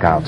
out.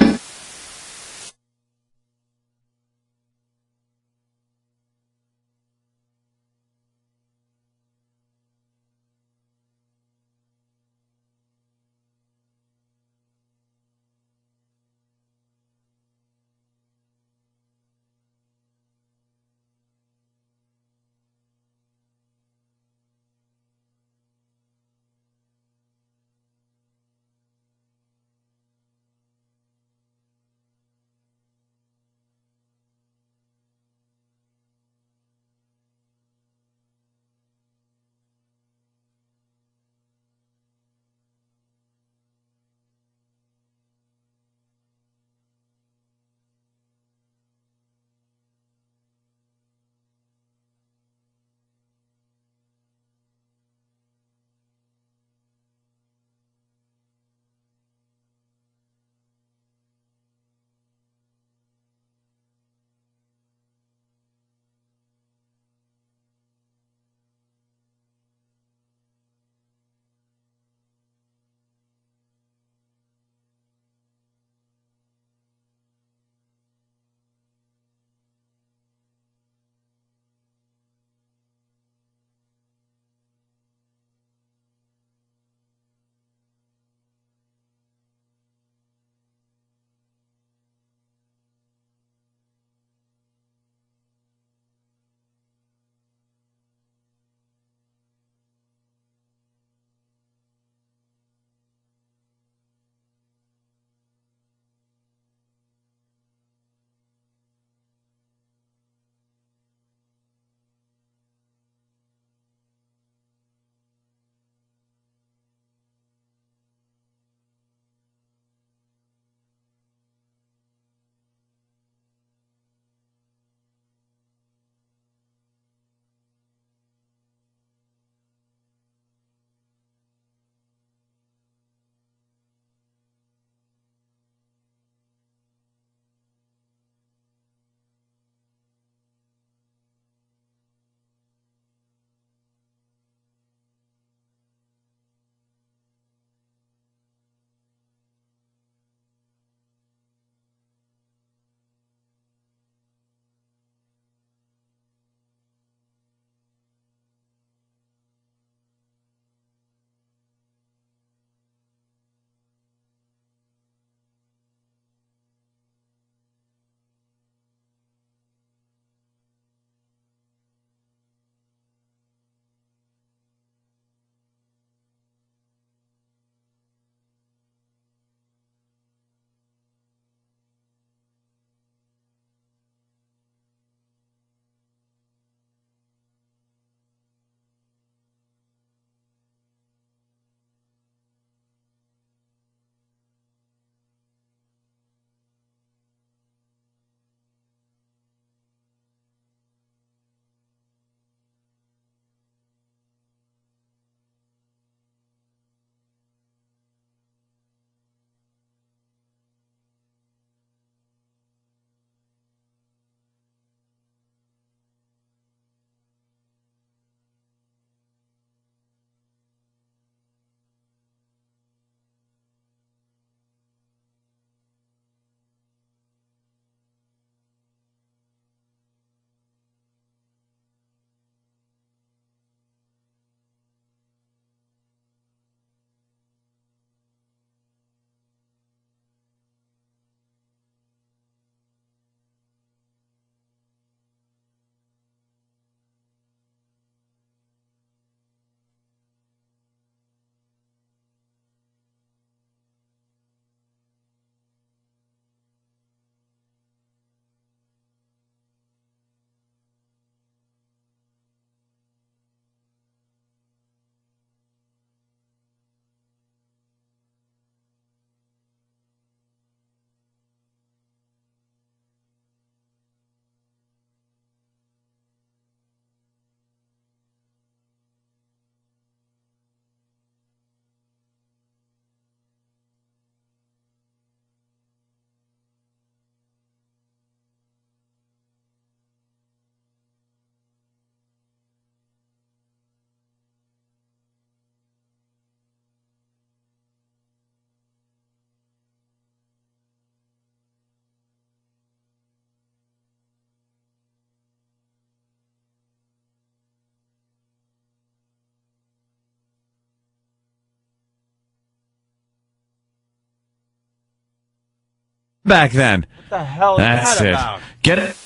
back then. What the hell is That's that it. about? Get it?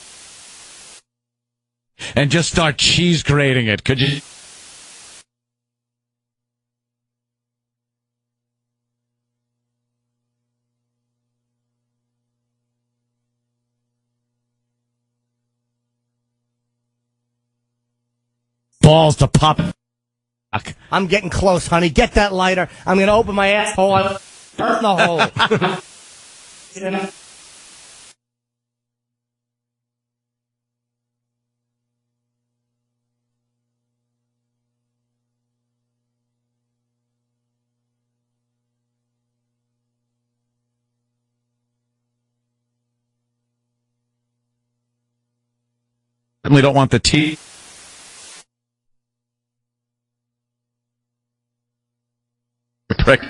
And just start cheese grating it. Could you? Balls to pop. I'm getting close, honey. Get that lighter. I'm going to open my asshole. I'm burn the hole. You know? We don't want the tea. Prick.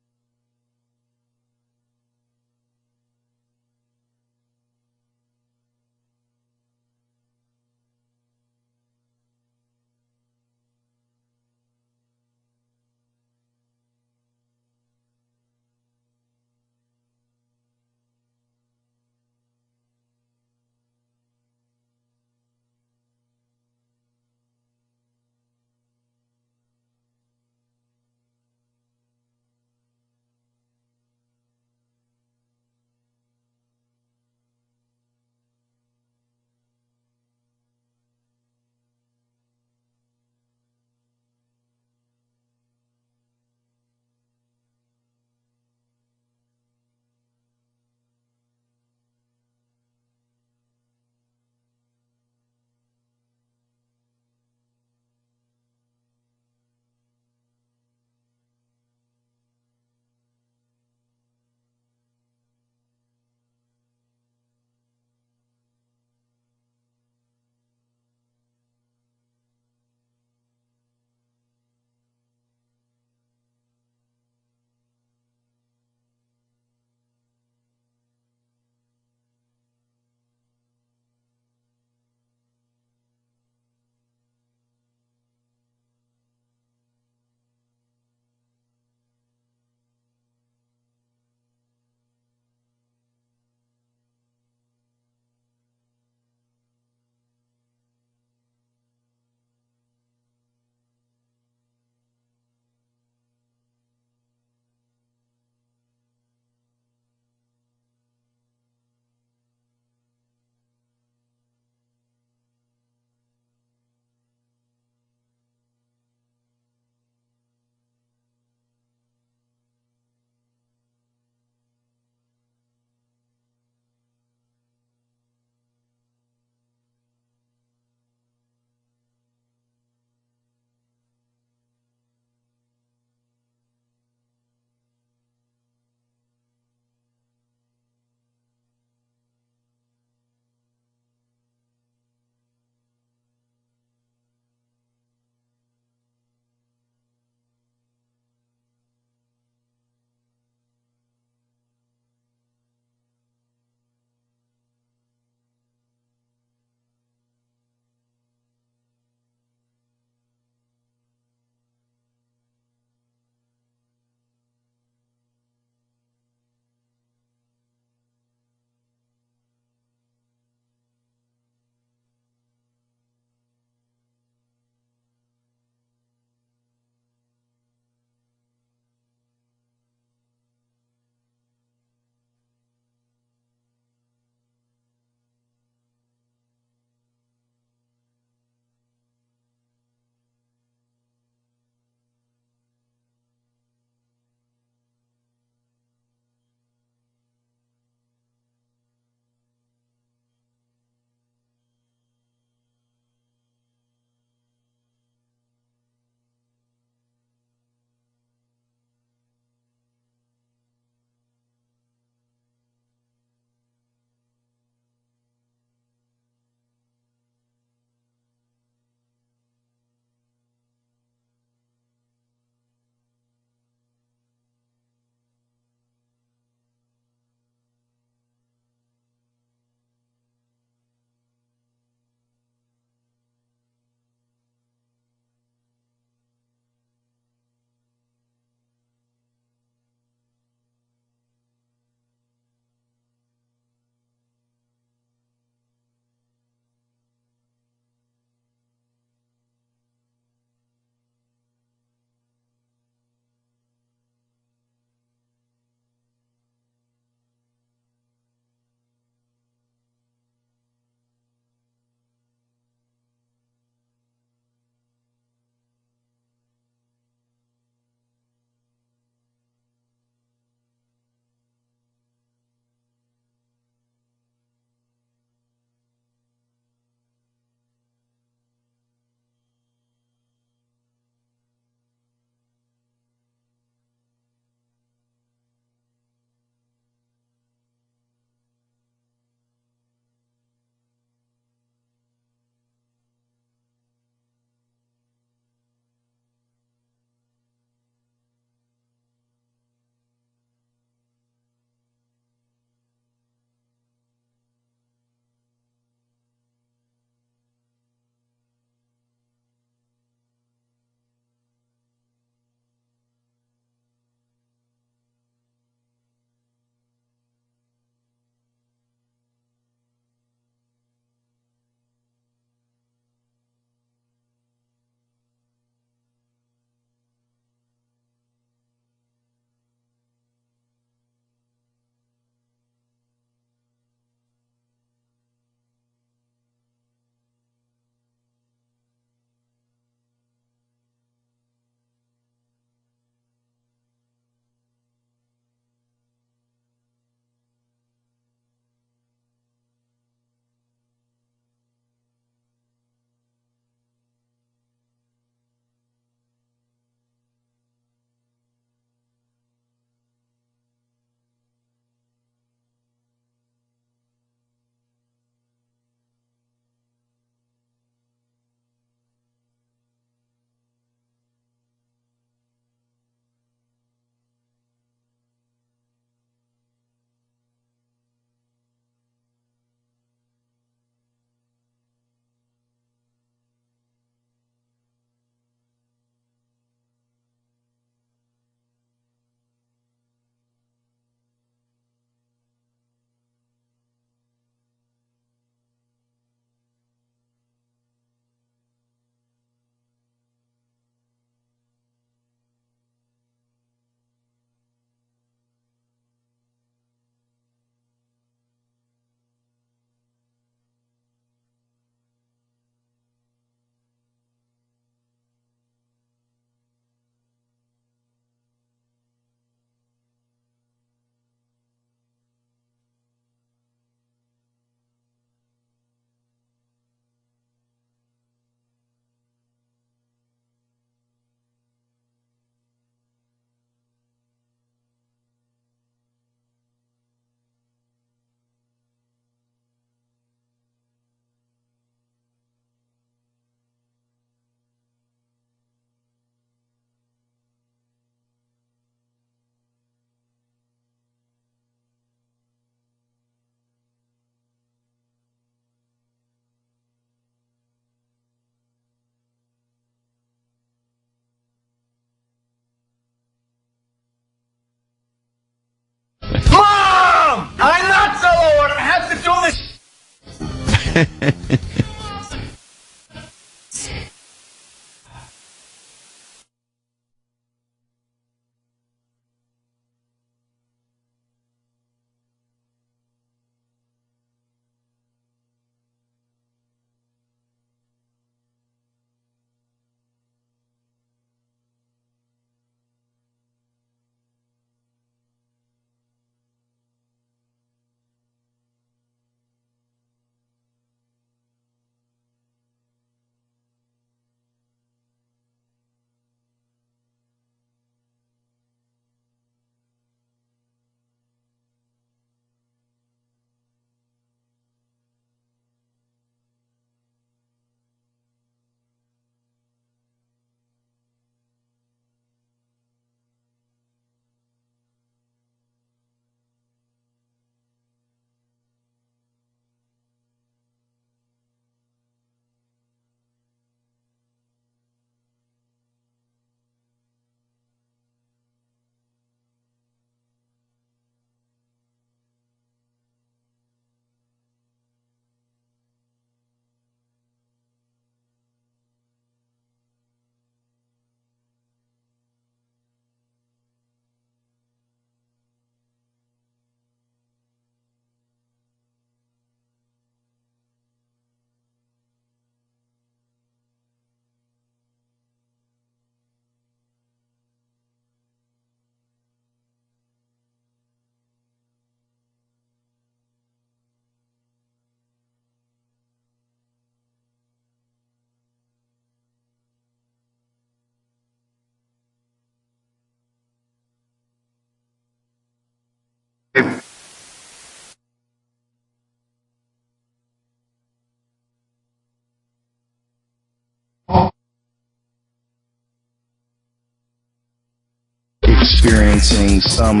Experiencing some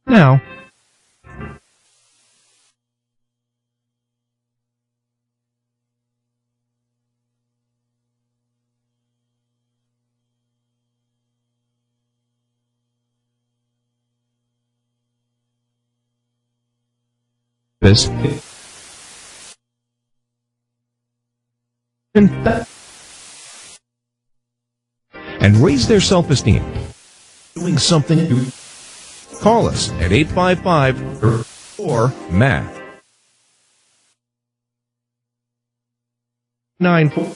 Now, this and raise their self-esteem. Doing something new. Call us at 855 or math 94.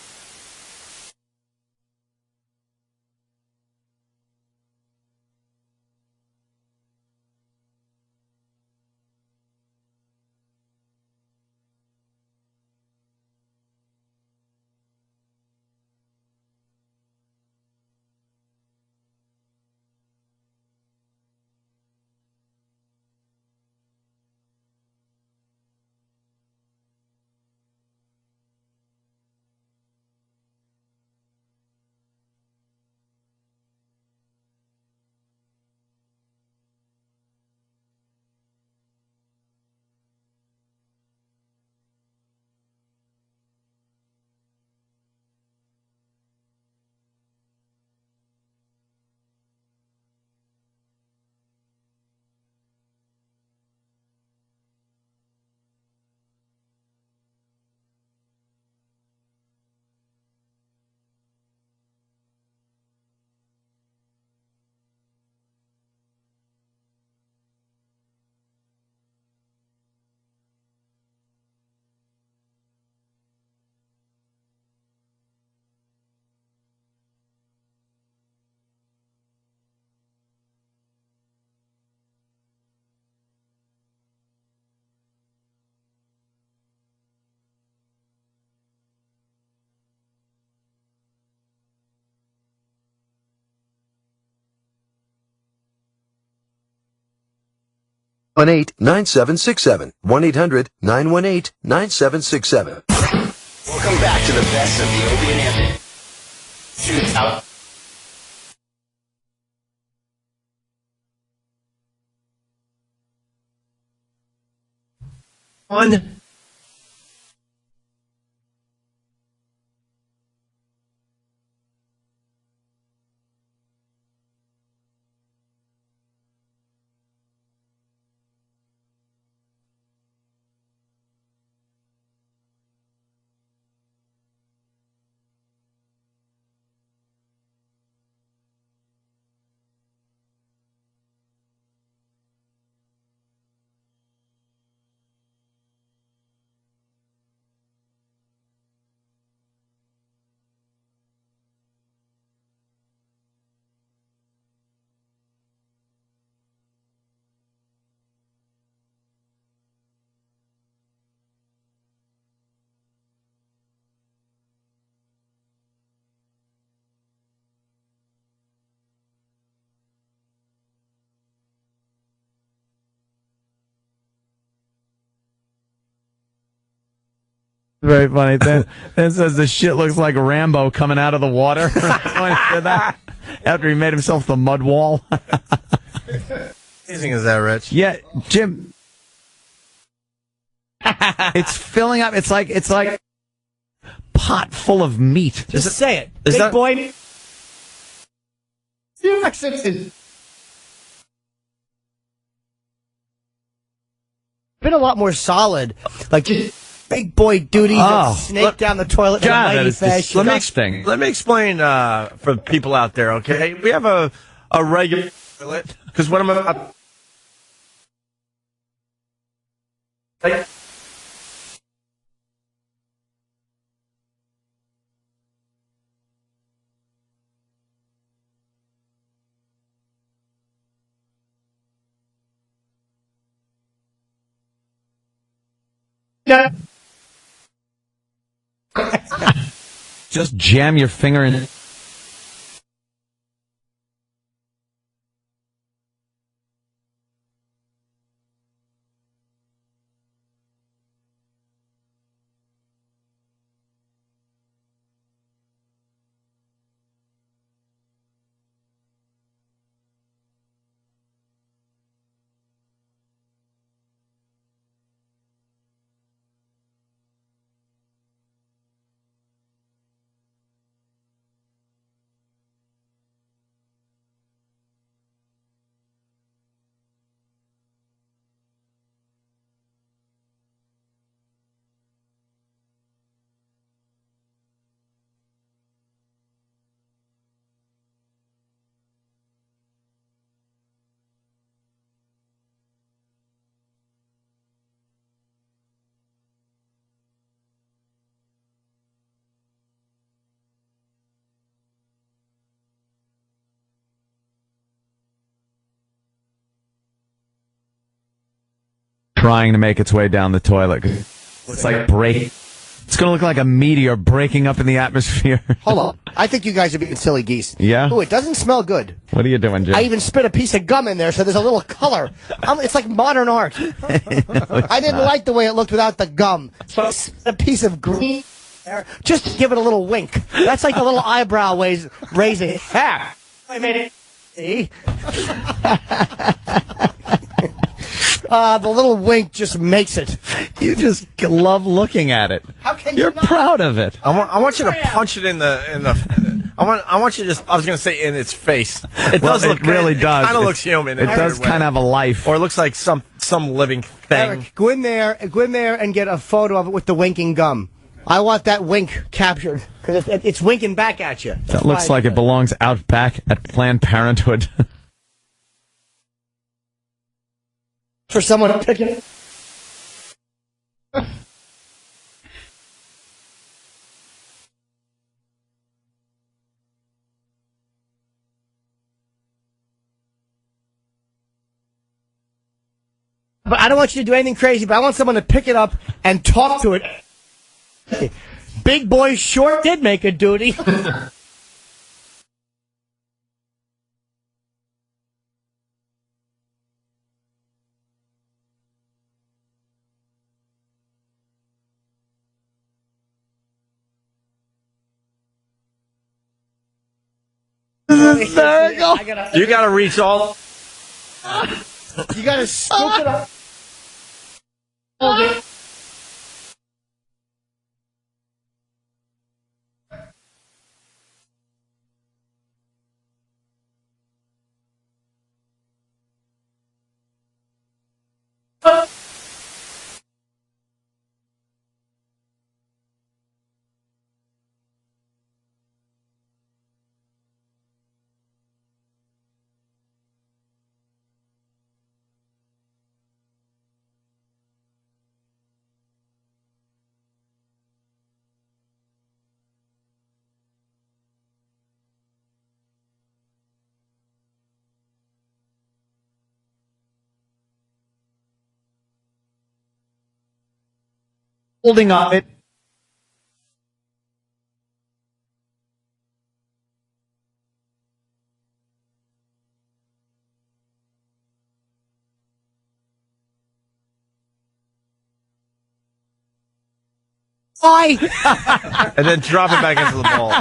1-800-918-9767. 1-800-918-9767. Welcome back to the best of the Opie and Anthony. Shoot out. One. Very funny. Then says the shit looks like Rambo coming out of the water. When he said that, after he made himself the mud wall. Amazing is that, Rich? Yeah, Jim. It's filling up. It's like pot full of meat. Just say it. Is Big that- boy. You accented. Been a lot more solid. Like just big boy duties that snake down the toilet in a God, that mighty is fashion. disgusting. Let me explain for people out there, okay? We have a regular toilet, because what I'm about... Just jam your finger in. Trying to make its way down the toilet. It's like It's going to look like a meteor breaking up in the atmosphere. Hold on. I think you guys are being silly geese. Yeah? Ooh, it doesn't smell good. What are you doing, Jim? I even spit a piece of gum in there, so there's a little color. It's like modern art. I didn't like the way it looked without the gum. So I spit a piece of green there just to give it a little wink. That's like a little eyebrow raising. Ha! I made it. See? The little wink just makes it. You just love looking at it. How can You're you not? proud of it. I want you to punch it in the. I want you to just. I was going to say in its face. It does look. It really does. It kind of looks human. It does kind of have a life. Or it looks like some living thing. Eric, go in there and get a photo of it with the winking gum. I want that wink captured because it's winking back at you. That looks like it belongs out back at Planned Parenthood. For someone to pick it. But I don't want you to do anything crazy, but I want someone to pick it up and talk to it. Big boy short did make a duty. hysterical. You got to reach all. You got to scoop it up. Okay. Holding up it. Bye. And then drop it back into the bowl.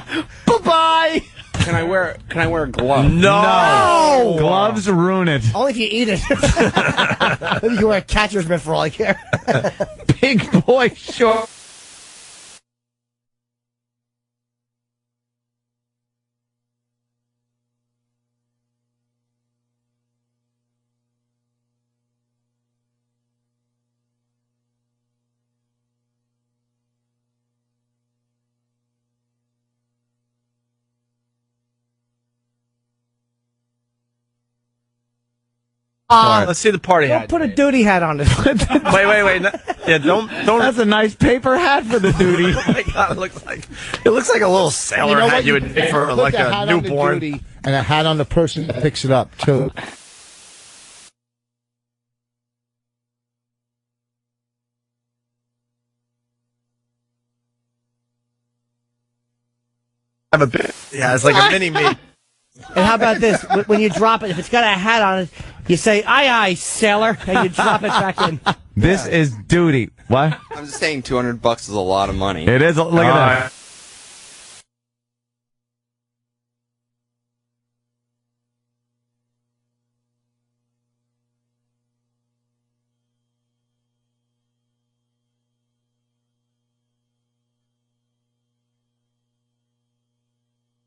Bye-bye. Can I wear a glove? No. Gloves ruin it. Only if you eat it. Maybe you wear a catcher's mitt for all I care. Big boy short. Let's see the party Don't hat. put a duty hat on it. Wait. No, yeah, don't. That's a nice paper hat for the duty. Oh my God, it looks like a little sailor hat you would make for like a newborn. And a hat on the person that picks it up, too. Have a bit. Yeah, it's like a mini me. And how about this? When you drop it, if it's got a hat on it, you say, aye, aye, sailor, and you drop it back in. This is duty. What? I'm just saying $200 is a lot of money. It is. Look at that.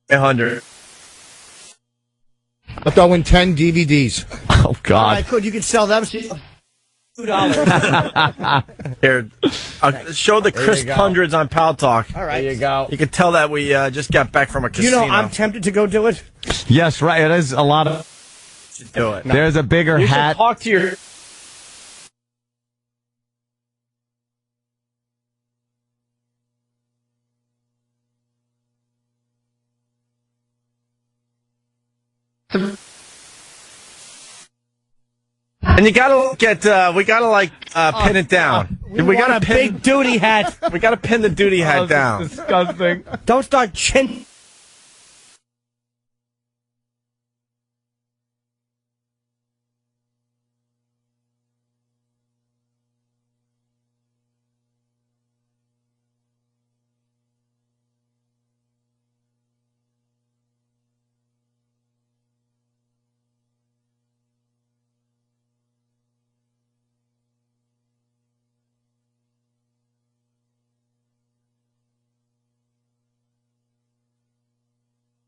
$100. I'll throw in 10 DVDs. Oh All God. right, good. You can sell them. $2. Here, show the crisp hundreds on Pal Talk. All right. There you go. You can tell that we just got back from a You casino. know, I'm tempted to go do it. Yes, right. It is a lot of. do it. There's a bigger You should hat. talk to your. And you gotta get, we gotta pin it down. We gotta a pin, big duty hat. we gotta pin the duty hat down. Disgusting. Don't start chin.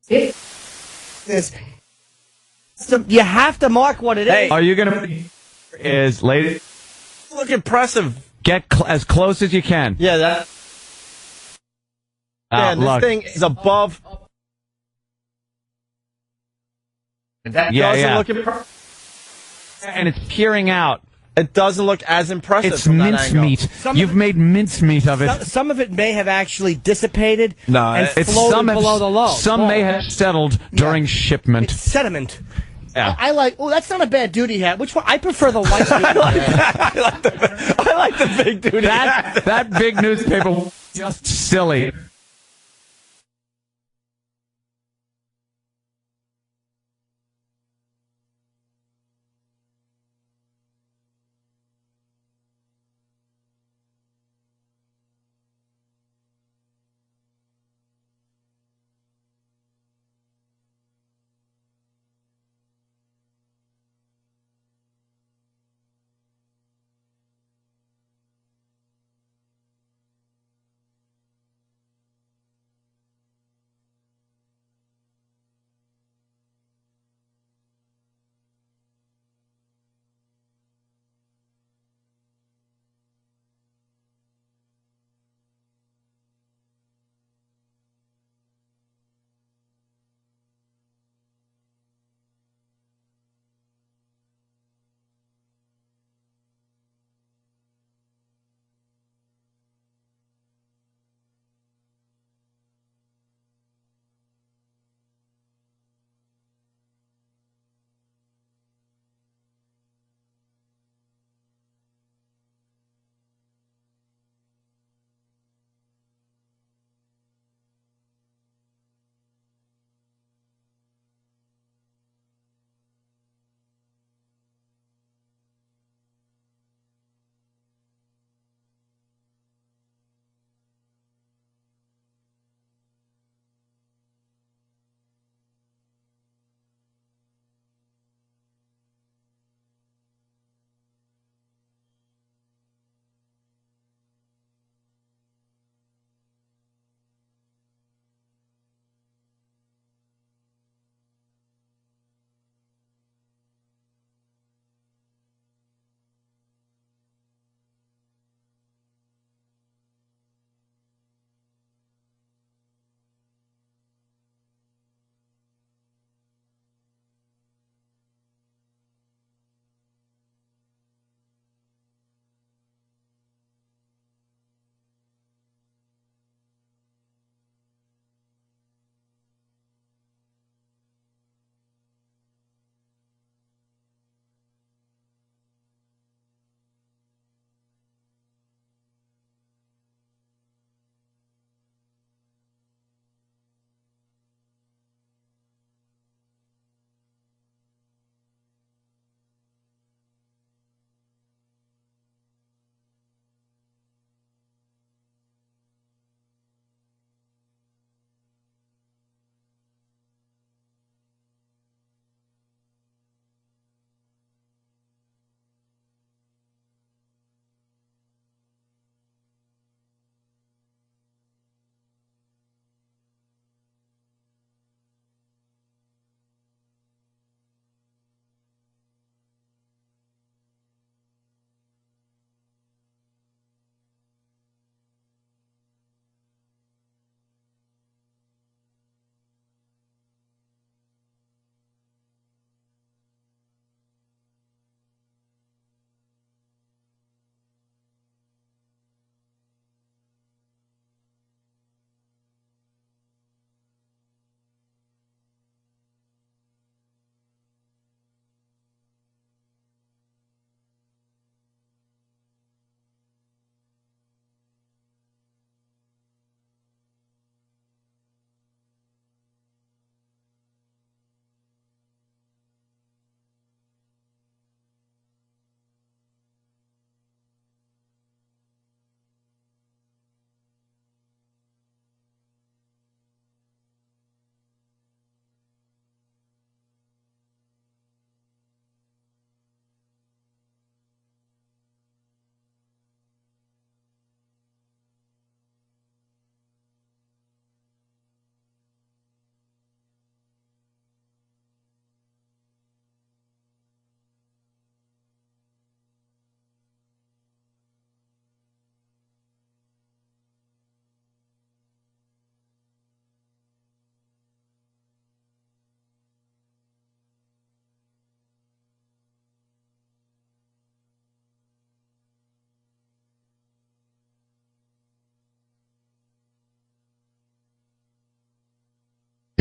This. So you have to mark what it is. Hey. Are you gonna? Is lady? Look impressive. Get as close as you can. Yeah, that. Man, this look. thing is above. That Yeah, doesn't yeah. look impressive. And it's peering out. It doesn't look as impressive. It's from that angle. mincemeat. Some You've of it- made mincemeat of it. Some of it may have actually dissipated No, and it's floated some have, below the low. Some may have settled during shipment. It's sediment. Yeah. I like. Oh, that's not a bad duty hat. Which one? I prefer the white duty hat. I like the big duty hat. That big newspaper was just silly.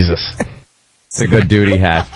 Jesus. It's a good duty hat.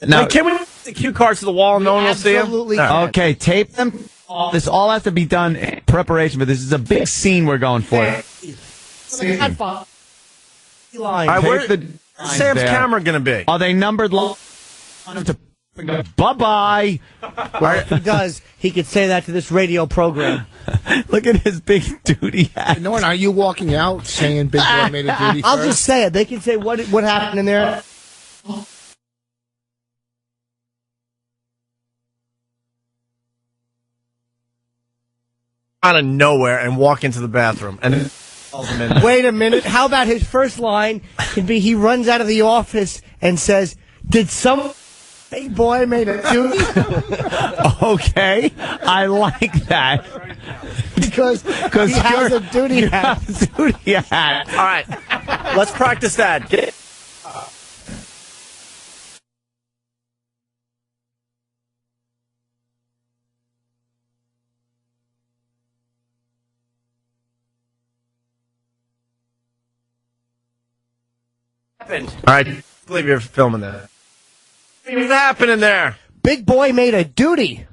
Now, can we put the cue cards to the wall and no one will see them? Absolutely. No. Okay, tape them. This all has to be done in preparation, but this is a big scene we're going for. All right, where's Sam's camera going to be? Are they numbered long? Bye-bye. Well, if he does, he could say that to this radio program. Look at his big duty hat. Norton, are you walking out saying Big Boy made a duty I'll first? just say it. They can say what happened in there. Out of nowhere and walk into the bathroom. And Wait a minute. How about his first line can be he runs out of the office and says, "Did some big boy made a duty?" Okay, I like that. because he has a duty hat. Duty hat. all right, let's practice that. Get it. All right, I believe you're filming that. What's happening there? Big boy made a duty.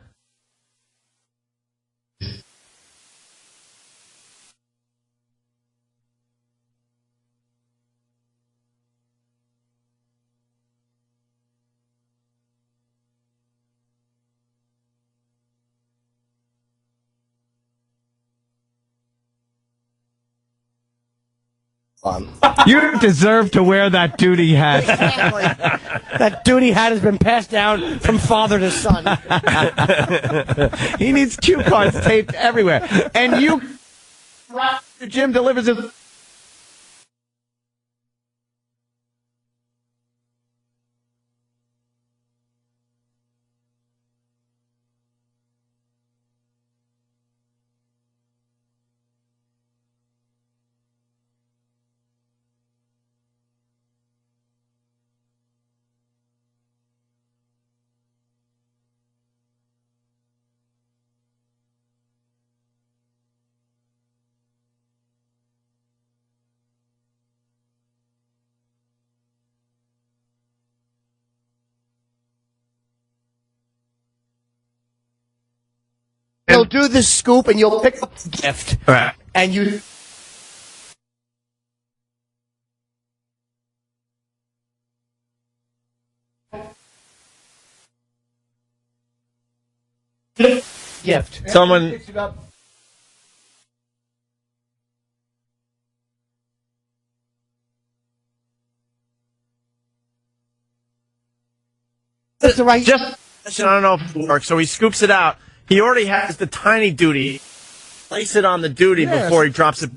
You deserve to wear that duty hat. That duty hat has been passed down from father to son. He needs cue cards taped everywhere. And you, Jim delivers his. He'll do the scoop and you'll pick up the gift. All right. And you... gift. Someone. That's the right... Just, I don't know if it works. So he scoops it out. He already has the tiny duty. place it on the duty before he drops it.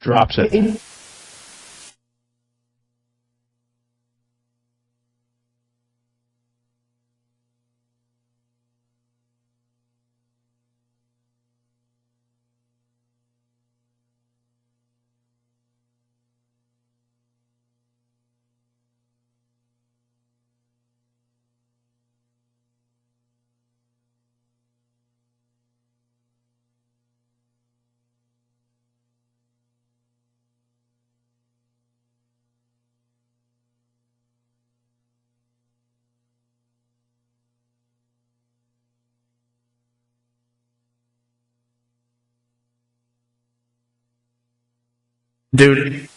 Drops it. Dude.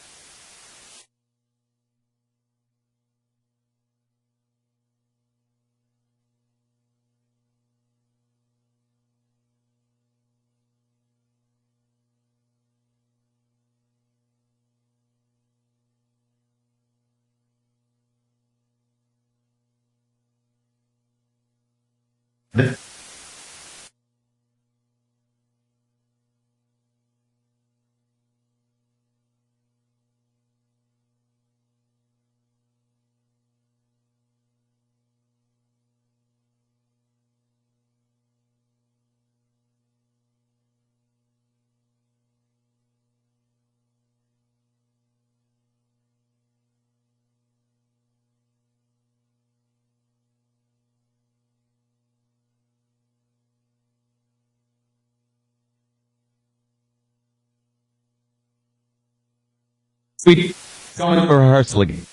We going for rehearsal again.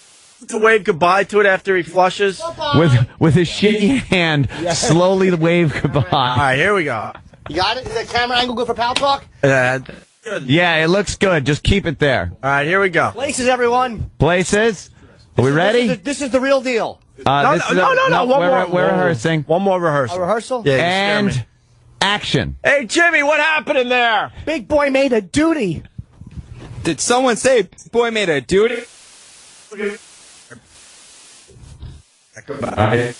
To wave goodbye to it after he flushes. With his shitty hand, slowly wave goodbye. All right, here we go. You got it? Is that camera angle good for Pal Talk? Yeah, it looks good. Just keep it there. All right, here we go. Places, everyone. Places. Are we ready? This is the real deal. No. We're rehearsing. One more rehearsal. A rehearsal? Yeah, you scare And me. action. Hey, Jimmy, what happened in there? Big boy made a duty. Did someone say boy made a duty? Goodbye.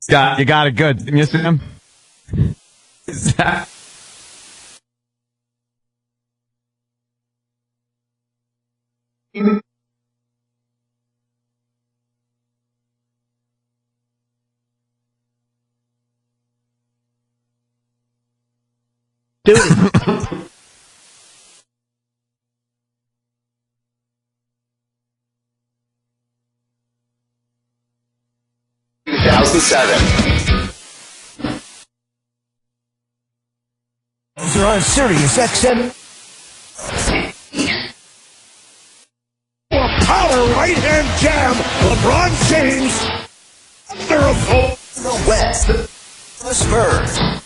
You got it good, didn't you, Sam? Is that... Duty. 2007. They're on Sirius XM. Power right-hand jam. LeBron James under a full. The West. The Spurs.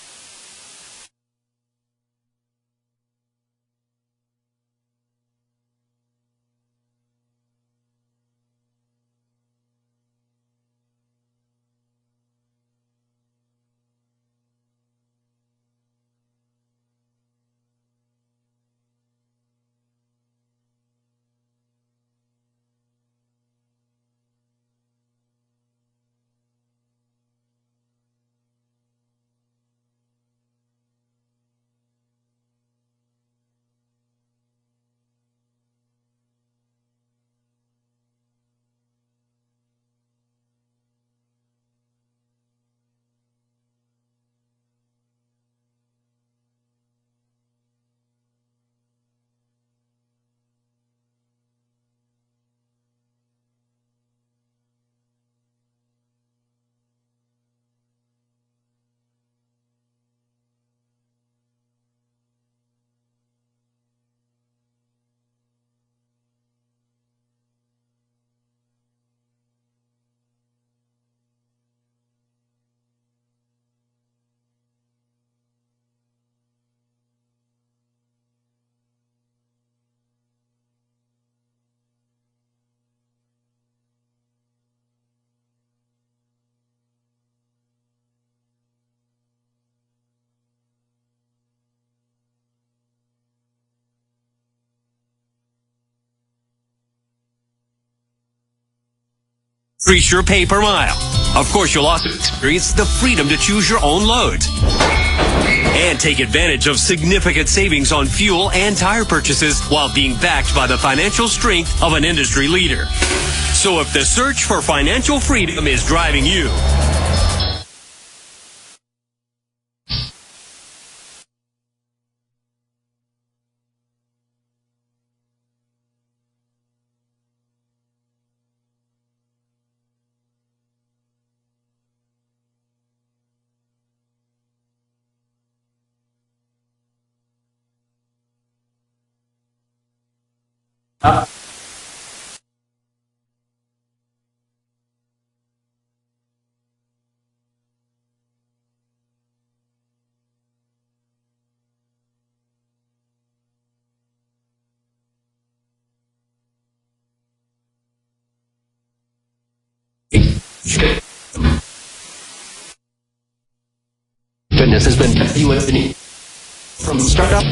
Increase your pay per mile. Of course, you'll also experience the freedom to choose your own loads and take advantage of significant savings on fuel and tire purchases while being backed by the financial strength of an industry leader. So if the search for financial freedom is driving you, Fitness has been UFNE. From startup.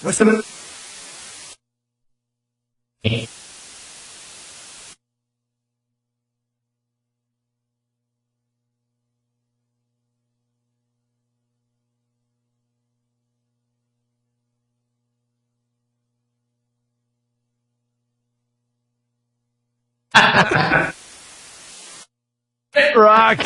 What's the... Rock.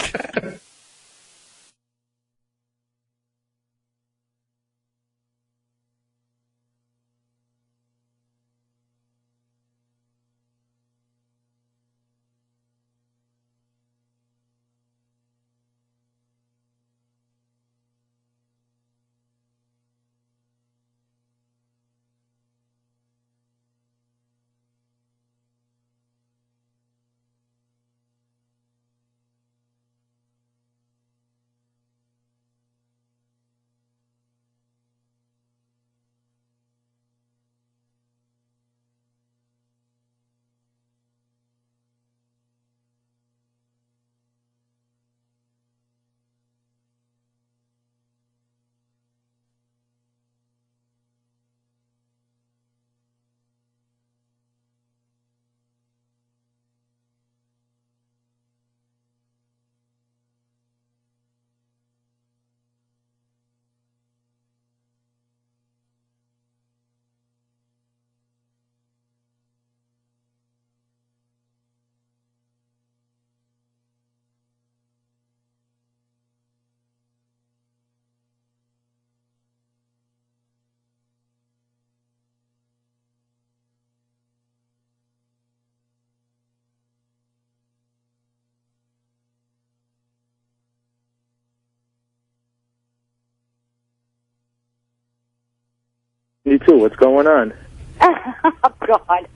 Me too. What's going on? Oh, God.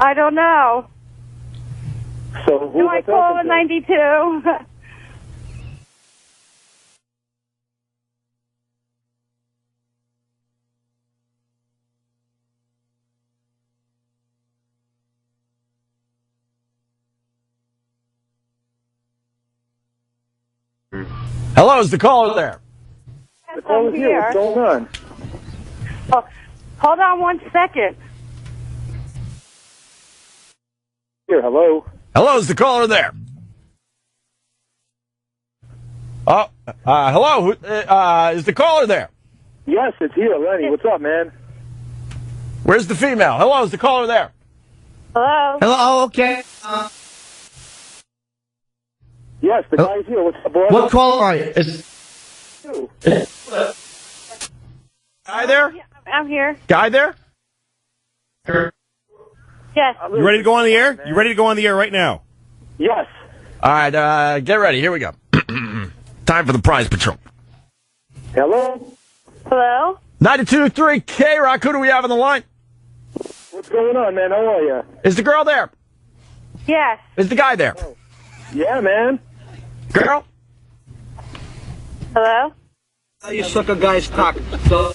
I don't know. So who Do I call in 92? Hello, is the caller there? The call is here. What's going on? Oh, hold on 1 second. Here, hello. Hello, is the caller there? Oh, hello, is the caller there? Yes, it's here, Lenny. What's up, man? Where's the female? Hello, is the caller there? Hello? Hello? Oh, okay. Yes, the guy's here. What's up, boy? What caller are you? Guy there? I'm here. Guy there? Yes. You ready to go on the air? You ready to go on the air right now? Yes. All right, get ready. Here we go. Time for the prize patrol. Hello? Hello? 92.3 K-Rock. Who do we have on the line? What's going on, man? How are you? Is the girl there? Yes. Is the guy there? Yeah, man. Girl? Hello? You suck a guy's cock. So...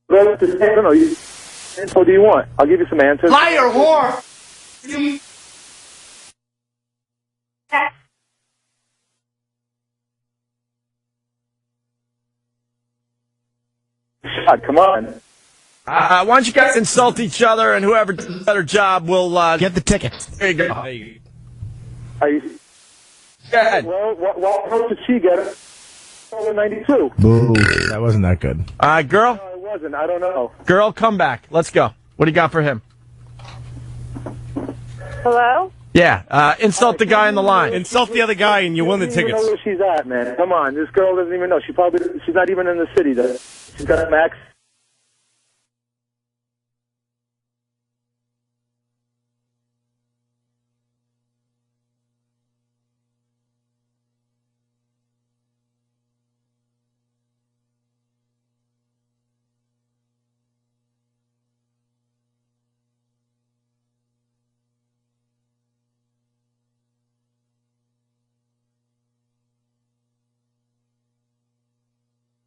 Well, I don't know. What do you want? I'll give you some answers. Liar, whore! God, come on. Why don't you guys insult each other, and whoever does a better job will get the tickets. There you go. Are you... Go ahead. Well, how did she get it? 92. Boo. That wasn't that good. Girl? No, it wasn't. I don't know. Girl, come back. Let's go. What do you got for him? Hello? Yeah, insult the guy on the line. Insult the other guy and you win the She doesn't tickets. even know where she's at, man. Come on. This girl doesn't even know. She's not even in the city. She's got a max.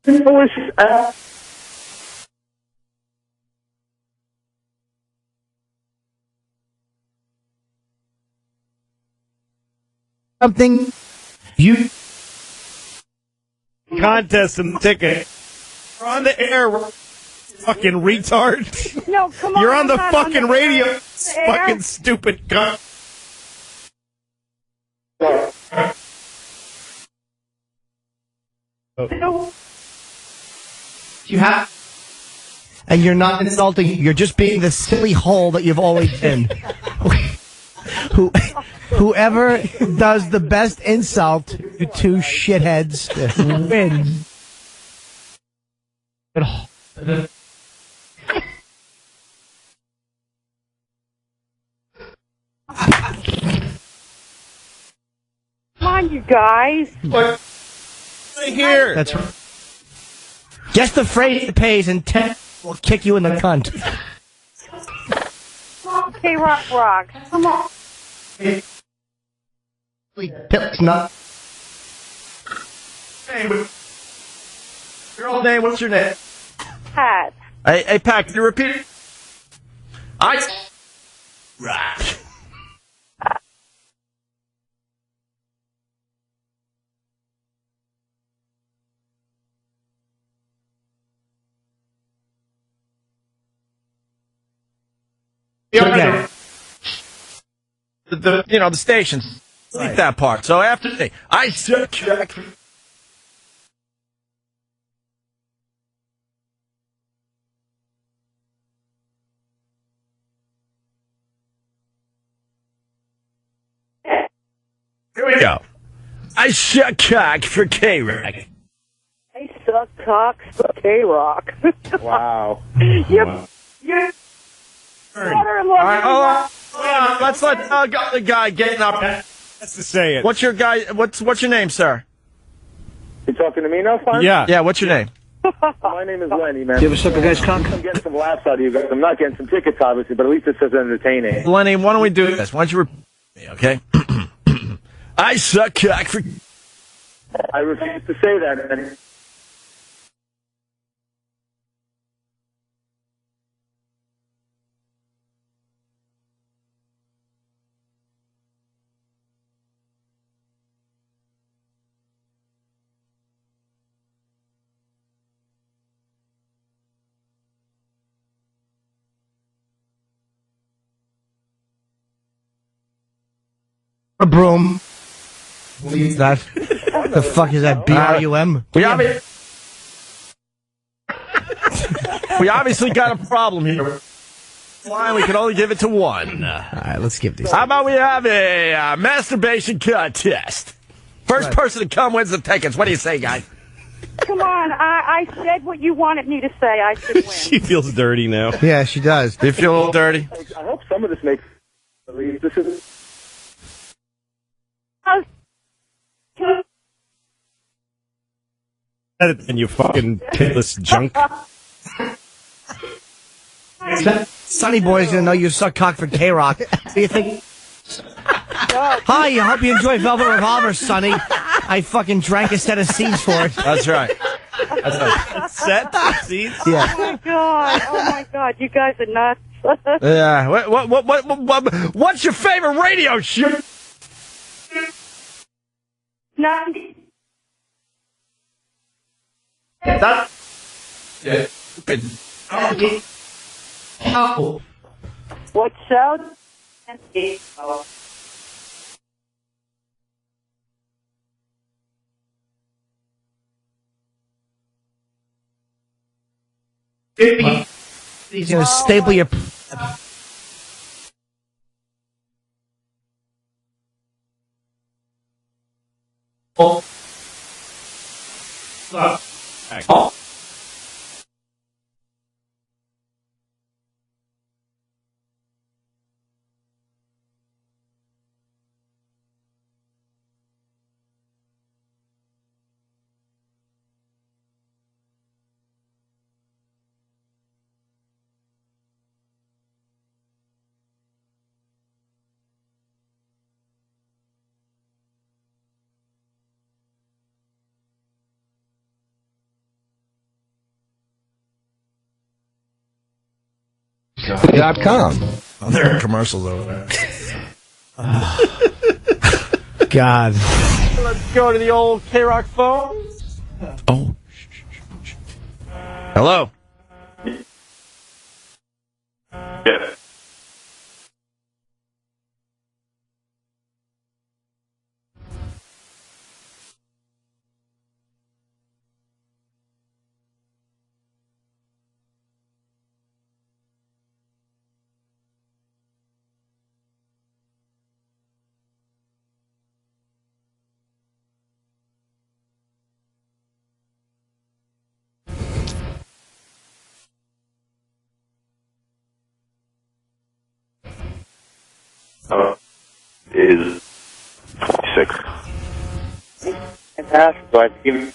It was, Something you Contest and ticket. You're on the air, fucking retard. No, come on. You're on the I'm not fucking the radio, air. fucking stupid cunt. No. you have, and you're not insulting. You're just being the silly hole that you've always been. Whoever does the best insult to two shitheads wins. Come on, you guys. What? Right here. That's right. Just the phrase it pays, and 10 will kick you in the cunt. Okay, rock. Come on. It's not. Hey, your old name, what's your name? Pat. Hey, Pat, can you repeat it? Right. Okay. The stations. Delete that part. So after I said check. Here we go. I suck cock for K-Rock. I suck cocks for K-Rock. wow. You're All right, hold on. Let's let the guy getting up. That's to say it. What's your guy? What's your name, sir? You talking to me now, Fun? Yeah. Yeah. What's your name? My name is Lenny, man. Do you ever suck a guy's cock? I'm getting some laughs out of you guys. I'm not getting some tickets, obviously, but at least it says entertaining. Lenny, why don't we do this? Why don't you repeat me, okay? I suck cock for. I refuse to say that, Lenny. A broom. Leave that. The fuck is that? BRUM? We obviously got a problem here. Fine, we can only give it to one. All right, let's give these. How about we have a masturbation contest? First person to come wins the tickets. What do you say, guys? Come on. I said what you wanted me to say. I should win. She feels dirty now. Yeah, she does. Do you feel a little dirty? I hope some of this makes at least. This is. And you fucking pitless junk. Sonny Boy's gonna know you suck cock for K-Rock. Do you think? Hi, I hope you enjoy Velvet Revolver, Sonny. I fucking drank a set of seeds for it. That's right. Set seats? Yeah. Oh my God. You guys are nuts. Yeah. What's your favorite radio show? 90. Yeah. Oh. What's out? He's gonna staple your. Oh. K-Rock.com. Oh, there are commercials over there. God. Let's go to the old K-Rock phone. Oh. Hello. Yeah. Is 26. Fantastic. So I have to give you.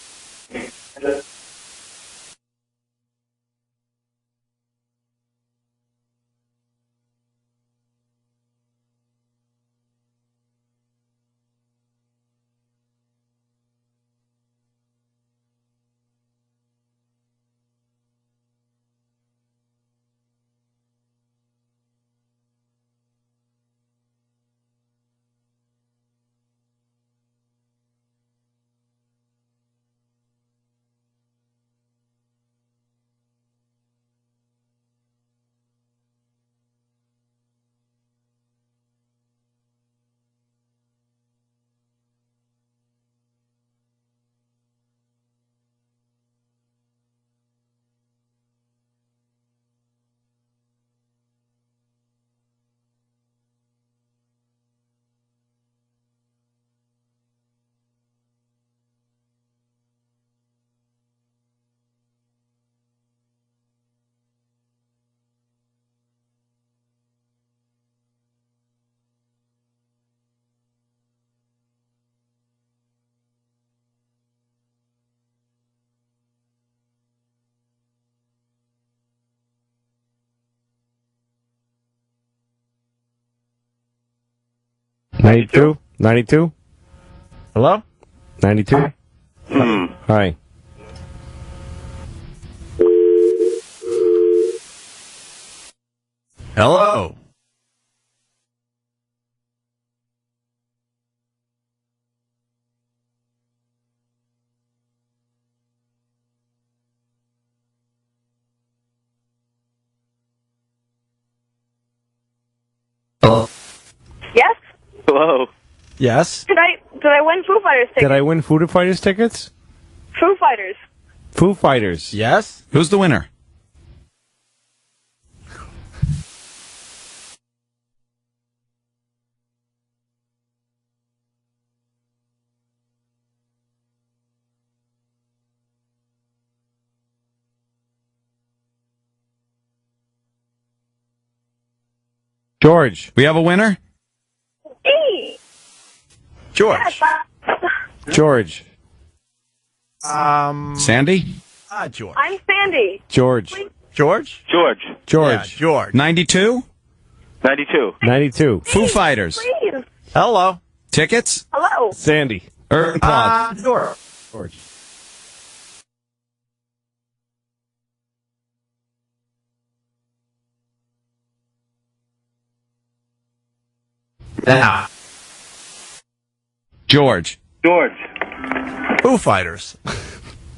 $92? $92? Hello? $92? Hi. Hello. Yes? Hello. Yes. Did I win Foo Fighters tickets? Did I win Foo Fighters tickets? Foo Fighters. Foo Fighters. Yes. Who's the winner? George. We have a winner? Hey. George. George. Sandy? George. I'm Sandy. George. George? George. George. Yeah, George. 92? 92. 92. Foo Fighters. Please. Hello. Tickets? Hello. Sandy. Applause. George. George. Now. George. George. Foo Fighters.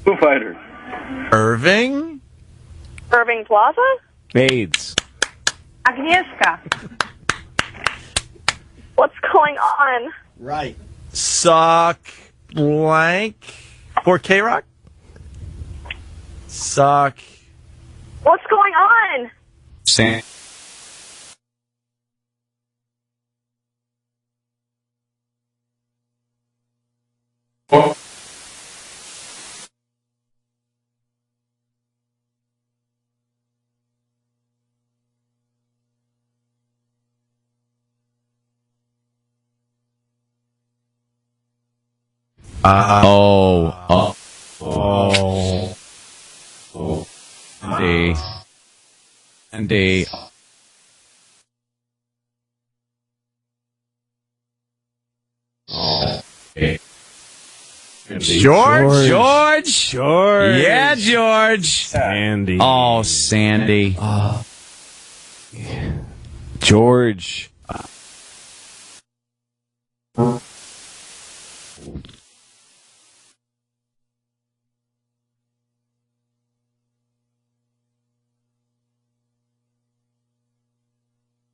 Foo Fighters. Irving. Irving Plaza? AIDS. Agnieszka. What's going on? Right. Suck blank for K-Rock? Suck. What's going on? Sandy. Andy. George? George? George. Yeah, George. Sandy. Oh, Sandy. George.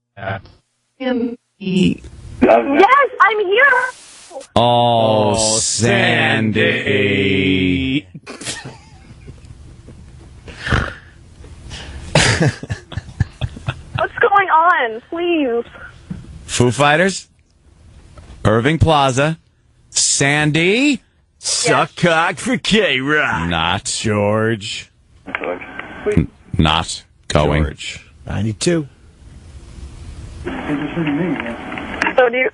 Yes, I'm here. Oh, Sandy. What's going on? Please. Foo Fighters, Irving Plaza, Sandy, Suck cock for K-Rock. not George. not going. George. 92. So do you...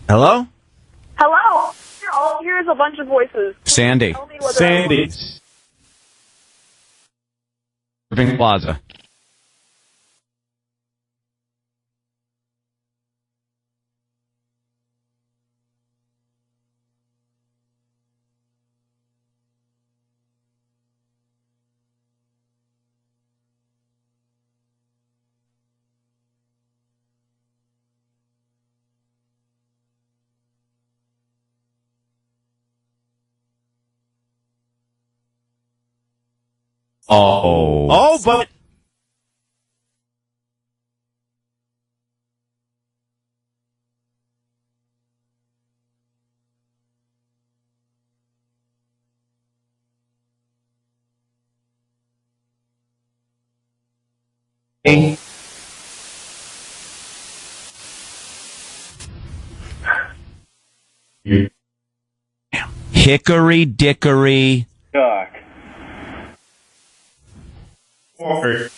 Hello? Hello? All I hear is a bunch of voices. Sandy, Tell me whether Sandy. Irving Plaza. Oh, but... Hickory Dickory. Doc. Sure.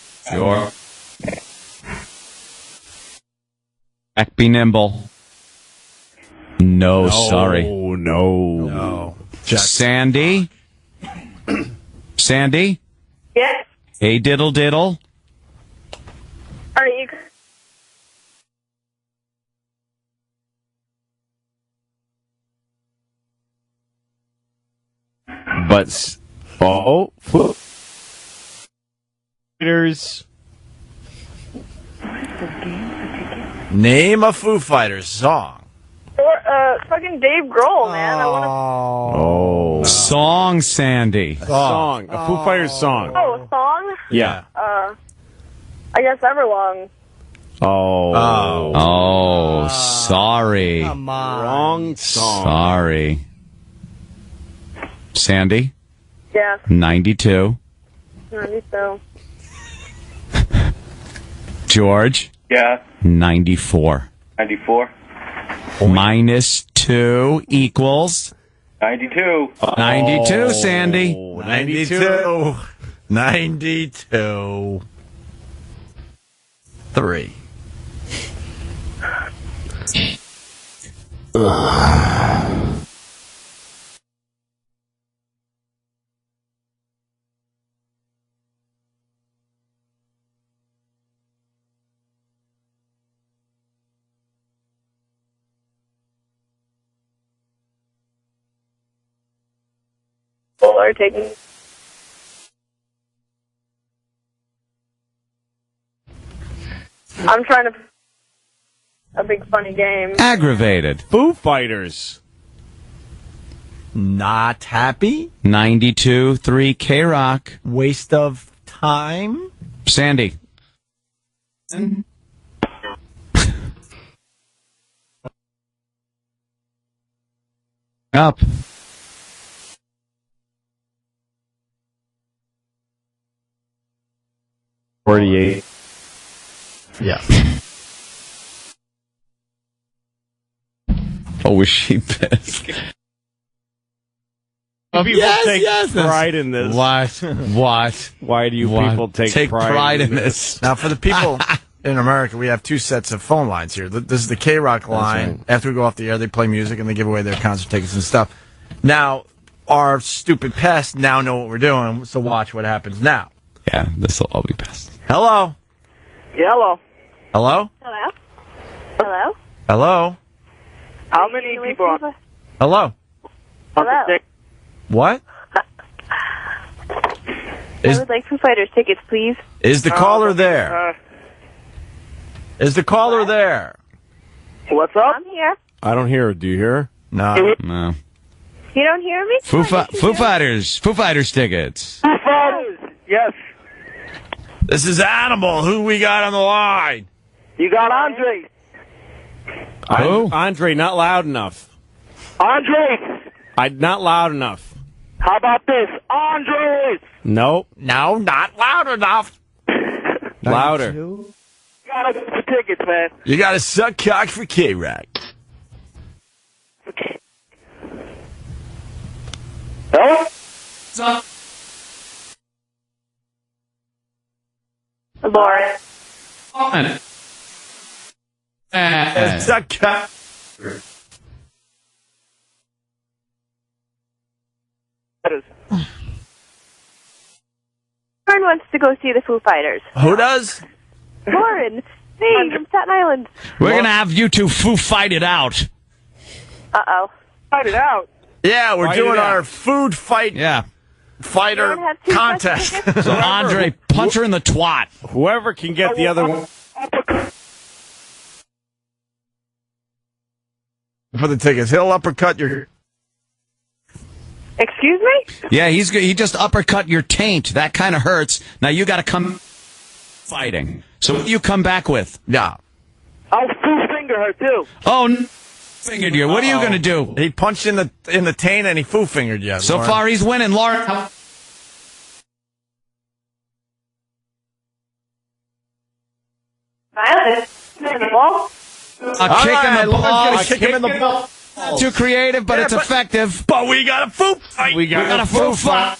Back be nimble. No, sorry. No. Sandy? Sandy? Yes. Hey, diddle diddle. Are you... But... Foo Fighters. Name a Foo Fighters song. Or, fucking Dave Grohl, man. I want Oh. Song, Sandy. Song. A Foo Fighters song. to... Oh, a song? Yeah. I guess Everlong. Oh, sorry. Come on. Wrong song. Sorry. Sandy? Yes. 92. So. George? Yeah. 94. 94. Minus 2 equals 92. 92, Sandy. 92. 92. 3. People are taking... I'm trying to... A big funny game. Aggravated. Foo Fighters. Not happy. 92, 3 K-Rock. Waste of time. Sandy. Up. $48. Yeah. Oh, was she pissed? People take pride in this. What? Why do you people take pride in this? Now, for the people in America, we have 2 sets of phone lines here. This is the K-Rock line. right. After we go off the air, they play music and they give away their concert tickets and stuff. Now, our stupid pests now know what we're doing, so watch what happens now. Yeah, this will all be best. Hello? Yeah, hello. Hello? Hello? Hello? Hello? How many people are... Hello? Hello? What? I would like Foo Fighters tickets, please. Is the caller there? Is the caller there? What's up? I'm here. I don't hear her. Do you hear her? No. No. You don't hear me? Foo Fighters tickets. Foo Fighters. Yes. This is Animal. Who we got on the line? You got Andre. Who? Andre, not loud enough. Andre. Not loud enough. How about this? Andre. Nope. No, not loud enough. Louder. You gotta get the tickets, man. You got to suck cock for K-Rock. Hello? Lauren. Suck cock. Lauren wants to go see the Foo Fighters. Who does? Lauren. Me, from Staten Island. We're going to have you two Foo fight it out. Uh-oh. Fight it out. Yeah, we're Fight doing it out. our food fight Yeah. fighter You don't have two contest. sets of tickets? So, Andre, punch her in the twat. Whoever can get the other one. For the tickets. He'll uppercut your... Excuse me? Yeah, he just uppercut your taint. That kind of hurts. Now you got to come fighting. So what do you come back with? Yeah. I'll Foo finger her, too. Oh, fingered you. What are you going to do? He punched in the taint and he foo fingered you. So Lauren. far, he's winning. Lauren, In the ball? a kick in the Lauren's ball. gonna kick him in the ball. Not too creative, but Yeah, it's but- effective. But we got a foo fight. We got a Foo fight.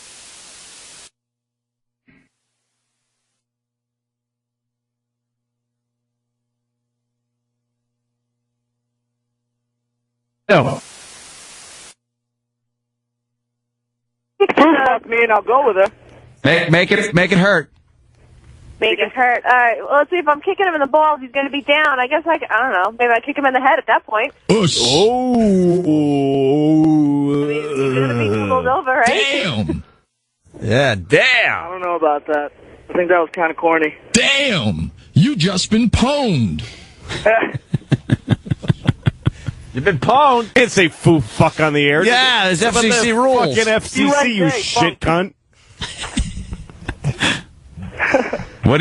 No. Foo fuck me and I'll go with her. Make it hurt. Make it hurt. All right, well, let's see. If I'm kicking him in the balls, he's going to be down. I guess I don't know. Maybe I kick him in the head at that point. Ush. He's going to be tumbled over, right? Damn. Yeah, I damn. don't know about that. I think that was kind of corny. Damn. You just been pwned. You've been pwned. Can't say foo fuck on the air. Yeah, there's What about FCC the rules. Fucking FCC, you USA, shit cunt. What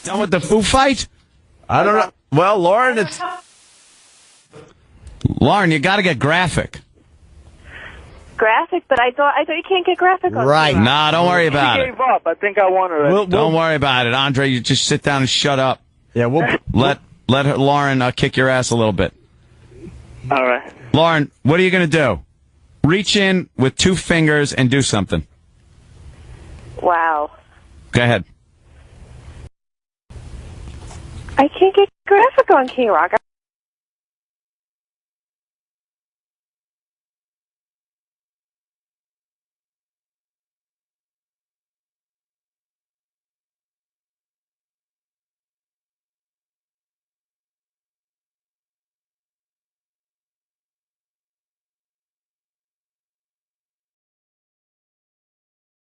done with the Foo fight? I don't know. Well, Lauren, it's... Lauren, you got to get graphic. Graphic, but I thought you can't get graphic on Right. TV. Nah, don't worry about She it. gave up. I think I won her. Don't worry about it, Andre. You just sit down and shut up. Yeah, Let Lauren kick your ass a little bit. All right. Lauren, what are you going to do? Reach in with 2 fingers and do something. Wow. Go ahead. I can't get graphic on K-Rock.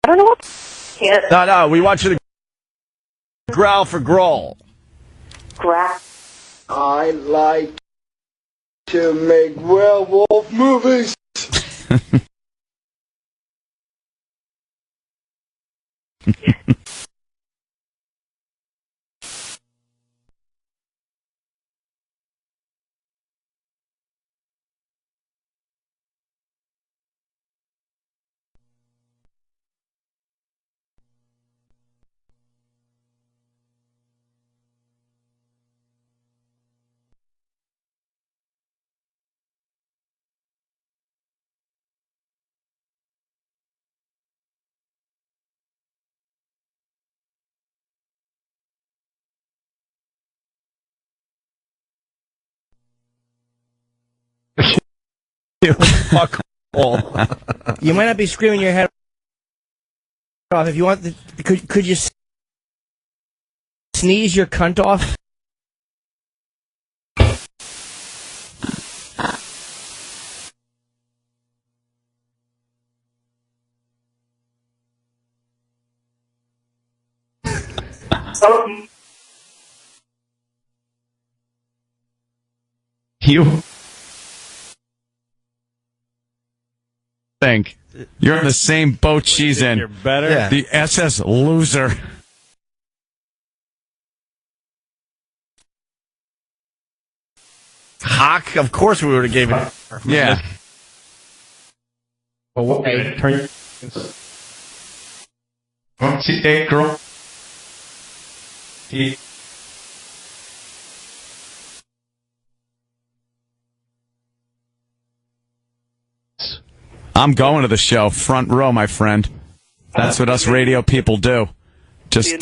I don't know what. Can't No, we want you to growl for Grohl. graph. I like to make werewolf movies. Fuck all. You might not be screaming your head off. If you want, could you sneeze your cunt off? You think you're in the same boat she's in. You're better. Yeah. The SS Loser. Hawk, of course we would have gave it. Yeah. Okay. Turn Hey, girl. I'm going to the show, front row, my friend. That's what us radio people do. Just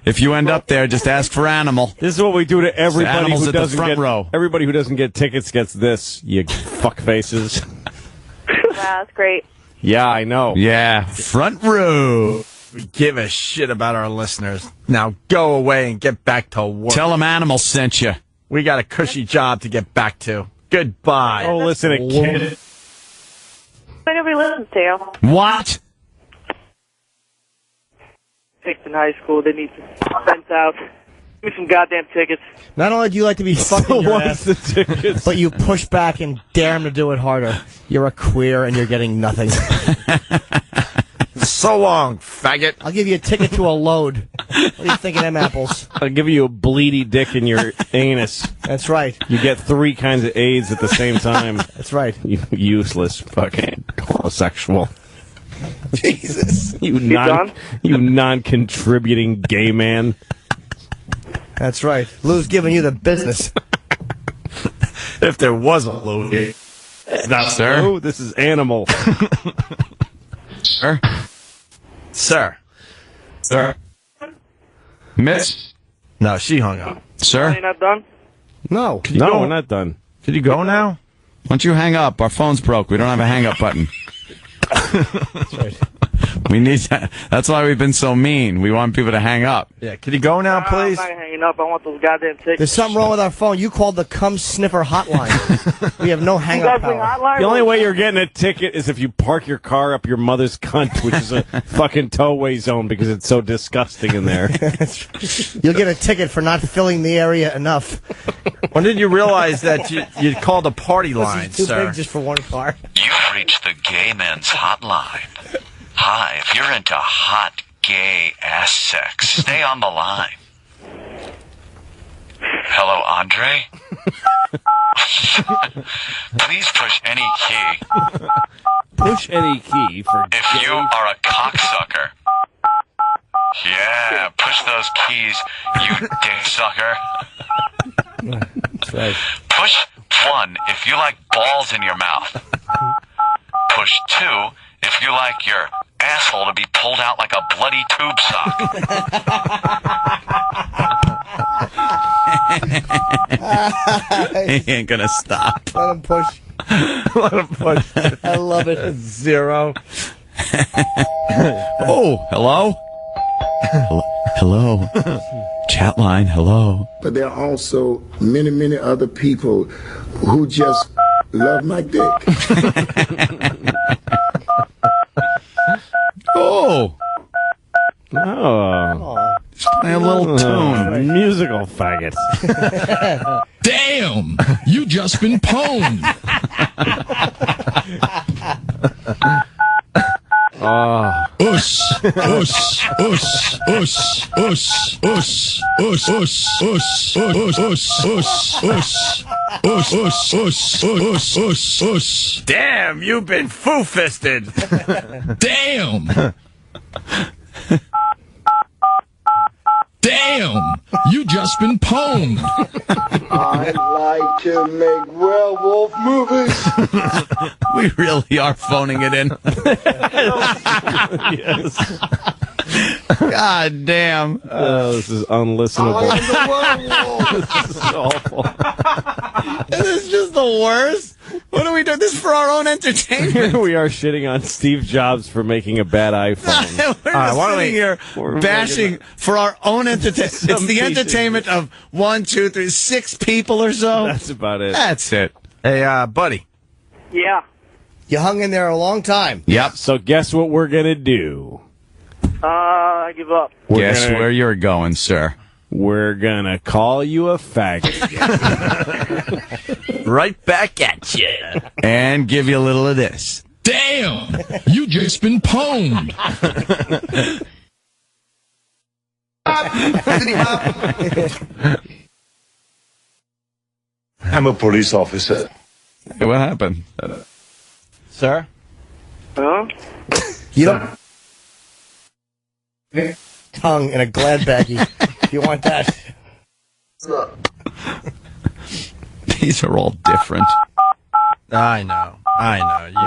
if you end up there, just ask for Animal. This is what we do to everybody Animals who at the doesn't front get row. Everybody who doesn't get tickets gets this. You fuck faces. Wow, that's great. Yeah, I know. Yeah, front row. We give a shit about our listeners. Now go away and get back to work. Tell them Animal sent you. We got a cushy job to get back to. Goodbye. Oh, listen, a kid. But nobody listens to you. What? Picked in high school. They need to send out. Give me some goddamn tickets. Not only do you like to be fucking your wants ass, the tickets? but you push back and dare him to do it harder. You're a queer and you're getting nothing. So long, faggot. I'll give you a ticket to a load. What do you think of them apples? I'll give you a bleedy dick in your anus. That's right. You get 3 kinds of AIDS at the same time. That's right. You useless fucking homosexual. Jesus. You non-contributing gay man. That's right. Lou's giving you the business. If there was a Lou. Not Sir? Lou, this is Animal. Sir? Sir. Sir? Miss? No, she hung up. Sir? You're not done? No. No, we're not done. Could you go now? Why don't you hang up? Our phone's broke. We don't have a hang up button. That's right. We need that. That's why we've been so mean. We want people to hang up. Yeah, could you go now, please? I'm not hanging up. I want those goddamn tickets. There's something wrong with our phone. You called the cum sniffer hotline. We have no hang up power. Hotline? The only way you're getting a ticket is if you park your car up your mother's cunt, which is a fucking towaway zone because it's so disgusting in there. You'll get a ticket for not filling the area enough. When did you realize that you called a party line, Too sir? big just for one car. You've reached the gay men's hotline. Hi, if you're into hot gay ass sex, stay on the line. Hello, Andre? Please push any key. Push any key for If gay. you are a cocksucker. Yeah, push those keys, you dick sucker. That's right. Push 1 if you like balls in your mouth. Push 2 if you like your asshole to be pulled out like a bloody tube sock. He ain't gonna stop. Let him push. Let him push. I love it. 0. Oh, hello? Hello? Chat line, hello? But there are also many, many other people who just love my dick. Oh! Oh. Just play a little tune. Musical faggot. Damn! You just been pwned. Us, us, us, us, us, us, us, us, us, us, us. Damn, you've been foo-fisted. Damn! Damn! You just been pwned. I like to make werewolf movies. We really are phoning it in. Yes. God damn. Oh, this is unlistenable. I'm the werewolf. This is awful. This is just the worst. What are we doing? This is for our own entertainment. Here we are shitting on Steve Jobs for making a bad iPhone. We're just why don't sitting we- here bashing for our own entertainment. It's the piece of entertainment of 1, 2, 3, 6 people or so. That's about it. That's it. Hey, buddy. Yeah. You hung in there a long time. Yep. So guess what we're gonna do? I give up. Guess where you're going, sir. We're gonna call you a faggot. Right back at you. And give you a little of this. Damn! You just been pwned. I'm a police officer. Hey, what happened? Sir? Huh? You don't... Tongue in a glad baggie. You want that? These are all different. I know.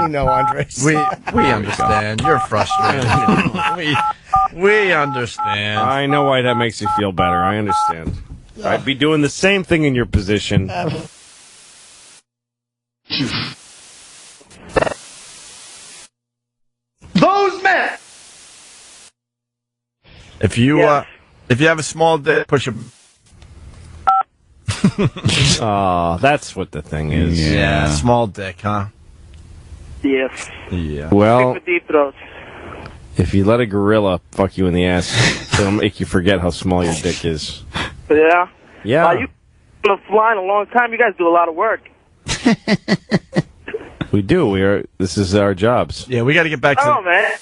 You know, Andre. We understand. You're frustrated. we understand. I know why that makes you feel better. I understand. I'd be doing the same thing in your position. Those men! If you have a small dick, push a... Oh, that's what the thing is. Yeah, small dick, huh? Yes. Yeah. Well, Big for deep throats. if you let a gorilla fuck you in the ass, it'll make you forget how small your dick is. Yeah? Yeah. You've been flying a long time. You guys do a lot of work. We do. This is our jobs. Yeah, we got to get back to... Oh, man.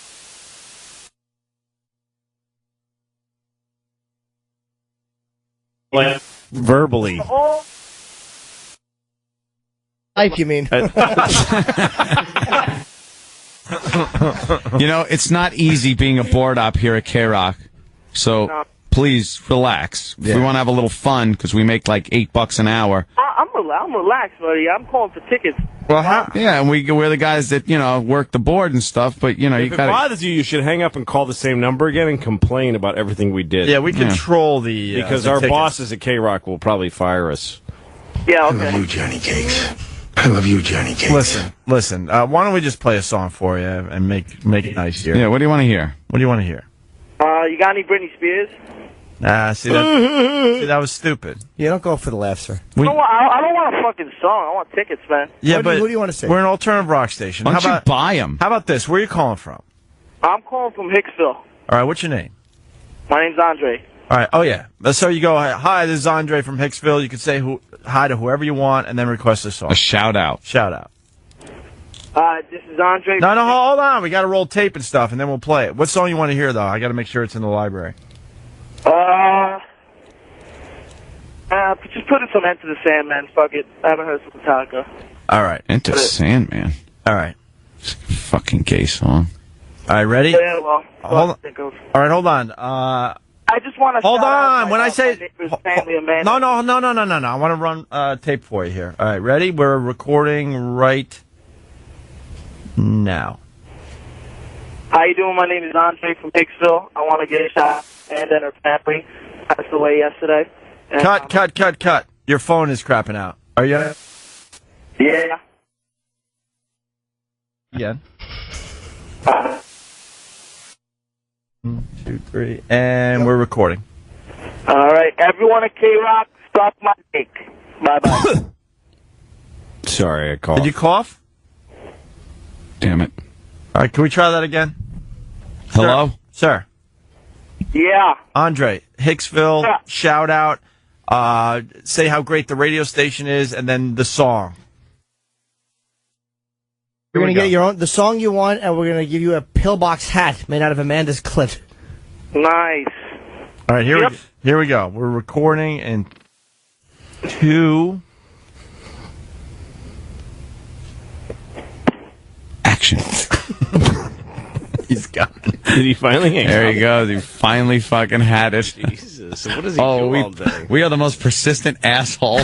Like, verbally. Life, you mean? You know, it's not easy being a board op here at K-Rock. So please relax. Yeah. We want to have a little fun because we make like $8 an hour. I'm relaxed, buddy. I'm calling for tickets. Well, yeah, and we're the guys that, you know, work the board and stuff, but, you know, If you it got to... bothers you, you should hang up and call the same number again and complain about everything we did. Yeah, we control the... because the our tickets. bosses at K-Rock will probably fire us. Yeah, I okay. love you, Johnny Cakes. I love you, Johnny Cakes. Listen. Why don't we just play a song for you and make it nice here? Yeah, what do you want to hear? What do you want to hear? You got any Britney Spears? See, that was stupid. You don't go for the laugh, sir. I don't want a fucking song. I want tickets, man. Yeah, Who do you want to say? We're an alternative rock station. Why don't how you about, buy them? How about this? Where are you calling from? I'm calling from Hicksville. All right, what's your name? My name's Andre. All right. Oh, yeah. So you go, hi, this is Andre from Hicksville. You can say hi to whoever you want and then request a song. A shout out. Shout out. This is Andre. No, hold on. We got to roll tape and stuff, and then we'll play it. What song you want to hear, though? I got to make sure it's in the library. Just put in some Enter the Sandman. Fuck it. I haven't heard some Metallica. All right. Enter Sandman. All right. Fucking gay song. All right, ready? Yeah, well, Hold on. All right, hold on. I just want to Hold shout out on. When I say... family and man. No. I want to run tape for you here. All right, ready? We're recording right now. How you doing? My name is Andre from Hicksville. I want to get a shot and then her family passed away yesterday. And, Cut. Your phone is crapping out. Are you? Yeah. Again. 1, 2, 3, and we're recording. All right. Everyone at K-Rock, suck my dick. Bye-bye. Sorry, I coughed. Did you cough? Damn it. All right, can we try that again? Hello? Sir. Yeah. Andre, Hicksville, Yeah. shout out. Say how great the radio station is, and then the song. You're going to get the song you want, and we're going to give you a pillbox hat made out of Amanda's clit. Nice. All right, here we go. We're recording in 2. Action. He's got it. Did he finally hang There up? he goes. He finally fucking had it. Jesus. What does he do all day? We are the most persistent asshole.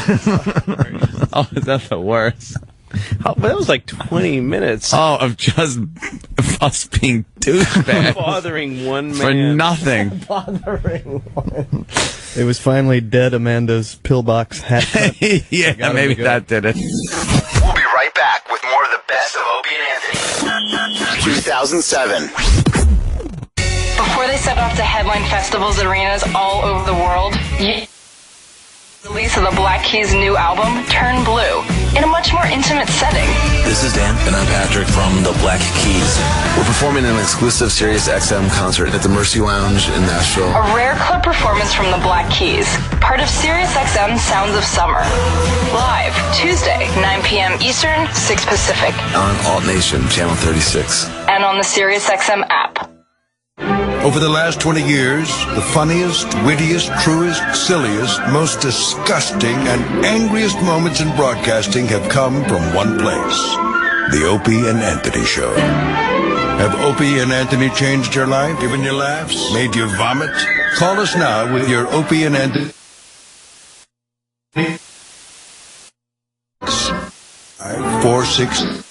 Oh, is that the worst? Oh, but that was like 20 minutes. Oh, of just us being douchebags. Bothering one man. For nothing. Bothering one. It was finally dead Amanda's pillbox hat. Yeah, maybe that did it. We'll be right back with more of the best of Opie and Anthony. 2007. Before they set off to headline festivals and arenas all over the world, release of the Black Keys' new album, Turn Blue. in a much more intimate setting. This is Dan. And I'm Patrick from the Black Keys. We're performing an exclusive Sirius XM concert at the Mercy Lounge in Nashville. A rare club performance from the Black Keys, part of Sirius XM Sounds of Summer. Live, Tuesday, 9 p.m. Eastern, 6 Pacific. On Alt Nation, Channel 36. And on the Sirius XM app. Over the last 20 years, the funniest, wittiest, truest, silliest, most disgusting, and angriest moments in broadcasting have come from one place. The Opie and Anthony Show. Have Opie and Anthony changed your life, given you laughs, made you vomit? Call us now with your Opie and Anthony. 546.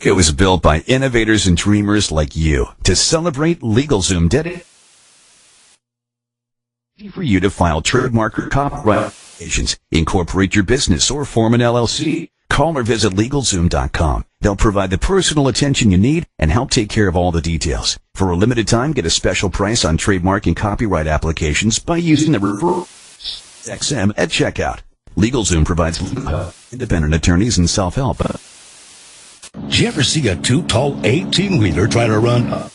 It was built by innovators and dreamers like you to celebrate LegalZoom dedicated for you to file trademark or copyright applications, incorporate your business, or form an LLC. Call or visit LegalZoom.com. They'll provide the personal attention you need and help take care of all the details. For a limited time, get a special price on trademark and copyright applications by using the referral XM at checkout. LegalZoom provides independent attorneys and self-help. Did you ever see a too-tall 18-wheeler try to run?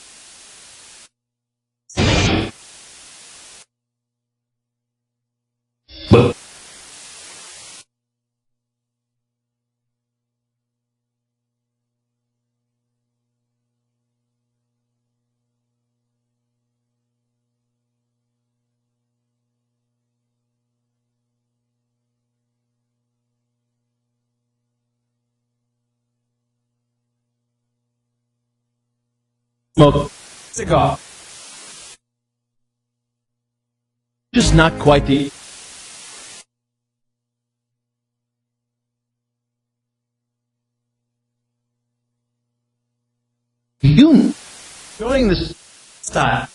But cigar. Just not quite the. You doing this style.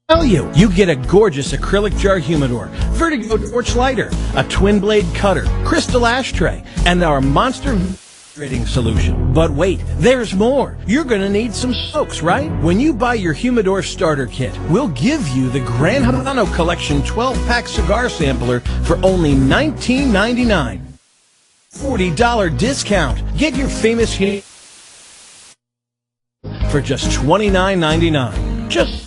Tell you get a gorgeous acrylic jar humidor, Vertigo torch lighter, a twin blade cutter, crystal ashtray, and our monster rating solution. But wait, there's more. You're going to need some soaks, right? When you buy your humidor starter kit, we'll give you the Gran Habano Collection 12-pack cigar sampler for only $19.99. $40 discount. Get your famous heat for just $29.99. Just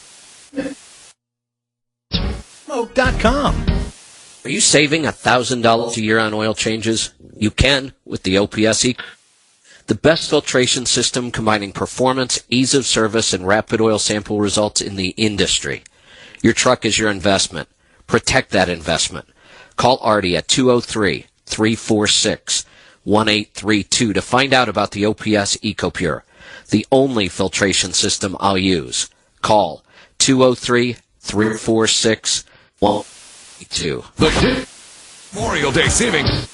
smoke.com. Are you saving $1,000 a year on oil changes? You can with the OPS the best filtration system combining performance, ease of service, and rapid oil sample results in the industry. Your truck is your investment. Protect that investment. Call Artie at 203-346-1832 to find out about the OPS EcoPure, the only filtration system I'll use. Call 203-346-1832. The Memorial Day savings.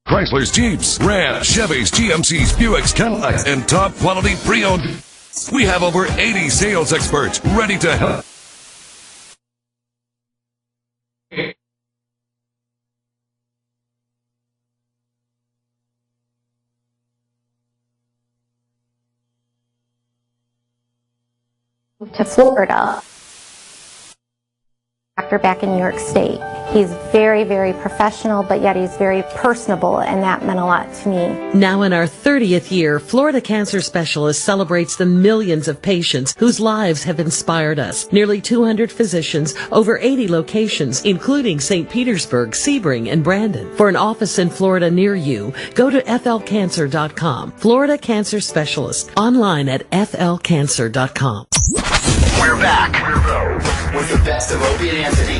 Chrysler's, Jeeps, Ram, Chevys, GMCs, Buicks, Cadillacs, and top quality pre-owned. We have over 80 sales experts ready to help. To Florida after back in New York State. He's very, very professional, but yet he's very personable, and that meant a lot to me. Now in our 30th year, Florida Cancer Specialist celebrates the millions of patients whose lives have inspired us. Nearly 200 physicians, over 80 locations, including St. Petersburg, Sebring, and Brandon. For an office in Florida near you, go to flcancer.com. Florida Cancer Specialist, online at flcancer.com. We're back with the best of Opie and Anthony.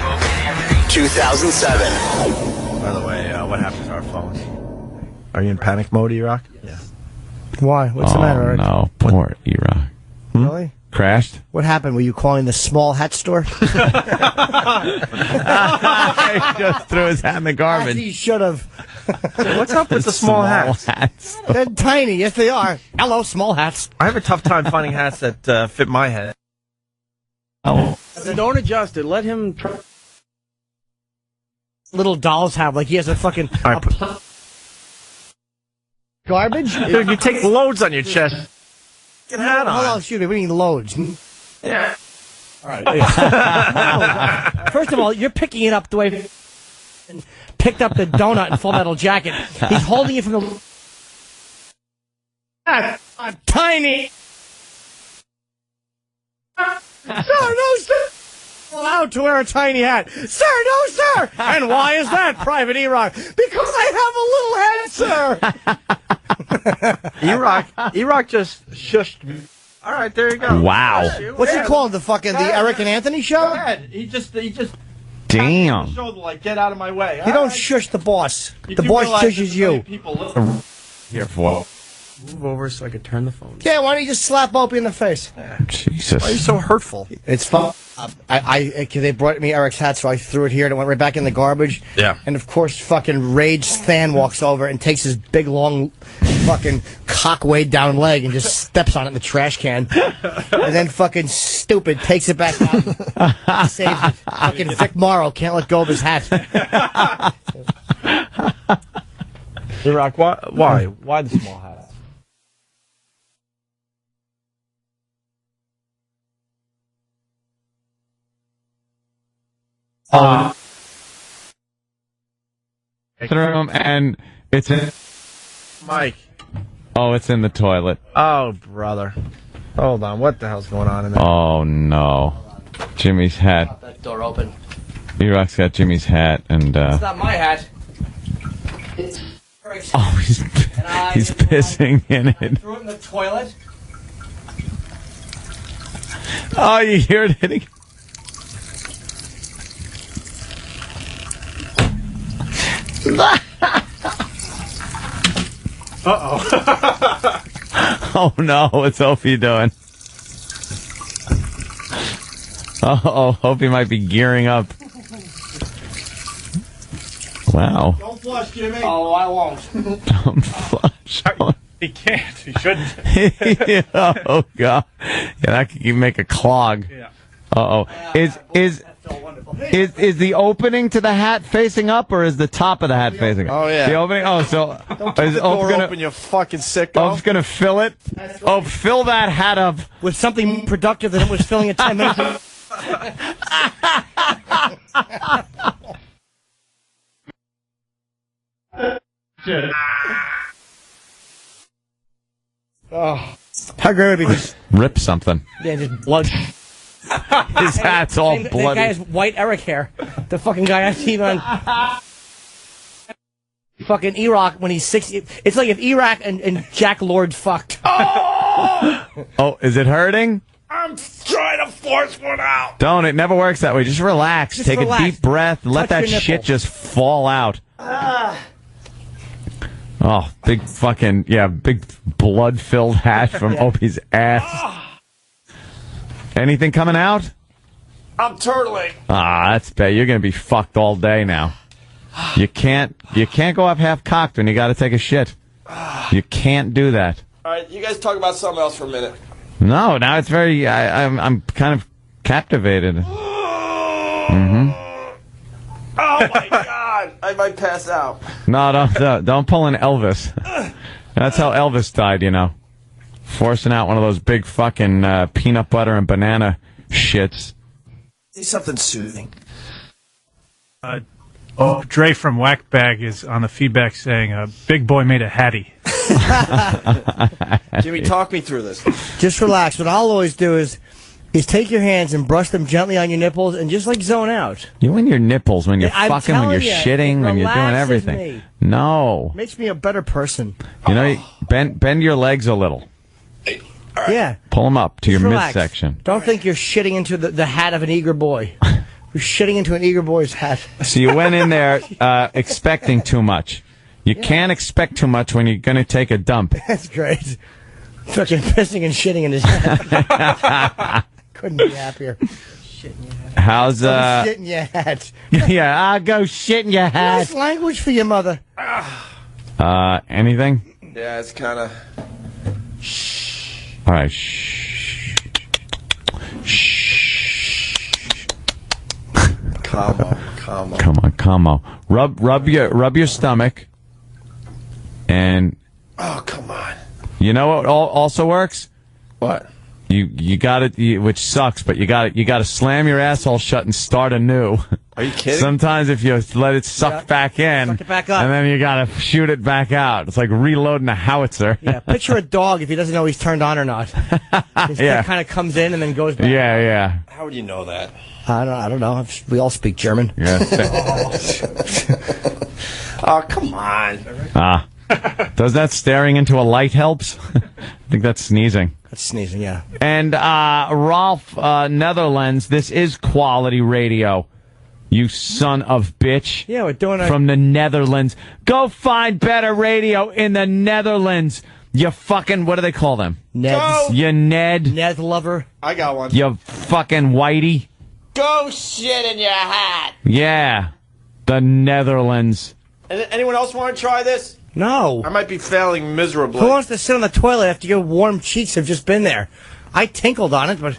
2007. By the way, what happened to our phones? Are you in panic mode, E-Rock? Yeah. Why? What's the matter, Eric? No, poor E-Rock. Really? Crashed? What happened? Were you calling the small hat store? He just threw his hat in the garbage. As he should have. What's up with the small hats? They're tiny. Yes, they are. Hello, small hats. I have a tough time finding hats that fit my head. Oh. Don't adjust it. Let him try. little dolls have. Like he has a fucking garbage. Dude, you take loads on your chest. Get hat on. Hold on, excuse me. We need loads. Yeah. All right. First of all, you're picking it up the way and picked up the donut in Full Metal Jacket. He's holding it from the. I'm tiny. Sir, no, sir. Allowed to wear a tiny hat. Sir, no, sir. And why is that, Private E-Rock? Because I have a little head, sir. E-Rock just shushed me. All right, there you go. Wow. What's it called? The Eric and Anthony show? Go ahead. He just. Damn. Shoulder, like, get out of my way. You don't shush the boss. The boss shushes you. Here for. Move over so I could turn the phone. Yeah, why don't you just slap Opie in the face? Jesus. Why are you so hurtful? It's fun. They brought me Eric's hat, so I threw it here and it went right back in the garbage. Yeah. And of course, fucking Rage Stan walks over and takes his big, long, fucking cock weighed down leg and just steps on it in the trash can. And then fucking stupid takes it back out. Saves it. Fucking Vic Morrow can't let go of his hat. E-Rock, why? Why the small hat? Bathroom, and it's in. Mike. Oh, it's in the toilet. Oh, brother. Hold on. What the hell's going on in there? Oh no, Jimmy's hat. That door open. E-Rock's got Jimmy's hat, and It's not my hat. It's oh, he's pissing in it. threw it in the toilet. Oh, you hear it hitting. Oh no, what's Opie doing? Hope he might be gearing up. Wow. Don't flush, Jimmy. Oh, I won't. Don't flush. He can't. He shouldn't. Oh god. Yeah, that could make a clog. Yeah. Is the opening to the hat facing up, or is the top of the hat facing up? Oh, yeah. The opening. Oh, so is the door open, you fucking sicko. Ope's gonna fill it. Oh, fill that hat up with something more productive than it was filling it 10 minutes ago. Oh, how great would it be? Just, rip something. yeah, just blood. His hat's all bloody. That guy has white Eric hair. The fucking guy has even on. Fucking E-Rock when he's 60. It's like if E-Rock and Jack Lord fucked. Oh, is it hurting? I'm trying to force one out. Don't. It never works that way. Just relax. Just Take relax. a deep breath. And let Touch that your shit nipple. just fall out. Oh, big fucking, big blood-filled hat from Opie's ass. Anything coming out? I'm turtling. Ah, that's bad. You're going to be fucked all day now. You can't go up half-cocked when you got to take a shit. You can't do that. All right, you guys talk about something else for a minute. No, now it's very, I'm kind of captivated. Mm-hmm. Oh, my God. I might pass out. No, don't pull an Elvis. That's how Elvis died, you know. Forcing out one of those big fucking peanut butter and banana shits. Say something soothing. Dre from Whackbag is on the feedback saying, Big Boy made a hattie. Jimmy, talk me through this. Just relax. What I'll always do is take your hands and brush them gently on your nipples and just like zone out. You and your nipples when you're I'm fucking, when you're telling you, shitting, it when you're doing relaxes everything. me. No. Makes me a better person. You know, bend your legs a little. Yeah. Pull them up to Just your relax. midsection. Don't think you're shitting into the hat of an eager boy. You're shitting into an eager boy's hat. So you went in there expecting too much. You can't expect too much when you're going to take a dump. That's great. Fucking pissing and shitting in his hat. Couldn't be happier. Shit in your hat. How's Shit in your hat. Yeah, I'll go shit in your hat. Nice language for your mother. Anything? Yeah, it's kind of... All right. Shh. Calm Come on. Come on. Rub your stomach. And Oh, come on. you know what also works? What? You got it, which sucks, but you got to slam your asshole shut and start anew. Are you kidding? Sometimes if you let it suck back in, Suck it back up. and then you got to shoot it back out. It's like reloading a howitzer. Yeah, picture a dog if he doesn't know he's turned on or not. His Yeah. kind of comes in and then goes back. Yeah. How would you know that? I don't know. We all speak German. Yeah. Oh, come on. Does that staring into a light helps? I think that's sneezing. That's sneezing, yeah. And Rolf Netherlands, this is quality radio. You son of bitch. Yeah, we're doing it from the Netherlands. Go find better radio in the Netherlands. You fucking, what do they call them? Neds. You Ned. Ned lover. I got one. You fucking whitey. Go shit in your hat. Yeah. The Netherlands. Anyone else want to try this? No. I might be failing miserably. Who wants to sit on the toilet after your warm cheeks have just been there? I tinkled on it, but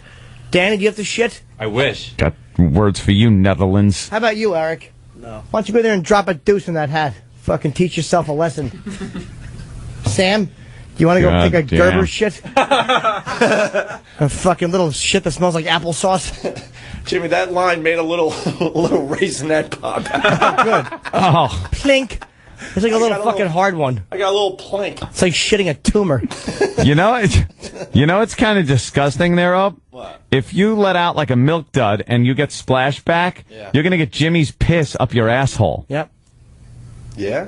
Danny, do you have to shit? I wish. Got words for you, Netherlands. How about you, Eric? No. Why don't you go there and drop a deuce in that hat? Fucking teach yourself a lesson. Sam, do you want to go take a Gerber shit? A fucking little shit that smells like applesauce? Jimmy, that line made a little raisinette pop out. Good. Oh. Plink. It's like a little fucking hard one. I got a little plank. It's like shitting a tumor. You know it's kind of disgusting there, Op. What? If you let out like a milk dud and you get splashback, you're going to get Jimmy's piss up your asshole. Yep. Yeah?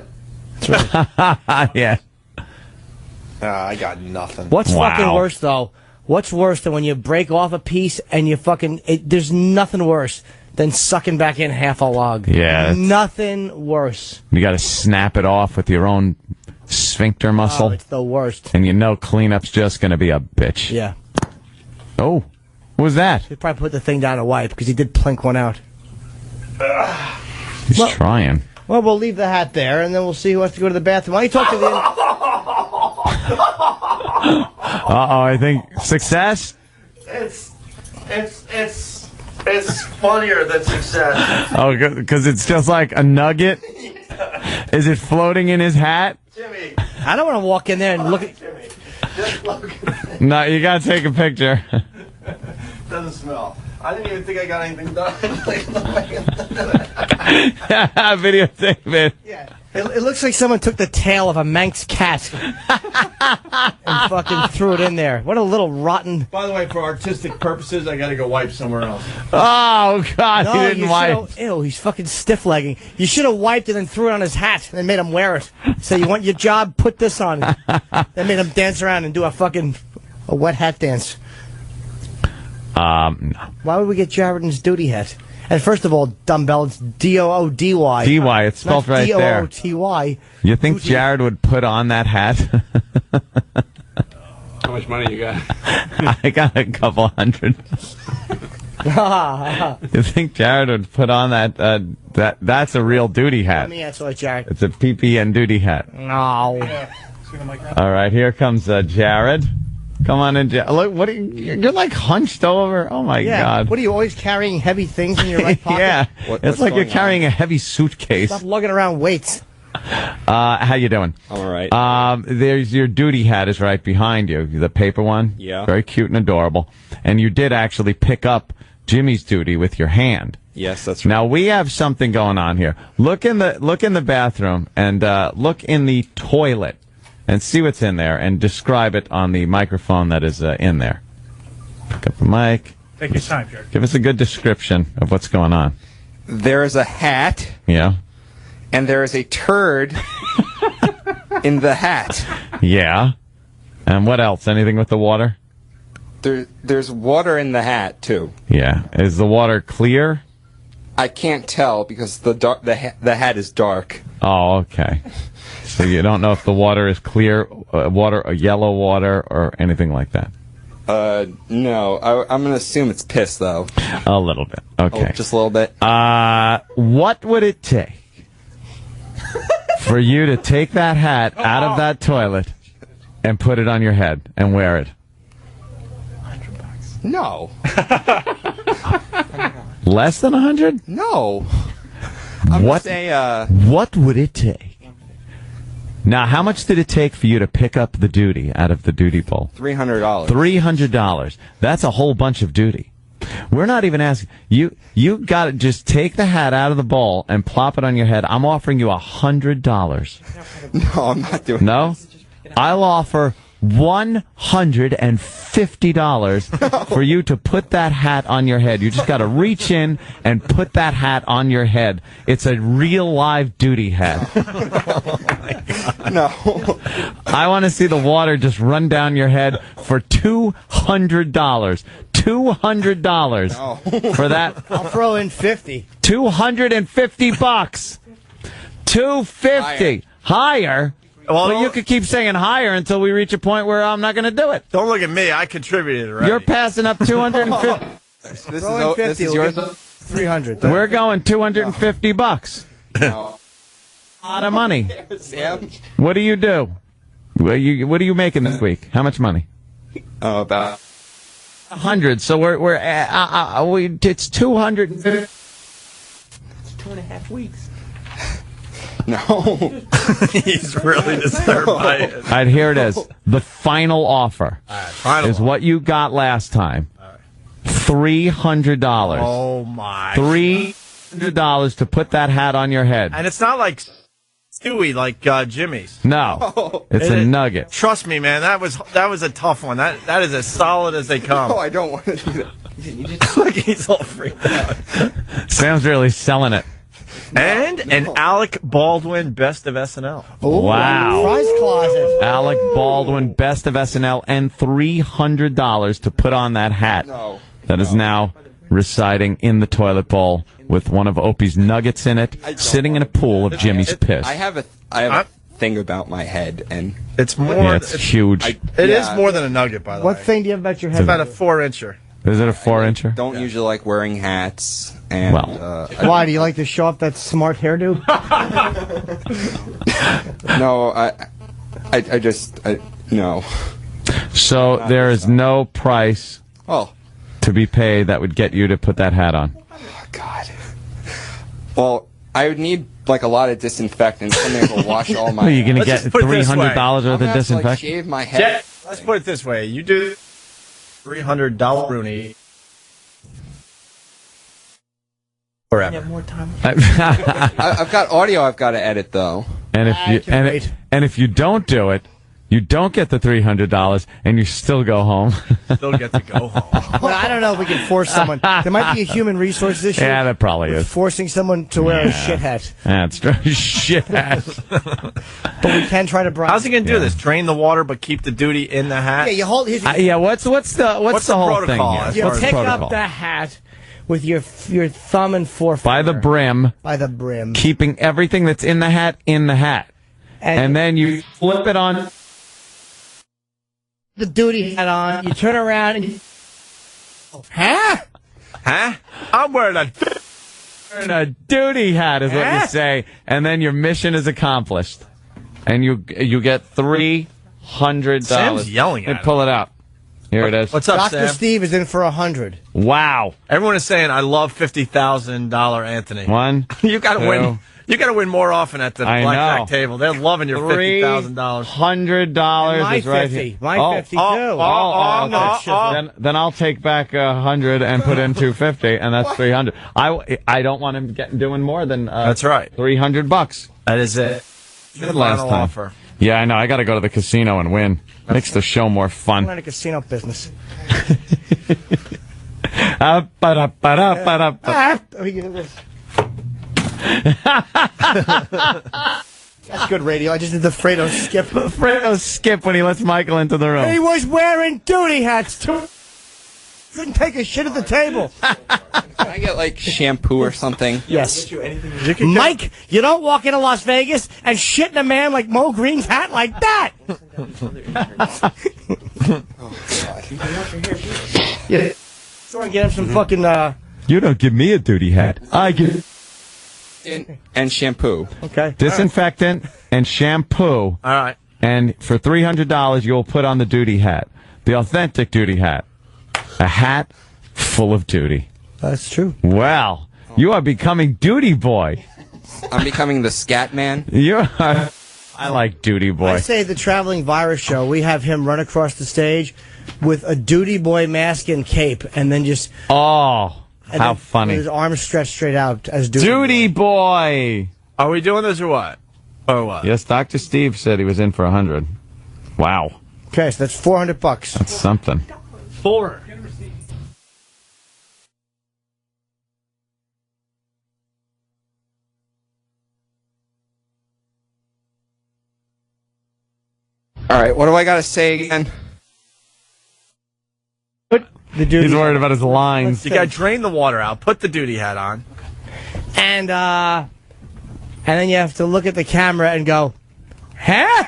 That's right. Yeah. I got nothing. What's fucking worse, though? What's worse than when you break off a piece and you fucking... there's nothing worse than sucking back in half a log. Yeah. Nothing worse. You got to snap it off with your own sphincter muscle. Oh, it's the worst. And you know cleanup's just going to be a bitch. Yeah. Oh. What was that? He probably put the thing down to wipe because he did plink one out. He's trying. Well, we'll leave the hat there, and then we'll see who has to go to the bathroom. Why don't you talk to the... Uh-oh, I think... Success? It's funnier than success. Oh, because it's just like a nugget? Is it floating in his hat? Jimmy. I don't want to walk in there and look at... Jimmy, just look. No, you got to take a picture. Doesn't smell. I didn't even think I got anything done. Videotape it. Yeah. It looks like someone took the tail of a Manx cat and fucking threw it in there. What a little rotten... By the way, for artistic purposes, I gotta go wipe somewhere else. Oh, God, No, he didn't wipe. Ew, he's fucking stiff-legging. You should have wiped it and threw it on his hat and then made him wear it. So you want your job? Put this on. Then made him dance around and do a wet hat dance. No. Why would we get Jared's duty hat? And first of all, dumbbell, it's D-O-O-D-Y. D-Y, it's spelled right there. D-O-O-T-Y. You think Jared would put on that hat? How much money you got? I got a couple hundred. You think Jared would put on that? That's a real duty hat. Let me answer it, Jared. It's a PP and duty hat. No. All right, here comes Jared. Come on in, Jared. Look, what are you're like hunched over. Oh my God! What are you always carrying heavy things in your right pocket? Yeah, it's like you're carrying a heavy suitcase. Stop lugging around weights. How you doing? All right. There's your duty hat is right behind you, the paper one. Yeah. Very cute and adorable. And you did actually pick up Jimmy's duty with your hand. Yes, that's right. Now we have something going on here. Look in the bathroom and look in the toilet and see what's in there and describe it on the microphone that is in there. Pick up the mic. Take your time, Jared. Give us a good description of what's going on. There is a hat. Yeah. And there is a turd in the hat. Yeah. And what else? Anything with the water? There's water in the hat, too. Yeah. Is the water clear? I can't tell because the hat is dark. Oh, okay. So you don't know if the water is clear, yellow water, or anything like that? No. I'm going to assume it's piss, though. A little bit. Okay. Oh, just a little bit. What would it take for you to take that hat out of that toilet and put it on your head and wear it? $100. No. Less than 100? No. What would it take? Now, how much did it take for you to pick up the duty out of the duty bowl? $300. $300. That's a whole bunch of duty. We're not even asking you. You got to just take the hat out of the bowl and plop it on your head. I'm offering you $100. No, I'm not doing. No, I'll offer $150 for you to put that hat on your head. You just got to reach in and put that hat on your head. It's a real live duty hat. No. I want to see the water just run down your head for $200. $200 for that. I'll throw in 50. $250. $250 higher. Well, you could keep saying higher until we reach a point where I'm not going to do it. Don't look at me. I contributed already. You're passing up 250. This is yours. 300. We're going $250. No. A lot of money. Sam? What do you do? What are you making this week? How much money? Oh, about 100. So it's 250. It's 2.5 weeks. No. He's really disturbed by it. All right, here it is. The final offer is what you got last time. $300. Oh, my. $300 to put that hat on your head. And it's not like Stewie, like Jimmy's. No, it's a nugget. Trust me, man. That was a tough one. That is as solid as they come. No, I don't want to do that. Look, he's all freaked out. Sam's really selling it. And an Alec Baldwin Best of SNL. Wow. Prize closet. Alec Baldwin Best of SNL and $300 to put on that hat that is now residing in the toilet bowl with one of Opie's nuggets in it, sitting in a pool of Jimmy's piss. I have a thing about my head, and it's more. Yeah, it's huge. It is more than a nugget, by the way. What thing do you have about your head? It's about a 4-incher. Is it a 4-incher? Don't usually like wearing hats. And, why do you like to show up that smart hairdo? No, I just no. So there is no price to be paid that would get you to put that hat on. Oh, God. Well, I would need like a lot of disinfectant, something that will wash all my. Are you going to get $300 worth of disinfectant? Like, shave my head. Let's put it this way: you do $300 Rooney. Forever. Have more time. I've got audio I've got to edit though. And if you don't do it, you don't get the $300, and you still go home. Still get to go home. Well, I don't know if we can force someone. There might be a human resources issue. Yeah, that probably is. Forcing someone to wear a shit hat. That's true. Shit hat. But we can try to bribe. How's he going to do this? Drain the water, but keep the duty in the hat? Yeah, you hold. What's the whole protocol? thing? You pick up the hat with your thumb and forefinger. By the brim. By the brim. Keeping everything that's in the hat in the hat. And then you flip it on. The duty hat on. You turn around and. Huh? I'm wearing a duty hat, is what you say. And then your mission is accomplished. And you get $300. Sam's yelling at me. Pull it out. Here it is. What's up, Dr. Sam? Steve is in for 100. Wow. Everyone is saying, I love $50,000 Anthony. One. You got to win. You got to win more often at the blackjack table. They're loving your $50,000. $100 is right here. My 50 too. Then I'll take back 100 and put in 250, and that's 300. I don't want him doing more than that's right. $300. That is it. Good last time. Offer. Yeah, I know. I got to go to the casino and win. Makes the show more fun. I'm in a casino business. That's good radio. I just did the Fredo skip. Fredo skip when he lets Michael into the room. He was wearing duty hats too. Couldn't take a shit at the table. Can I get like shampoo or something? Yes. Mike, you don't walk into Las Vegas and shit in a man like Mo Green's hat like that. Oh, God. Yeah. So I get him some fucking. You don't give me a duty hat. I give. And shampoo. Okay. Disinfectant and shampoo. All right. And for $300, you'll put on the duty hat. The authentic duty hat. A hat full of duty. That's true. Well, you are becoming duty boy. I'm becoming the scat man. You are. I like Duty Boy. I say the traveling virus show. We have him run across the stage with a Duty Boy mask and cape, and then just how funny! With his arms stretched straight out as Duty Boy. Are we doing this or what? Or what? Yes, Dr. Steve said he was in for 100. Wow. Okay, so that's $400. That's something. 4. All right, what do I got to say again? He's worried about his lines. You got to drain the water out. Put the duty hat on. And then you have to look at the camera and go, huh?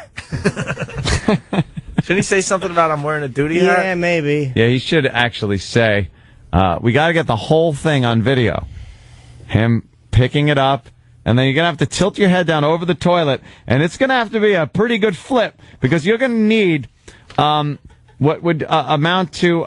Shouldn't he say something about I'm wearing a duty hat? Yeah, maybe. Yeah, he should actually say, we got to get the whole thing on video. Him picking it up, and then you're going to have to tilt your head down over the toilet, and it's going to have to be a pretty good flip, because you're going to need what would amount to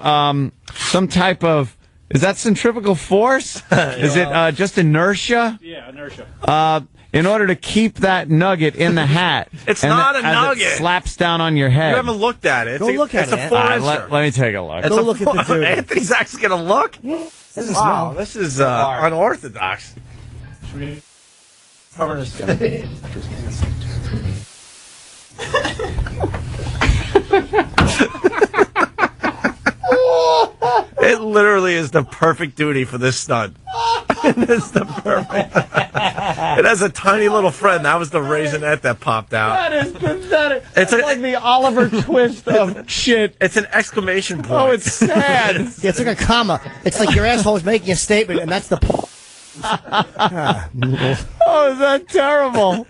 some type of, is that centrifugal force? Is it just inertia? Yeah, inertia. In order to keep that nugget in the hat. It's and not a as nugget. It slaps down on your head. You haven't looked at it. Go look at it. It's a 4-incher. Let me take a look. Go look at the duty. Anthony's actually going to look? Wow, this is unorthodox. Should we cover this guy? It literally is the perfect duty for this stunt. It's the perfect. It has a tiny little friend. That was the raisinette that popped out. That is pathetic. It's like the Oliver Twist of shit. It's an exclamation point. Oh, it's sad. Yeah, it's like a comma. It's like your asshole is making a statement, and that's the point. Oh, is that terrible?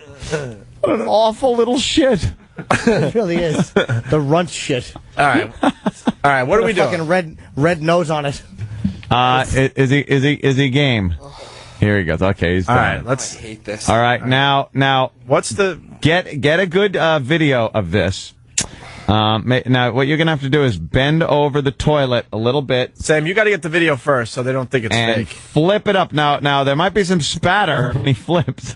What an awful little shit. It really is. The runt shit. All right. What are we doing? Fucking red nose on it. Is he game? Here he goes. Okay, he's done. All right, let's. I hate this. All right, now, what's the get a good video of this. Now, what you're gonna have to do is bend over the toilet a little bit. Sam, you got to get the video first, so they don't think it's and fake. Flip it up. Now there might be some spatter when he flips,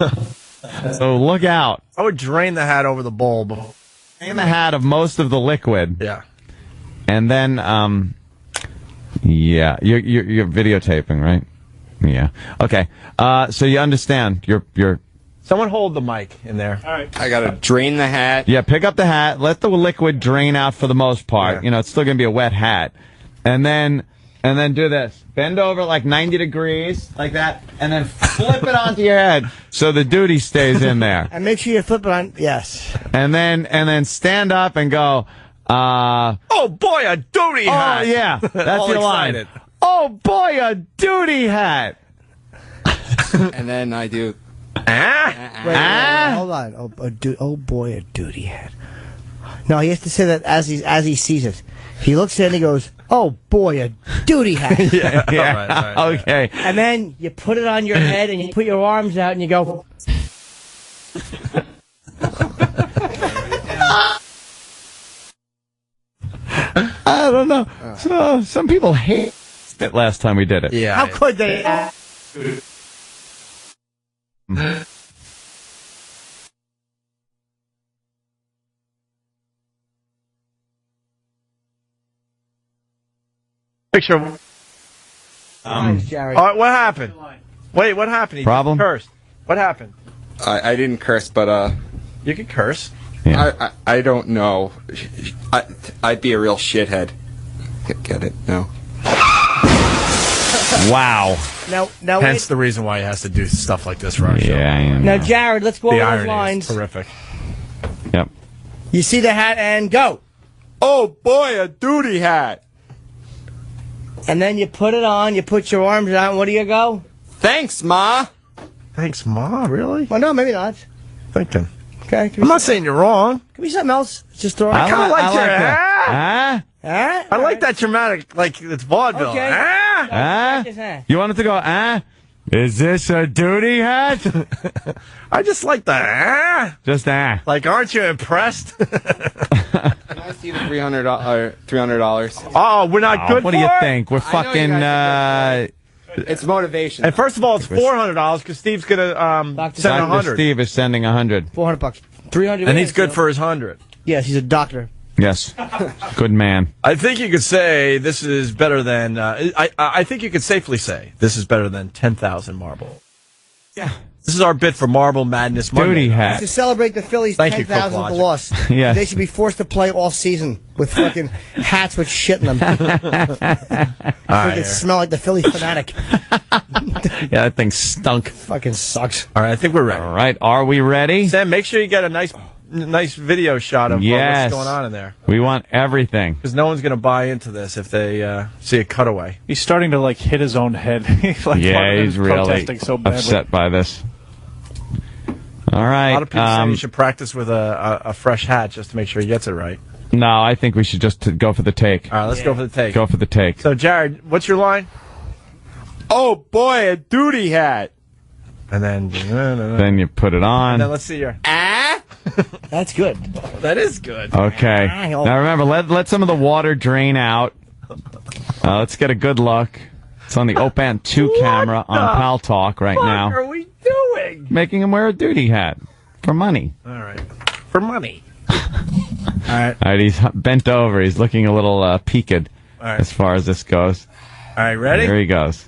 so look out. I would drain the hat over the bowl. Before. Drain the hat of most of the liquid. Yeah. And then, yeah, you're videotaping, right? Yeah. Okay. So you understand? You're. Someone hold the mic in there. All right. I gotta drain the hat. Yeah, pick up the hat. Let the liquid drain out for the most part. Yeah. You know, it's still gonna be a wet hat. And then do this. Bend over like 90 degrees, like that, and then flip it onto your head so the duty stays in there. And make sure you flip it on. Yes. And then stand up and go. Oh boy, a duty hat! Oh yeah, that's your line. Oh boy, a duty hat. And then I do. Wait, hold on. Oh boy, a duty hat. No, he has to say that as he sees it. He looks at it and he goes, "Oh boy, a duty hat." Yeah. All right. Okay. And then you put it on your head and you put your arms out and you go. I don't know. So, some people hate it last time we did it. Yeah. How could they? Picture. Jared. All right, what happened? Wait, what happened? He Problem? cursed. What happened? I didn't curse, but You can curse. Yeah. I don't know. I'd be a real shithead. Get it? No. Wow. Now Hence the reason why he has to do stuff like this for our show. Yeah. I know. Now, Jared, let's go The over those irony lines. is terrific. Yep. You see the hat and go. Oh boy, a duty hat. And then you put it on, you put your arms out, and what do you go? Thanks, Ma. Thanks, Ma. Really? Well, no, maybe not. Thinking. Okay. I'm not saying you're wrong. Could be something else. Just throw it. I kind of like your that. I like that dramatic, like it's vaudeville. Okay. You want it to go, Is this a duty hat? I just like the Just Like, aren't you impressed? Can I see the $300? Oh, we're not good What for do you it? think? We're fucking, It's motivation. And first of all, it's $400 because Steve's gonna send Dr. 100. Steve is sending 100. $400. 300. And he's good for his 100. Yes, he's a doctor. Yes. Good man. I think you could say this is better than. I think you could safely say this is better than 10,000 marble. Yeah. This is our bit for Marble Madness Monday. Duty hat. To celebrate the Phillies' Thank you, 10,000th Coke loss. Yes. They should be forced to play all season with fucking hats with shit in them. They smell like the Philly fanatic. Yeah, that thing stunk. Fucking sucks. All right, I think we're ready. All right, are we ready? Sam, make sure you get a nice video shot of Yes. what's going on in there. We want everything. Because no one's going to buy into this if they see a cutaway. He's starting to like hit his own head. Like, Yeah, he's really protesting so badly. upset by this. All right. A lot of people say you should practice with a fresh hat just to make sure he gets it right. No, I think we should just go for the take. All right, let's go for the take. Go for the take. So, Jared, what's your line? Oh boy, a duty hat. And then... Then you put it on. And then let's see your... That's good. That is good. Okay. Now remember, let some of the water drain out. Let's get a good look. It's on the Opan 2 camera on Pal Talk right now. What are we doing? Making him wear a duty hat for money. All right. For money. All right. All right, he's bent over. He's looking a little peaked right. as far as this goes. All right, ready? Here he goes.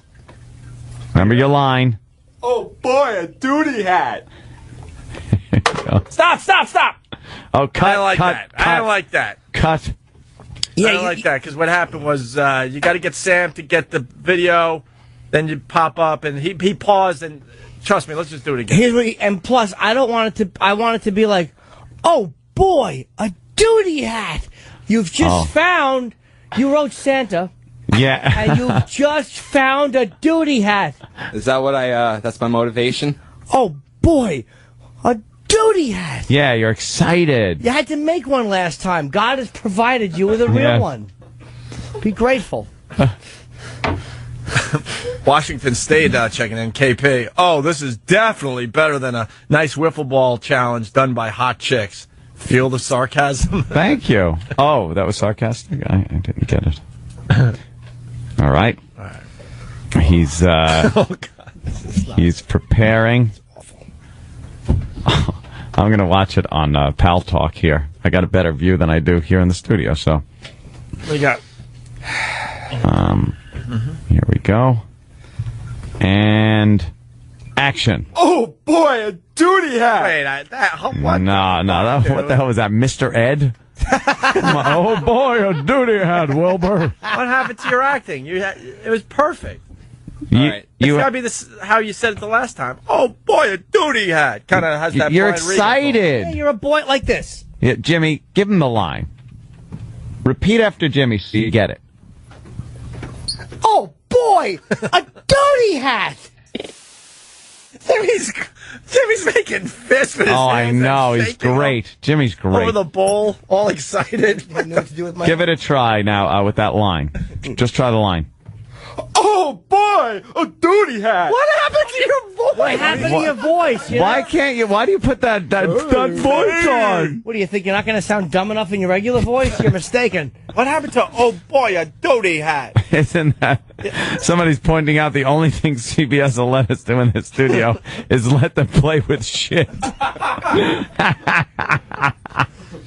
Remember your line. Oh boy, a duty hat. Stop! Oh, cut, I don't like cut, that. cut. I don't like that. Cut. Yeah, I don't like that because what happened was you got to get Sam to get the video, then you pop up and he paused and trust me, let's just do it again. Here's what and plus, I don't want it to. I want it to be like, oh boy, a duty hat. You've just found. You wrote Santa. Yeah. And you just found a duty hat. Is that what that's my motivation? Oh boy, a duty hat. Yeah, you're excited. You had to make one last time. God has provided you with a real one. Be grateful. Washington State checking in. KP. Oh, this is definitely better than a nice wiffle ball challenge done by hot chicks. Feel the sarcasm? Thank you. Oh, that was sarcastic? I didn't get it. All right. He's he's preparing. I'm going to watch it on Pal Talk here. I got a better view than I do here in the studio, so. What do you got? Here we go. And action. Oh boy, a duty hat. Wait, what? No. What the hell was that, Mr. Ed? Oh boy, a duty hat, Wilbur. What happened to your acting? It was perfect. Right. It's got to be how you said it the last time. Oh boy, a duty hat. Kind of has that. You're Brian Regan excited. Yeah, you're a boy like this. Yeah, Jimmy, give him the line. Repeat after Jimmy so you get it. Oh boy, a duty hat. Jimmy's making fists with his Oh, I hands know. and He's shaking great. them Jimmy's great. over the bowl, all excited. I know what to do with my Give it a try now with that line. Just try the line. Oh boy, a duty hat. What happened to your voice? What happened to your voice? You Why know? can't you? Why do you put that voice on? What do you think? You're not going to sound dumb enough in your regular voice? You're mistaken. What happened to oh boy, a duty hat? Isn't that? Somebody's pointing out the only thing CBS will let us do in the studio is let them play with shit.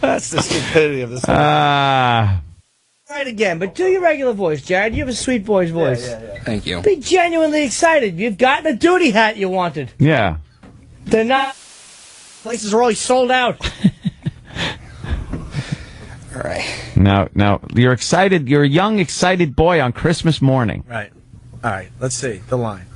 That's the stupidity of this. Try it again, but do your regular voice, Jared. You have a sweet boy's voice. Yeah. Thank you. Be genuinely excited. You've gotten a duty hat you wanted. Yeah. They're not. Places are always sold out. All right. Now, you're excited. You're a young, excited boy on Christmas morning. Right. All right. Let's see the line.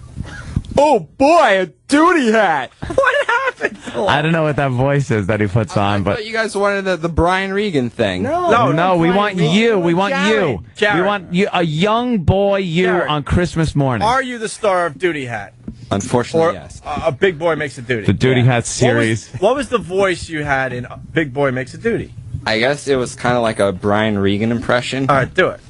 Oh boy, a duty hat. What happened? I don't know what that voice is that he puts on, but you guys wanted the Brian Regan thing. No, we want you. We want you. Jared. We want you, a young boy, Jared. on Christmas morning. Are you the star of Duty Hat? Unfortunately, Or yes. a Big Boy Makes a Duty? The Duty Hat series. What was the voice you had in Big Boy Makes a Duty? I guess it was kind of like a Brian Regan impression. All right, do it.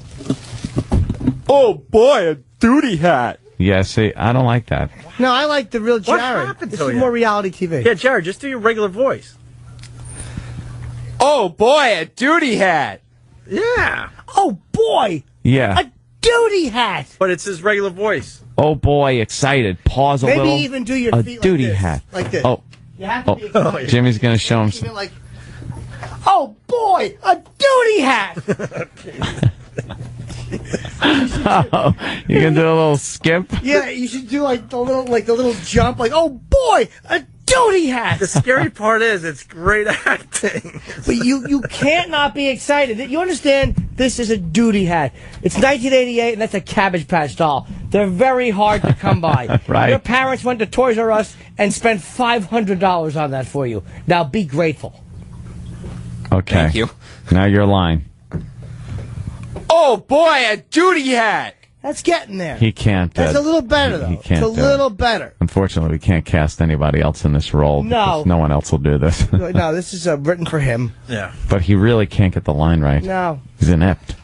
Oh boy, a duty hat. Yeah, see, I don't like that. No, I like the real Jared. What happened This to is you? more reality TV. Yeah, Jared, just do your regular voice. Oh boy, a duty hat. Yeah. Oh boy, Yeah. a duty hat. But it's his regular voice. Oh boy, excited. Pause a Maybe little. even do your a feet like duty this. hat. Like this. Oh. You have to be excited. Jimmy's going to show him. Even like, oh boy, a duty hat. Oh, you can do a little skip. Yeah, you should do like the little jump. Like, oh boy, a duty hat. The scary part is it's great acting. But you can't not be excited. You understand? This is a duty hat. It's 1988, and that's a Cabbage Patch doll. They're very hard to come by. Right. Your parents went to Toys R Us and spent $500 on that for you. Now be grateful. Okay. Thank you. Now your line. Oh boy, a duty hat. That's getting there. He can't. That's a little better, though. He can't. It's a little better. Unfortunately, we can't cast anybody else in this role. No. Because no one else will do this. No, this is written for him. Yeah. But he really can't get the line right. No. He's inept.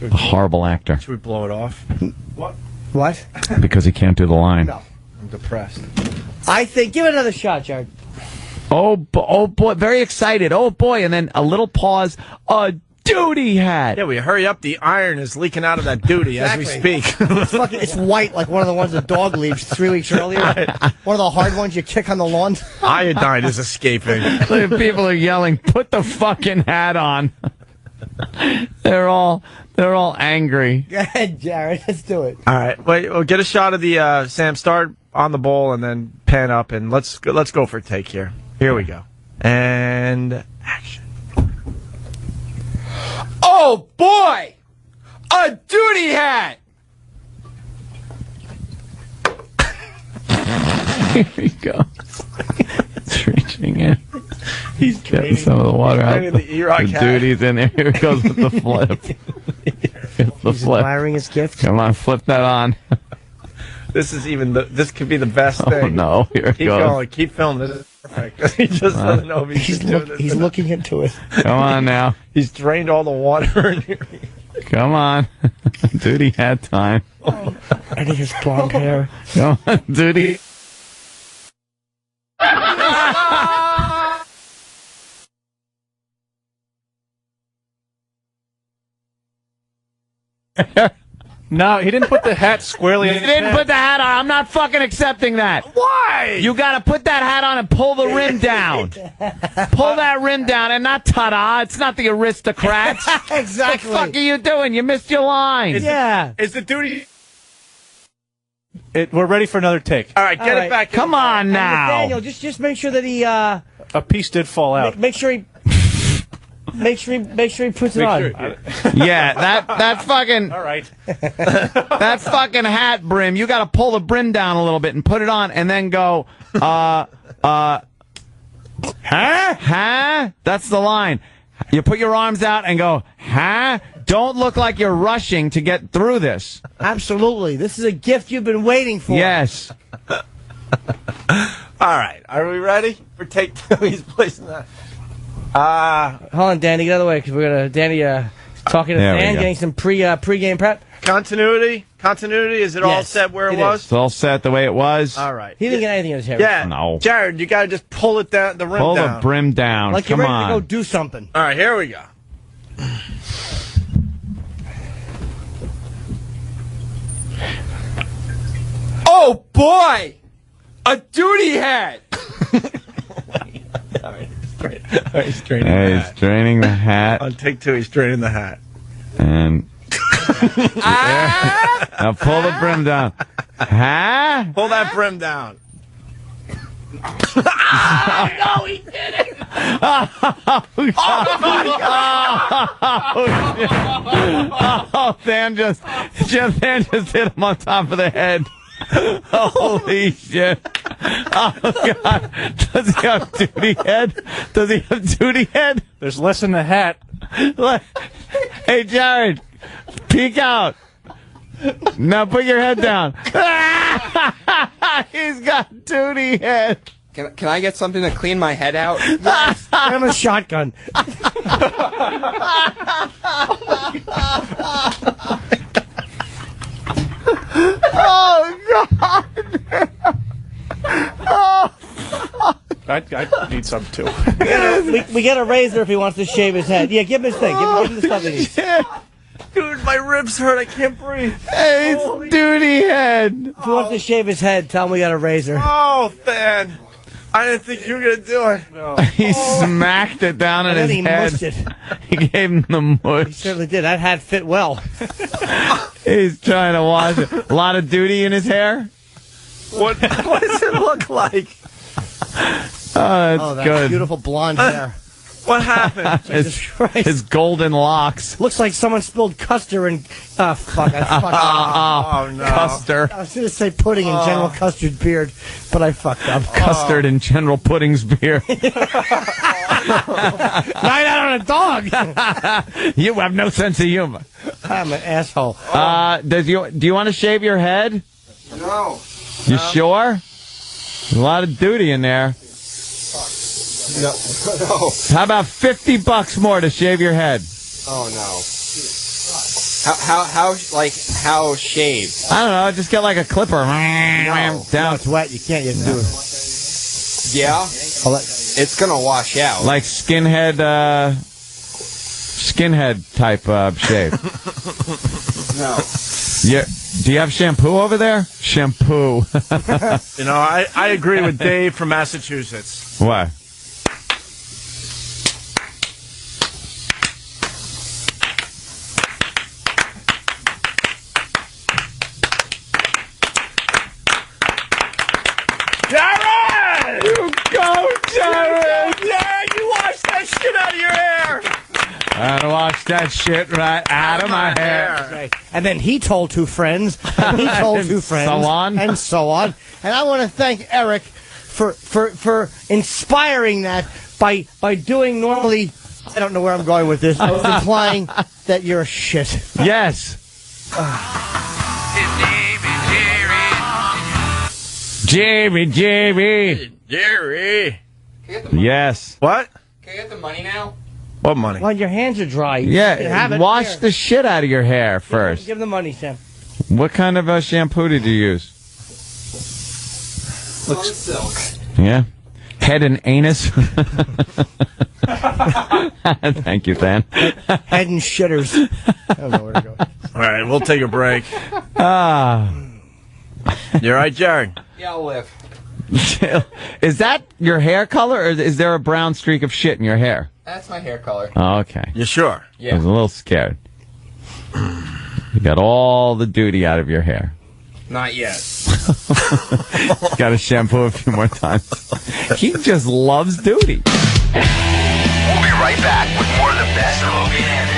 A horrible actor. Should we blow it off? What? What? Because he can't do the line. No. I'm depressed. I think, give it another shot, Jared. Oh boy, very excited. Oh boy, and then a little pause. A duty hat. Yeah, we hurry up. The iron is leaking out of that duty as we speak. It's white like one of the ones the dog leaves 3 weeks earlier. One of the hard ones you kick on the lawn. Iodine is escaping. People are yelling, "Put the fucking hat on!" They're all angry. Go ahead, Jared. Let's do it. All right, wait. We'll get a shot of the Sam. Start on the bowl and then pan up, and let's go for a take here. Here we go. And action. Oh boy, a duty hat. Here we go. It's reaching in. He's getting some of the water out. The duty's in there. Here it goes with the flip. He's admiring his gift. Come on, flip that on. This is this could be the best thing. Oh no, here it Keep goes. going. Keep filming. This is perfect. He just doesn't know if he's doing this. He's looking into it. Come on now. He's drained all the water in here. Come on. Duty hat time. I think his blonde hair. Come on, duty. No, he didn't put the hat squarely in You his didn't head. put the hat on. I'm not fucking accepting that. Why? You got to put that hat on and pull the rim down. Pull that rim down and not ta-da. It's not the aristocrats. Exactly. What the fuck are you doing? You missed your line. Is the duty? We're ready for another take. All right, get it back. Come on And now. Nathaniel, just make sure that he A piece did fall out. make sure he puts it on. Yeah, that fucking All right. that fucking hat brim. You got to pull the brim down a little bit and put it on, and then go. Huh? That's the line. You put your arms out and go. Huh? Don't look like you're rushing to get through this. Absolutely. This is a gift you've been waiting for. Yes. All right, are we ready for take two? He's placing that. Hold on, Danny. Get out of the way because we're gonna Danny talking to There we Dan, go. getting some pre-game prep. Continuity. Is it all Yes, set where it it was? It's all set the way it was. All right. He didn't get anything in his hair. Yeah. No. Jared, you got to just pull it down, the rim Pull down. the brim down. Like Come you're ready on. to go do something. All right, here we go. Oh boy, a duty hat. All right, he's draining Hey, the he's hat. draining the hat. On take two, he's draining the hat. And now pull the brim down. Huh? Pull that brim down. No, he did it. Oh, Dan just hit him on top of the head. Holy shit. Oh, God. Does he have duty head? There's less in the hat. Hey, Jared, peek out. Now put your head down. He's got duty head. Can I get something to clean my head out? Yes. I have a shotgun. Oh, God. Oh, I need some too. We get a razor if he wants to shave his head. Yeah, give him his thing. Give him the stuff that he needs. Dude, my ribs hurt. I can't breathe. Hey, it's Duty Head. If he wants to shave his head, tell him we got a razor. Oh, man. I didn't think you were going to do it. No. He smacked it down in And then his he head. mushed it. He gave him the mush. He certainly did. That hat fit well. He's trying to wash it. A lot of duty in his hair? What does it look like? Oh, that's good. Beautiful blonde hair. What happened? His golden locks. Looks like someone spilled custard and... Oh, fuck. I fucked up. Oh, no. Custard. I was going to say pudding in General Custard beard, but I fucked up. Custard in General Pudding's beer. Night out on a dog. You have no sense of humor. I'm an asshole. Do you want to shave your head? No. You sure? There's a lot of duty in there. No. How about $50 more to shave your head? Oh no. How shaved? I don't know. Just get like a clipper. No, it's wet. You can't yet do it. Yeah. It's gonna wash out. Like skinhead type shave. No. Yeah. Do you have shampoo over there? Shampoo. You know, I agree with Dave from Massachusetts. Why? Jared! You go, Jared! Yeah, you wash that shit out of your hair! I wash that shit right out of my hair. Right. And then he told two friends, and he told two friends, so on. and so on. And I want to thank Eric for inspiring that by doing normally. I don't know where I'm going with this. I was implying that you're a shit. Yes. Jerry. Jerry. Yes. What? Can I get the money now? What money? Well, your hands are dry. You can Yeah. have it. Wash Here. the shit out of your hair first. Give him the money, Sam. What kind of shampoo did you use? Looks silk. Yeah. Head and anus. Thank you, Dan. Head and shitters. I don't know where to go. All right, we'll take a break. You all right, Jared? Yeah, I'll live. Is that your hair color, or is there a brown streak of shit in your hair? That's my hair color. Oh, okay. You sure? Yeah. I was a little scared. You got all the duty out of your hair. Not yet. Got to shampoo a few more times. He just loves duty. We'll be right back with more of the best of Opie and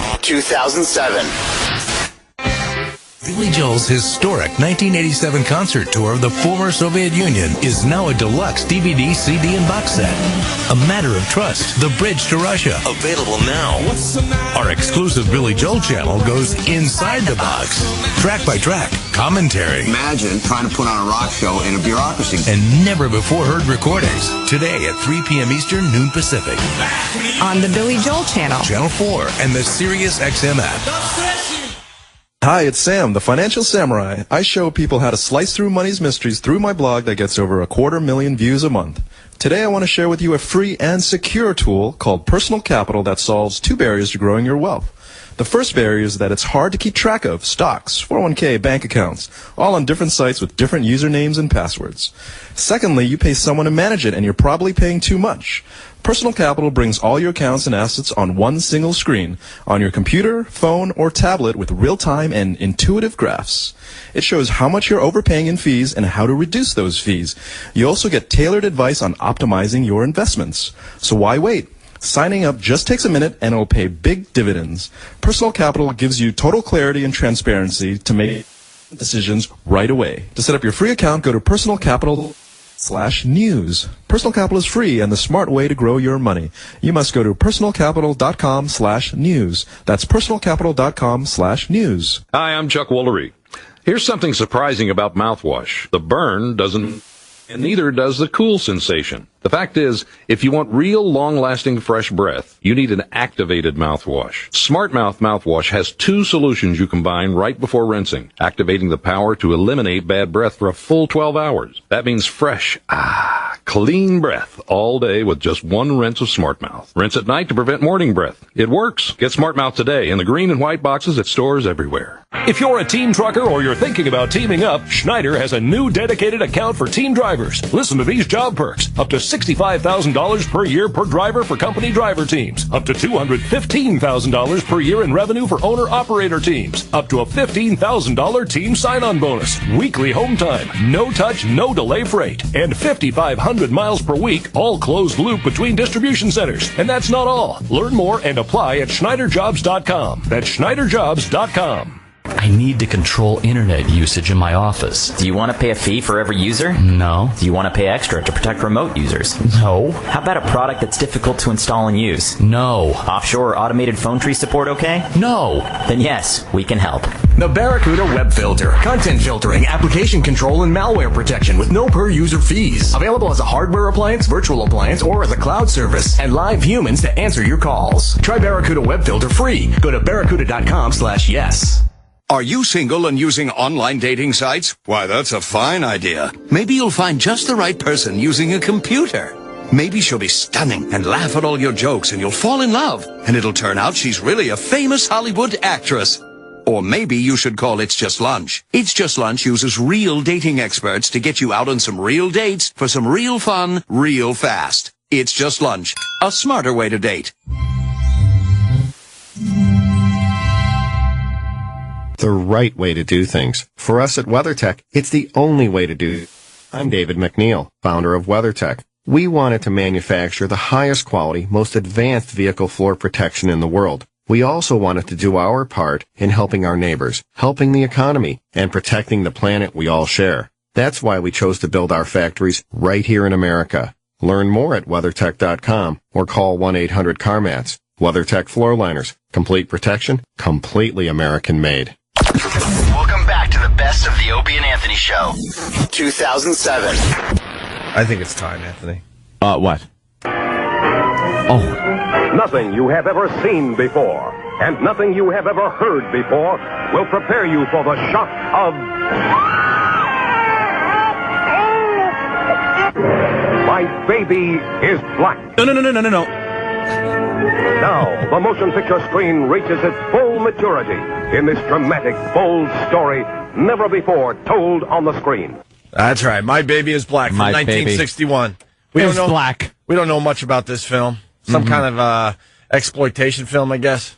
Anthony. 2007. Billy Joel's historic 1987 concert tour of the former Soviet Union is now a deluxe DVD, CD, and box set. A Matter of Trust, The Bridge to Russia. Available now. Our exclusive Billy Joel channel goes inside the box. Track by track, commentary. Imagine trying to put on a rock show in a bureaucracy. And never before heard recordings. Today at 3 p.m. Eastern, noon Pacific. On the Billy Joel channel. Channel 4 and the Sirius XM app. Hi, it's Sam, the Financial Samurai. I show people how to slice through money's mysteries through my blog that gets over 250,000 views a month. Today I want to share with you a free and secure tool called Personal Capital that solves two barriers to growing your wealth. The first barrier is that it's hard to keep track of stocks, 401k, bank accounts, all on different sites with different usernames and passwords. Secondly, you pay someone to manage it and you're probably paying too much. Personal Capital brings all your accounts and assets on one single screen, on your computer, phone, or tablet with real-time and intuitive graphs. It shows how much you're overpaying in fees and how to reduce those fees. You also get tailored advice on optimizing your investments. So why wait? Signing up just takes a minute and it'll pay big dividends. Personal Capital gives you total clarity and transparency to make decisions right away. To set up your free account, go to personalcapital.com/news. Personal Capital is free and the smart way to grow your money. You must go to personalcapital.com/news. That's personalcapital.com/news. Hi, I'm Chuck Woolery. Here's something surprising about mouthwash. The burn doesn't, and neither does the cool sensation. The fact is, if you want real long-lasting fresh breath, you need an activated mouthwash. Smart Mouth mouthwash has two solutions you combine right before rinsing, activating the power to eliminate bad breath for a full 12 hours. That means fresh, clean breath all day with just one rinse of Smart Mouth. Rinse at night to prevent morning breath. It works. Get Smart Mouth today in the green and white boxes at stores everywhere. If you're a teen trucker or you're thinking about teaming up, Schneider has a new dedicated account for teen drivers. Listen to these job perks. Up to $65,000 per year per driver for company driver teams. Up to $215,000 per year in revenue for owner-operator teams. Up to a $15,000 team sign-on bonus. Weekly home time. No touch, no delay freight. And 5,500 miles per week, all closed loop between distribution centers. And that's not all. Learn more and apply at SchneiderJobs.com. That's SchneiderJobs.com. I need to control internet usage in my office. Do you want to pay a fee for every user? No. Do you want to pay extra to protect remote users? No. How about a product that's difficult to install and use? No. Offshore automated phone tree support okay? No. Then yes, we can help. The Barracuda Web Filter. Content filtering, application control, and malware protection with no per-user fees. Available as a hardware appliance, virtual appliance, or as a cloud service. And live humans to answer your calls. Try Barracuda Web Filter free. Go to barracuda.com/yes. Are you single and using online dating sites? Why, that's a fine idea. Maybe you'll find just the right person using a computer. Maybe she'll be stunning and laugh at all your jokes and you'll fall in love. And it'll turn out she's really a famous Hollywood actress. Or maybe you should call It's Just Lunch. It's Just Lunch uses real dating experts to get you out on some real dates for some real fun, real fast. It's Just Lunch. A smarter way to date. The right way to do things. For us at WeatherTech, it's the only way to do it. I'm David McNeil, founder of WeatherTech. We wanted to manufacture the highest quality, most advanced vehicle floor protection in the world. We also wanted to do our part in helping our neighbors, helping the economy, and protecting the planet we all share. That's why we chose to build our factories right here in America. Learn more at WeatherTech.com or call 1-800-CarMats. WeatherTech Floor Liners. Complete protection, completely American-made. Welcome back to the best of the Opie and Anthony Show. 2007. I think it's time, Anthony. What? Oh. Nothing you have ever seen before, and nothing you have ever heard before, will prepare you for the shock of... My baby is black. No. Now, the motion picture screen reaches its full maturity in this dramatic, bold story never before told on the screen. That's right. My Baby is Black from My 1961. We don't know black. We don't know much about this film. Some kind of exploitation film, I guess.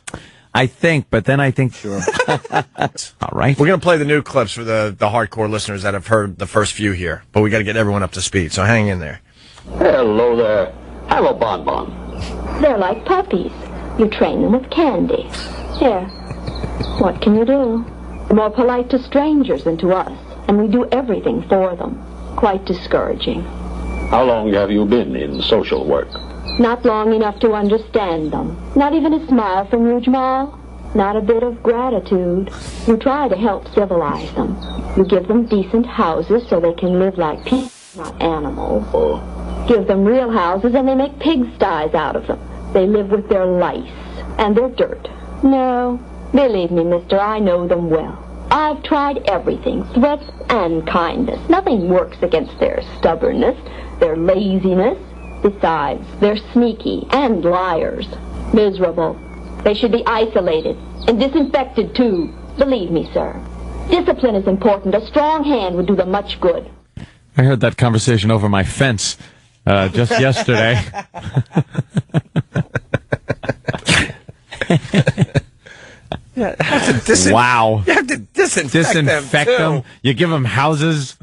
I think, but then I think... Sure. All right. We're going to play the new clips for the hardcore listeners that have heard the first few here, but we got to get everyone up to speed, so hang in there. Hello there. Have a bonbon. They're like puppies. You train them with candy. Here. What can you do? They're more polite to strangers than to us, and we do everything for them. Quite discouraging. How long have you been in social work? Not long enough to understand them. Not even a smile from you, Jamal. Not a bit of gratitude. You try to help civilize them. You give them decent houses so they can live like people, not animals. Give them real houses and they make pigsties out of them. They live with their lice and their dirt. No, believe me, mister, I know them well. I've tried everything, threats and kindness. Nothing works against their stubbornness, their laziness. Besides, they're sneaky and liars. Miserable. They should be isolated and disinfected, too. Believe me, sir. Discipline is important. A strong hand would do them much good. I heard that conversation over my fence just yesterday. Wow. You have to disinfect them. You give them houses.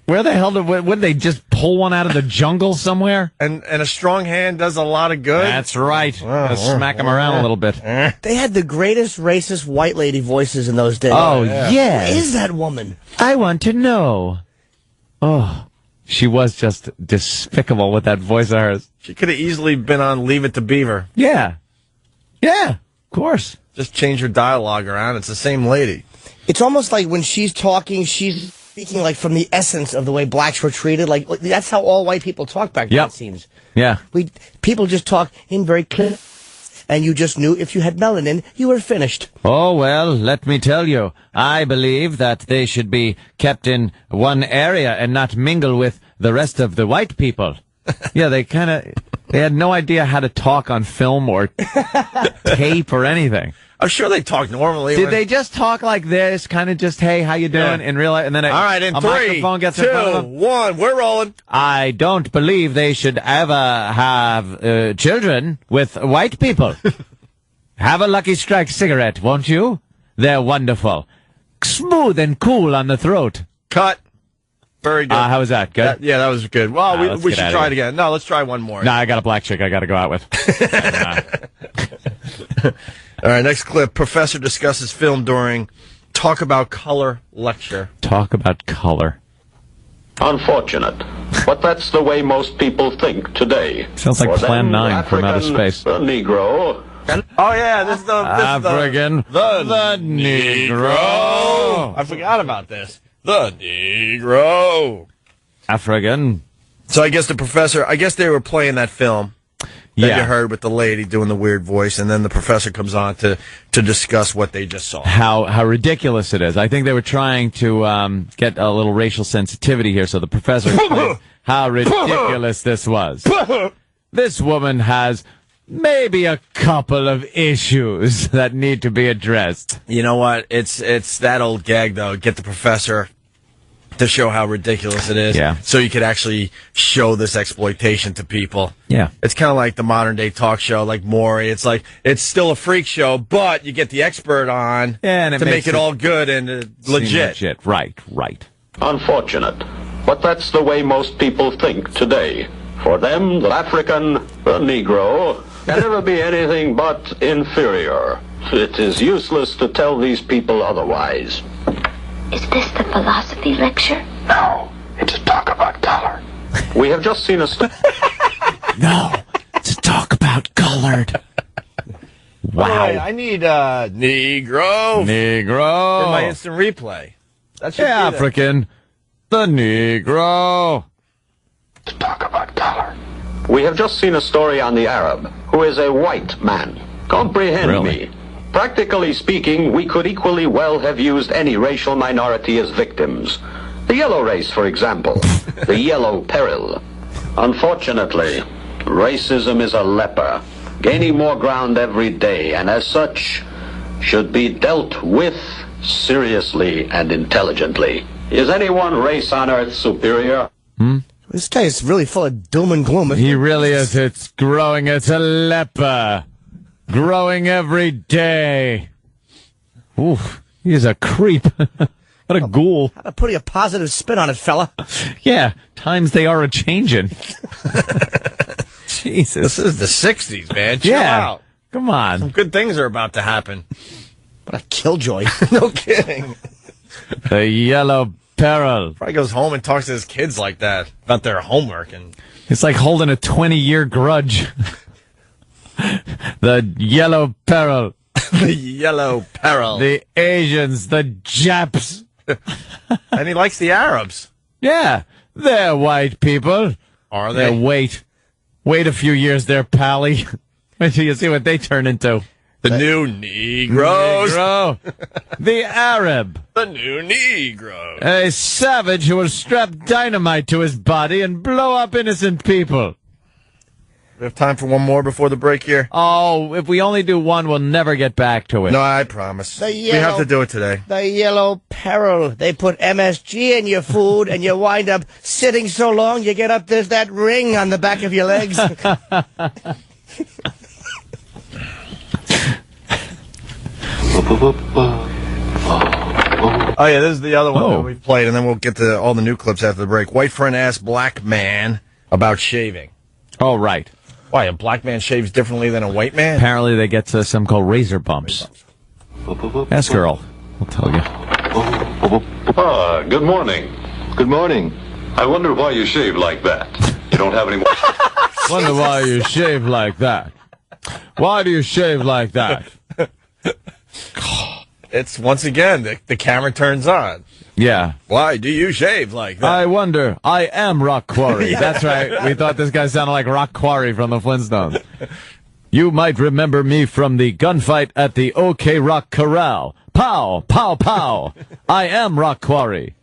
Where the hell would they just pull one out of the jungle somewhere? And a strong hand does a lot of good. That's right. Smack them around a little bit. They had the greatest racist white lady voices in those days. Oh, yeah. Who is that woman? I want to know. Oh, she was just despicable with that voice of hers. She could have easily been on Leave It to Beaver. Yeah. Yeah, of course. Just change her dialogue around. It's the same lady. It's almost like when she's talking, she's speaking like from the essence of the way blacks were treated. Like that's how all white people talk back then, it seems. Yeah. People just talk in very clear, and you just knew if you had melanin, you were finished. Oh, well, let me tell you, I believe that they should be kept in one area and not mingle with the rest of the white people. Yeah, they had no idea how to talk on film or tape or anything. I'm sure they talk normally. Did they just talk like this, kind of just, hey, how you doing, in real life? And then all right, in a 3, microphone gets 2, in front of them? 1, we're rolling. I don't believe they should ever have children with white people. Have a Lucky Strike cigarette, won't you? They're wonderful. Smooth and cool on the throat. Cut. Very good. How was that? Good? Yeah, that was good. Well, we should try it again. No, let's try one more. No, I got a black chick I got to go out with. All right, next clip. Professor discusses film during Talk About Color lecture. Talk about color. Unfortunate, but that's the way most people think today. Sounds like For Plan them, 9 from outer African, space. The Negro. Oh, yeah, this is the African, the Negro. I forgot about this. The Negro. African. So I guess the professor, they were playing that film that you heard with the lady doing the weird voice, and then the professor comes on to discuss what they just saw. How ridiculous it is. I think they were trying to get a little racial sensitivity here, so the professor explained how ridiculous this was. This woman has maybe a couple of issues that need to be addressed. You know what? It's that old gag, though. Get the professor to show how ridiculous it is. Yeah. So you could actually show this exploitation to people. Yeah. It's kind of like the modern day talk show, like Maury. It's like, it's still a freak show, but you get the expert on and to make it all good and legit. Right. Unfortunate, but that's the way most people think today. For them, the African, the Negro, can never be anything but inferior. It is useless to tell these people otherwise. Is this the philosophy lecture? No, it's a talk about color. We have just seen a... No, it's a talk about colored. Wow. Right, I need Negro. Negro. For my instant replay. That should be African, the Negro. To talk about color. We have just seen a story on the Arab, who is a white man. Comprehend me. Practically speaking, we could equally well have used any racial minority as victims. The yellow race, for example. The yellow peril. Unfortunately, racism is a leper, gaining more ground every day, and as such, should be dealt with seriously and intelligently. Is any one race on earth superior? This guy is really full of doom and gloom. He really is. It's growing. It's a leper. Growing every day. Oof. He's a creep. What a ghoul. How to put a positive spin on it, fella. Yeah. Times they are a-changing. Jesus. This is the 60s, man. Chill out. Come on. Some good things are about to happen. What a killjoy. No kidding. The yellow peril. Probably goes home and talks to his kids like that about their homework. And it's like holding a 20-year grudge. The yellow peril. The yellow peril. The Asians. The Japs. And he likes the Arabs. Yeah. They're white people. Are they? Yeah, wait a few years there, Pally. Wait till you see what they turn into. The new Negroes. Negro. The Arab. The new Negro. A savage who will strap dynamite to his body and blow up innocent people. We have time for one more before the break here? Oh, if we only do one, we'll never get back to it. No, I promise. We have to do it today. The yellow peril. They put MSG in your food, and you wind up sitting so long, you get up, there's that ring on the back of your legs. Oh, yeah, this is the other one that we've played, and then we'll get to all the new clips after the break. White friend asks black man about shaving. Oh, right. Why, a black man shaves differently than a white man? Apparently they get some called razor bumps. Ask Earl. I'll tell you. Good morning. Good morning. I wonder why you shave like that. You don't have any more... Wonder why you shave like that. Why do you shave like that? It's, once again, the camera turns on. Yeah. Why do you shave like that? I wonder. I am Rock Quarry. That's right. We thought this guy sounded like Rock Quarry from the Flintstones. You might remember me from the gunfight at the OK Rock Corral. Pow, pow, pow. I am Rock Quarry.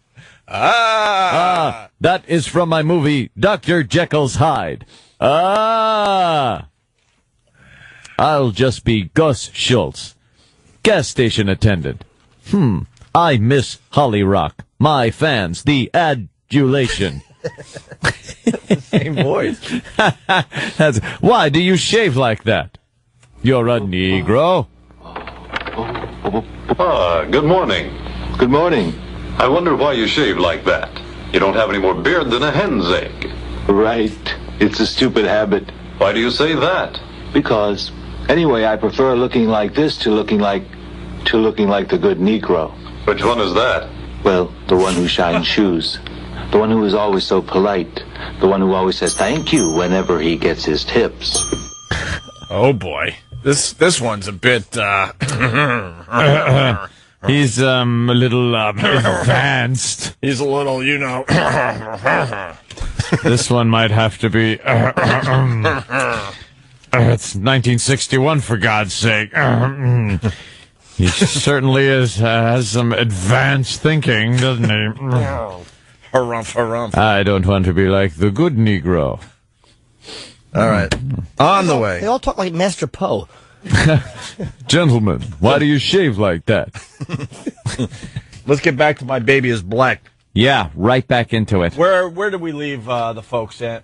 That is from my movie, Dr. Jekyll's Hyde. I'll just be Gus Schultz, gas station attendant. I miss Holly Rock. My fans, the adulation. Same voice. Why do you shave like that? You're a Negro. Good morning. Good morning. I wonder why you shave like that. You don't have any more beard than a hen's egg. Right. It's a stupid habit. Why do you say that? Because, anyway, I prefer looking like this to looking like the good Negro. Which one is that? Well, the one who shines shoes. The one who is always so polite. The one who always says thank you whenever he gets his tips. Oh, boy. This one's a bit, He's a little advanced. He's a little, you know. This one might have to be. It's 1961, for God's sake. He certainly has some advanced thinking, doesn't he? Harumph, harumph. I don't want to be like the good Negro. All right. On the way. They all talk like Master Poe. Gentlemen, why do you shave like that? Let's get back to My Baby is Black. Yeah, right back into it. Where did we leave the folks at?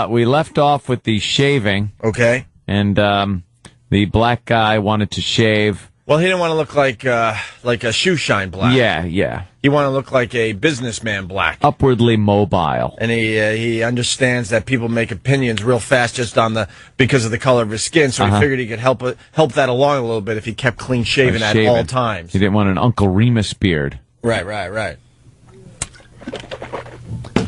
We left off with the shaving. Okay. And the black guy wanted to shave. Well, he didn't want to look like a shoe shine black. Yeah. He wanted to look like a businessman black. Upwardly mobile. And he understands that people make opinions real fast just because of the color of his skin, so he figured he could help that along a little bit if he kept clean shaven at all times. He didn't want an Uncle Remus beard. Right.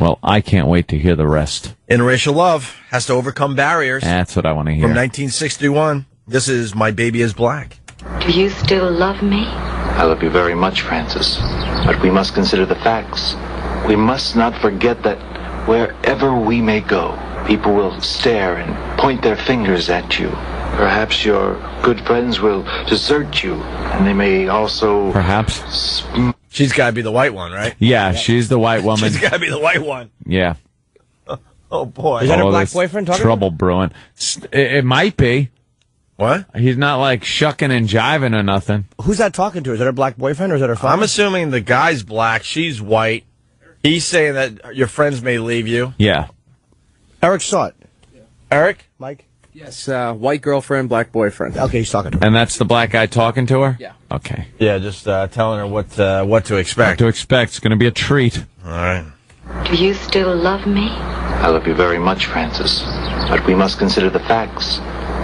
Well, I can't wait to hear the rest. Interracial love has to overcome barriers. That's what I want to hear. From 1961, this is My Baby is Black. Do you still love me? I love you very much, Francis. But we must consider the facts. We must not forget that wherever we may go, people will stare and point their fingers at you. Perhaps your good friends will desert you, and they may also... Perhaps. She's got to be the white one, right? Yeah, she's the white woman. She's got to be the white one. Yeah. Oh, boy. Is that her black boyfriend talking? Trouble brewing. It might be. What? He's not like shucking and jiving or nothing. Who's that talking to? Is that her black boyfriend or is that her father? I'm assuming the guy's black, she's white. He's saying that your friends may leave you. Yeah. Eric saw it. Yeah. Eric? Mike? Yes, white girlfriend, black boyfriend. Okay, he's talking to her. And that's the black guy talking to her? Yeah. Okay. Yeah, just telling her what to expect. What to expect. It's going to be a treat. All right. Do you still love me? I love you very much, Francis. But we must consider the facts.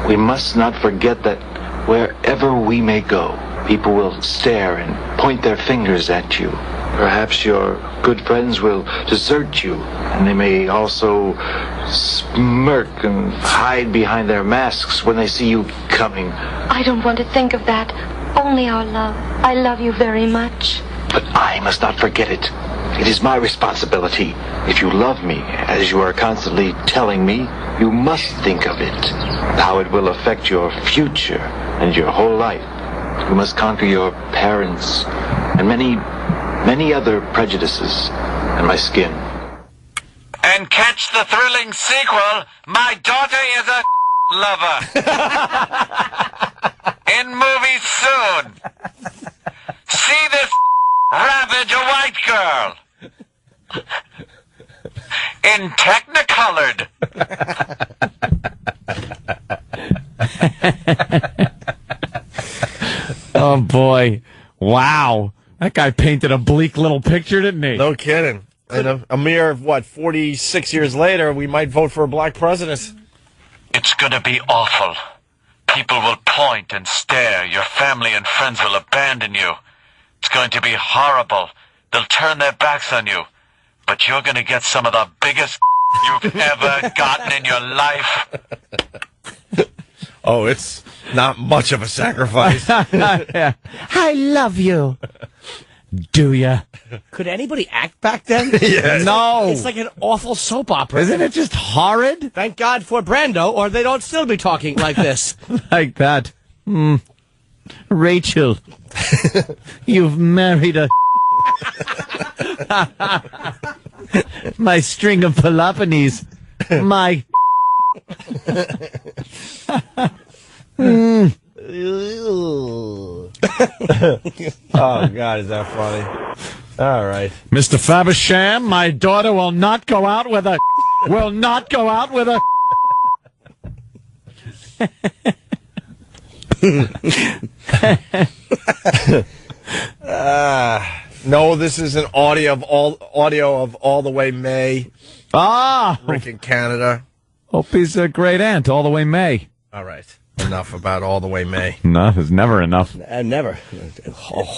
We must not forget that wherever we may go, people will stare and point their fingers at you. Perhaps your good friends will desert you, and they may also smirk and hide behind their masks when they see you coming. I don't want to think of that. Only our love. I love you very much. But I must not forget it. It is my responsibility. If you love me, as you are constantly telling me, you must think of it. How it will affect your future and your whole life. You must conquer your parents and many other prejudices and my skin. And catch the thrilling sequel, My Daughter is a Lover. In movies soon. See this ravage a white girl. In Technicolored. Oh, boy. Wow. That guy painted a bleak little picture, didn't he? No kidding. And a mere, 46 years later, we might vote for a black president. It's gonna be awful. People will point and stare. Your family and friends will abandon you. It's going to be horrible. They'll turn their backs on you. But you're gonna get some of the biggest you've ever gotten in your life. Oh, it's not much of a sacrifice. Yeah. I love you. Do ya? Could anybody act back then? Yes. No. It's like an awful soap opera. Isn't it just horrid? Thank God for Brando, or they don't still be talking like this. Like that. Rachel, you've married a... My string of Peloponnese. My. Oh, God, is that funny? All right. Mr. Faversham, my daughter will not go out with a... will not go out with a... No, this is an audio of all the way May. Ah! Rick in Canada. Opie's a great aunt, all the way May. All right. Enough about all the way May. No, it's never enough. Never.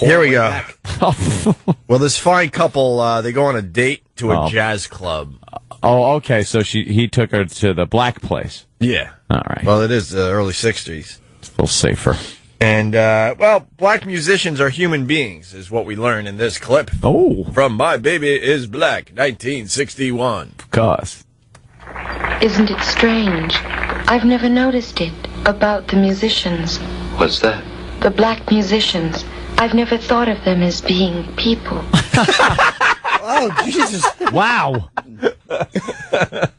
Here we go. Well, this fine couple, they go on a date to a jazz club. Oh, okay. So he took her to the black place. Yeah. All right. Well, it is the early 60s. It's a little safer. And, black musicians are human beings, is what we learn in this clip. Oh. From My Baby is Black, 1961. Of course. Isn't it strange? I've never noticed it about the musicians. What's that? The black musicians. I've never thought of them as being people. Oh, Jesus. Wow.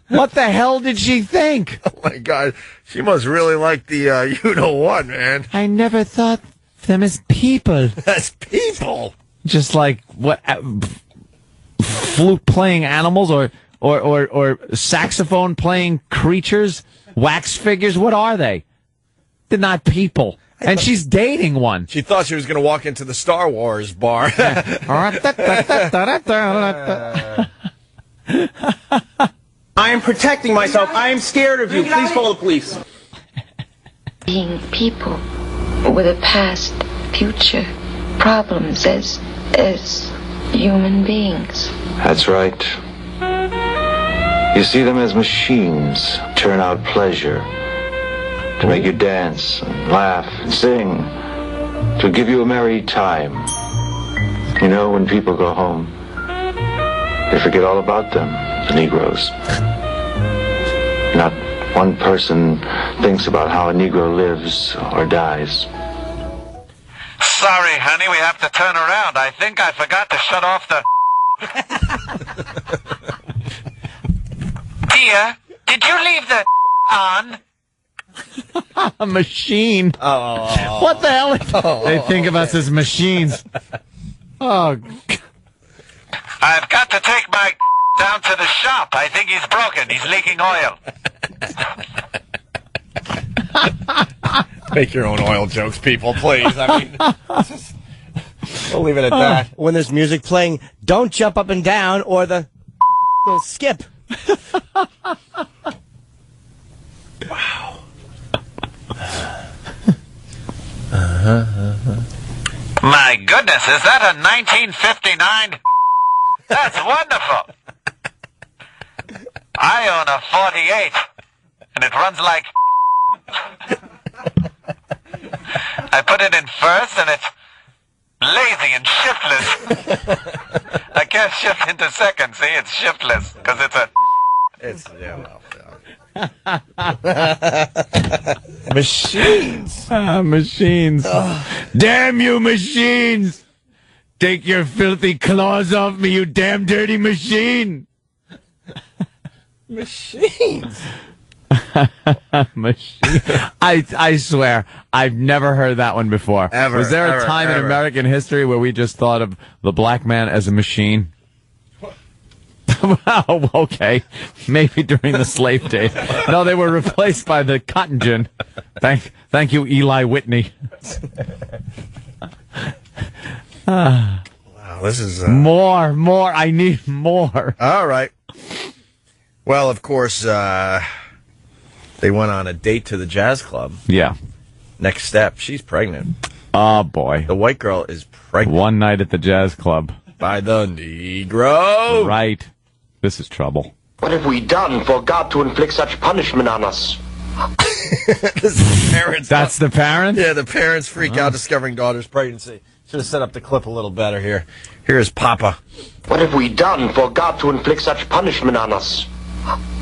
What the hell did she think? Oh, my God. She must really like the you-know-what, man. I never thought them as people. As people? Just like, what, flute-playing animals or saxophone-playing creatures? Wax figures? What are they? They're not people. And she's dating one. She thought she was going to walk into the Star Wars bar. I am protecting myself. I am scared of you. Please call the police. Being people with a past, future, problems as human beings. That's right. You see them as machines, turn out pleasure, to make you dance and laugh and sing, to give you a merry time. You know, when people go home, they forget all about them, the Negroes. Not one person thinks about how a Negro lives or dies. Sorry, honey, we have to turn around. I think I forgot to shut off the... Dear, did you leave the on? A machine. Oh. What the hell? They think of us as machines. Oh. I've got to take my down to the shop. I think he's broken. He's leaking oil. Make your own oil jokes, people, please. I mean, we'll leave it at that. When there's music playing, don't jump up and down or the will skip. Wow. My goodness, is that a 1959? That's wonderful. I own a 48, and it runs like... I put it in first, and it's lazy and shiftless. I can't shift into second, see? It's shiftless, because it's a... Machines. Machines. Damn you, machines! Take your filthy claws off me, you damn dirty machine! Machines. Machine. I swear, I've never heard that one before. Ever. Was there a time in American history where we just thought of the black man as a machine? Well, okay. Maybe during the slave days. No, they were replaced by the cotton gin. Thank you, Eli Whitney. Wow, this is... More. I need more. All right. Well, of course, they went on a date to the jazz club. Yeah. Next step, she's pregnant. Oh, boy. The white girl is pregnant. One night at the jazz club. By the Negro. Right. This is trouble. What have we done for God to inflict such punishment on us? Parents. That's the parent? Yeah, the parents freak out discovering daughter's pregnancy. Should have set up the clip a little better here. Here's Papa. What have we done for God to inflict such punishment on us?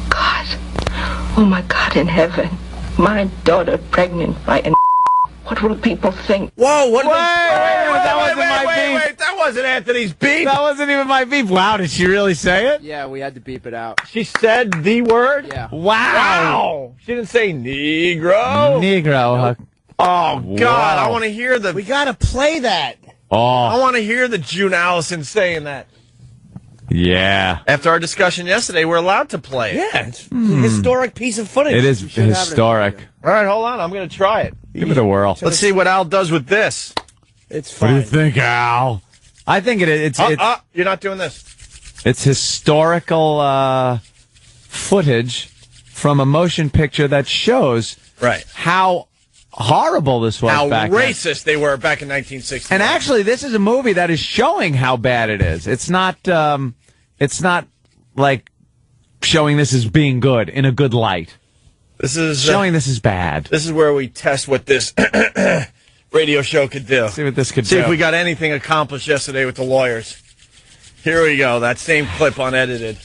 God. Oh, my God in heaven. My daughter pregnant by an... What will people think? Whoa, what? Wait, that wasn't my beep. Wait, that wasn't Anthony's beep. That wasn't even my beep. Wow, did she really say it? Yeah, we had to beep it out. She said the word? Yeah. Wow. She didn't say Negro. Negro. Oh, God, Wow. I want to hear the... We got to play that. Oh. I want to hear the June Allison saying that. Yeah. After our discussion yesterday, we're allowed to play it. Yeah, it's a historic piece of footage. It is historic. All right, hold on. I'm going to try it. Give it a whirl. Let's see what Al does with this. It's What fine. do you think, Al? I think it's you're not doing this. It's historical footage from a motion picture that shows how horrible this was How back then. racist they were back in 1960. And actually, this is a movie that is showing how bad it is. It's not like showing this as being good in a good light. This is showing this is bad. This is where we test what this radio show could do. See what this could do. See if we got anything accomplished yesterday with the lawyers. Here we go. That same clip unedited.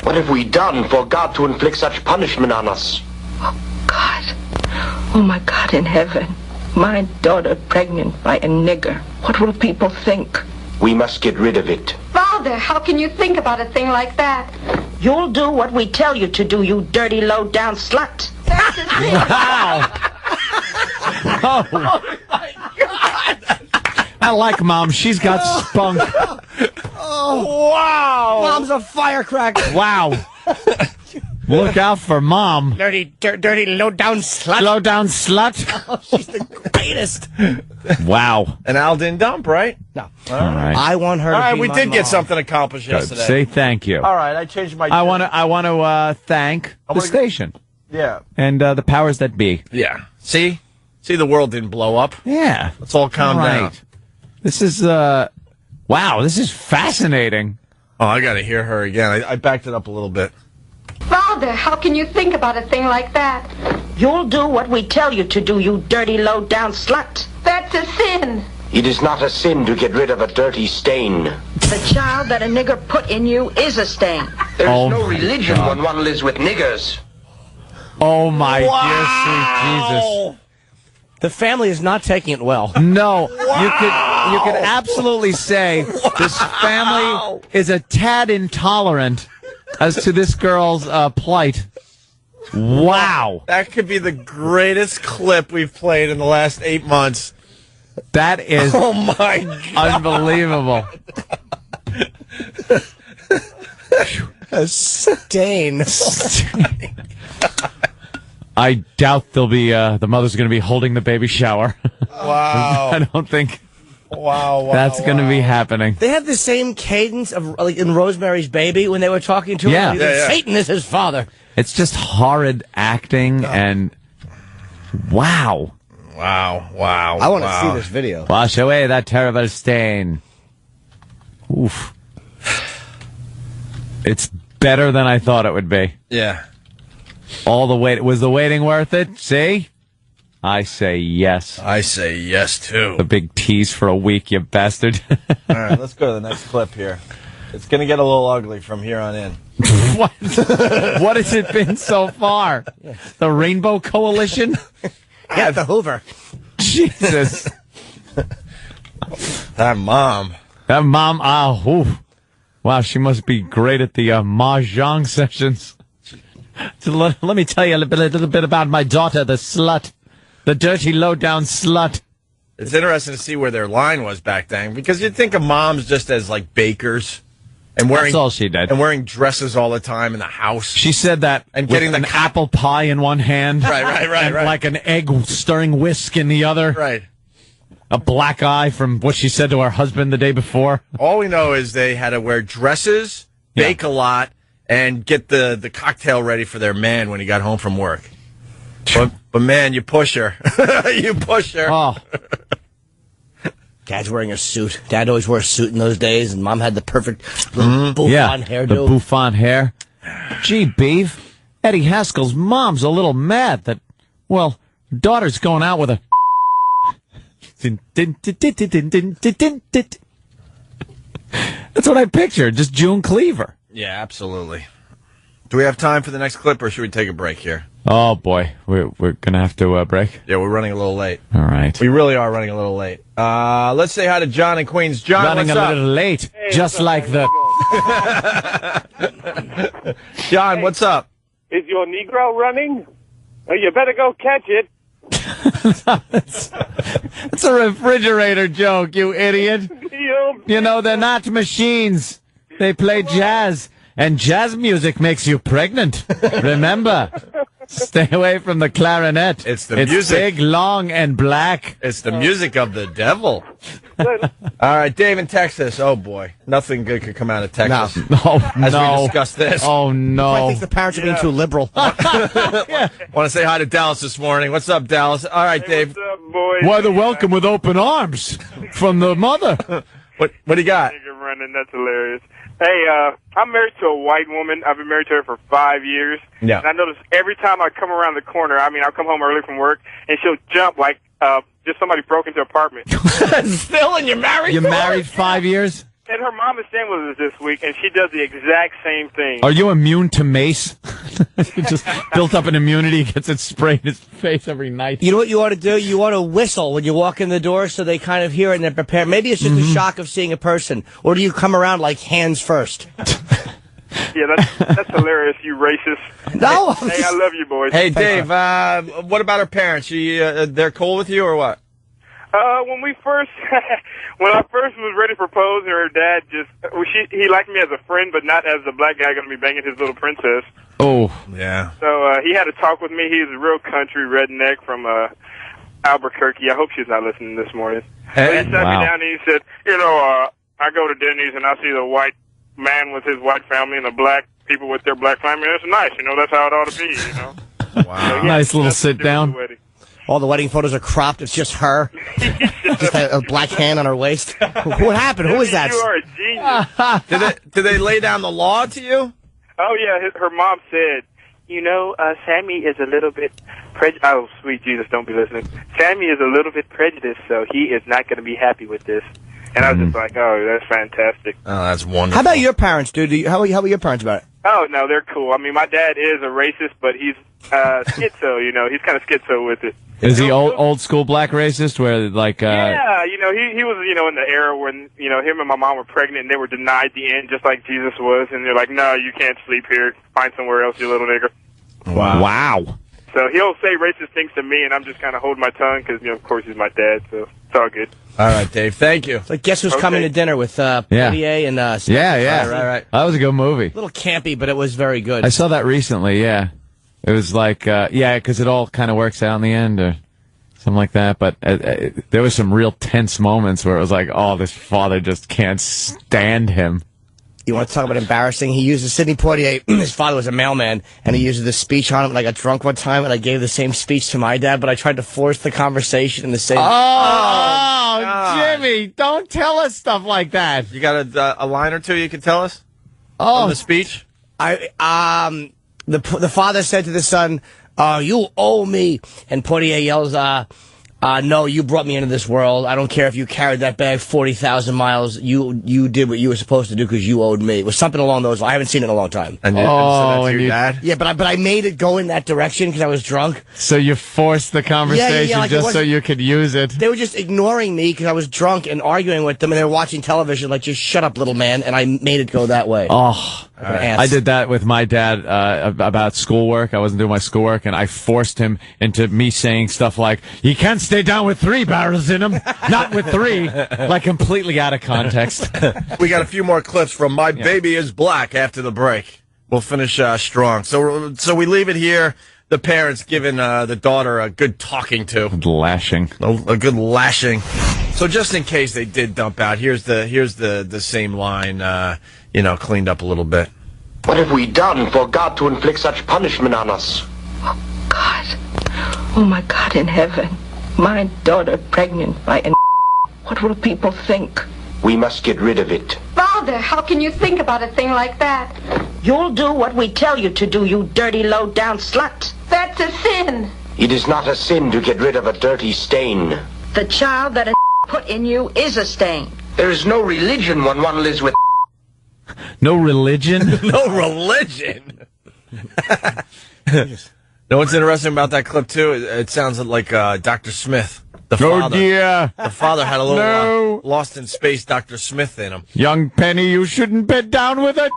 What have we done for God to inflict such punishment on us? God. Oh, my God in heaven. My daughter pregnant by a nigger. What will people think? We must get rid of it. Father, how can you think about a thing like that? You'll do what we tell you to do, you dirty, low-down slut. Wow. Oh, my God. I like Mom. She's got spunk. Oh, wow. Mom's a firecracker. Wow. Look out for Mom. Dirty, low-down slut. Low-down slut. Oh, she's the greatest. Wow. And Al didn't dump, right? No. All right. I want her to be we my did mom. get something accomplished Good. yesterday. Say thank you. All right, I changed my... I want to thank the station. Yeah. And the powers that be. Yeah. See, the world didn't blow up. Yeah. Let's all calm down. This is, wow, this is fascinating. Oh, I got to hear her again. I backed it up a little bit. Father, how can you think about a thing like that? You'll do what we tell you to do, you dirty, low-down slut. That's a sin. It is not a sin to get rid of a dirty stain. The child that a nigger put in you is a stain. There is no religion when one lives with niggers. Oh, my dear sweet Jesus. The family is not taking it well. No. You could absolutely say this family is a tad intolerant as to this girl's plight. Wow. That could be the greatest clip we've played in the last 8 months. That is oh my God. Unbelievable. A stain. I doubt they'll be the mother's going to be holding the baby shower. Wow. I don't think wow that's going to be happening. They have the same cadence of like in Rosemary's Baby when they were talking to Yeah. him. Yeah. Satan is his father. It's just horrid acting and wow. Wow. I want to see this video. Wash away that terrible stain. Oof. It's better than I thought it would be. Yeah. All the wait. Was the waiting worth it? See? I say yes. I say yes, too. The big tease for a week, you bastard. All right, let's go to the next clip here. It's going to get a little ugly from here on in. What? What has it been so far? The Rainbow Coalition? Yeah, the Hoover. Jesus. That mom. Wow, she must be great at the mahjong sessions. So let me tell you a little bit about my daughter, the slut. The dirty, low-down slut. It's interesting to see where their line was back then, because you'd think of moms just as, like, bakers. And wearing, that's all she did. And wearing dresses all the time in the house. She said that and with getting an apple pie in one hand. Right. And like an egg-stirring whisk in the other. Right. A black eye from what she said to her husband the day before. All we know is they had to wear dresses, bake a lot, and get the cocktail ready for their man when he got home from work. But man, you push her. You push her. Oh. Dad's wearing a suit. Dad always wore a suit in those days, and Mom had the perfect bouffant hairdo. The bouffant hair. Gee, Beef, Eddie Haskell's mom's a little mad that, well, daughter's going out with a... That's what I pictured, just June Cleaver. Yeah, absolutely. Do we have time for the next clip, or should we take a break here? Oh, boy. We're going to have to break? Yeah, we're running a little late. All right. We really are running a little late. Let's say hi to John in Queens. John, running what's up? a little late, just like the... John, what's up? Is your Negro running? Well, you better go catch it. It's a refrigerator joke, you idiot. You know, they're not machines. They play jazz. And jazz music makes you pregnant. Remember, stay away from the clarinet. It's the music. Big, long, and black. It's the music of the devil. All right, Dave in Texas. Oh, boy. Nothing good could come out of Texas. As we discuss this. Oh, no. I think the parents are being too liberal. Want to say hi to Dallas this morning. What's up, Dallas? All right, Dave. What's up, boys? Why, the welcome with open arms from the mother. What do you got? Nigga running, that's hilarious. Hey, I'm married to a white woman. I've been married to her for 5 years. Yeah. And I notice every time I come around the corner, I mean, I'll come home early from work, and she'll jump like just somebody broke into her apartment. Still, and you're married? You're married 5 years? And her mom is staying with us this week, and she does the exact same thing. Are you immune to mace? You just built up an immunity, gets it sprayed in his face every night. You know what you ought to do? You ought to whistle when you walk in the door so they kind of hear it and they're prepared. Maybe it's just the shock of seeing a person. Or do you come around like hands first? Yeah, that's hilarious, you racist. No. Hey, I love you, boys. Hey, Dave, what about her parents? They're cool with you or what? When I first was ready to propose, her dad he liked me as a friend, but not as the black guy going to be banging his little princess. Oh, yeah. So he had to talk with me. He's a real country redneck from Albuquerque. I hope she's not listening this morning. But he sat me down and he said, I go to Denny's and I see the white man with his white family and the black people with their black family. It's nice, that's how it ought to be, Wow. So, nice little sit down. All the wedding photos are cropped. It's just her. Just a black hand on her waist. What happened? Who is that? You are a genius. Did they lay down the law to you? Oh, yeah. Her mom said, Sammy is a little bit prejudiced. Oh, sweet Jesus, don't be listening. Sammy is a little bit prejudiced, so he is not going to be happy with this. And I was just like, oh, that's fantastic. Oh, that's wonderful. How about your parents, dude? How are your parents about it? Oh, no, they're cool. I mean, my dad is a racist, but he's schizo, he's kind of schizo with it. Is he old school black racist where like Yeah, he was in the era when him and my mom were pregnant and they were denied the end just like Jesus was, and they're like, no, you can't sleep here, find somewhere else, you little nigger. Wow. So he'll say racist things to me and I'm just kind of holding my tongue because of course he's my dad, so it's all good. All right, Dave, thank you. So guess who's coming to dinner with Portier and Yeah. Right. That was a good movie. A little campy, but it was very good. I saw that recently, yeah. It was like, because it all kind of works out in the end, or something like that. But there was some real tense moments where it was like, oh, this father just can't stand him. You want to talk about embarrassing? He uses Sidney Poitier. His father was a mailman, and he uses this speech on him. And I got drunk one time, and I gave the same speech to my dad, but I tried to force the conversation in the same. Oh, Jimmy, don't tell us stuff like that. You got a line or two you can tell us? Oh, on the speech. The father said to the son, "You owe me," and Poitier yells, "No, you brought me into this world. I don't care if you carried that bag 40,000 miles. You did what you were supposed to do because you owed me." It was something along those lines. I haven't seen it in a long time. And so that's your dad? Yeah, but I made it go in that direction because I was drunk. So you forced the conversation like just so you could use it. They were just ignoring me because I was drunk and arguing with them, and they were watching television like, just shut up, little man, and I made it go that way. Oh, Right. I did that with my dad about schoolwork. I wasn't doing my schoolwork, and I forced him into me saying stuff like, "You can't stay down with 3 barrels in them, not with 3," like completely out of context. We got a few more clips from My Baby is Black after the break. We'll finish strong. So we leave it here. The parents giving the daughter a good talking to. Lashing. A good lashing. So just in case they did dump out, here's the same line, cleaned up a little bit. What have we done for God to inflict such punishment on us? Oh, my God in heaven. My daughter pregnant by an... What will people think? We must get rid of it. Father, how can you think about a thing like that? You'll do what we tell you to do, you dirty, low-down slut. That's a sin. It is not a sin to get rid of a dirty stain. The child that a put in you is a stain. There is no religion when one lives with... No religion? No religion? know what's interesting about that clip, too? It sounds like Dr. Smith. The father. Oh, dear. The father had a little Lost in Space Dr. Smith in him. Young Penny, you shouldn't bed down with it.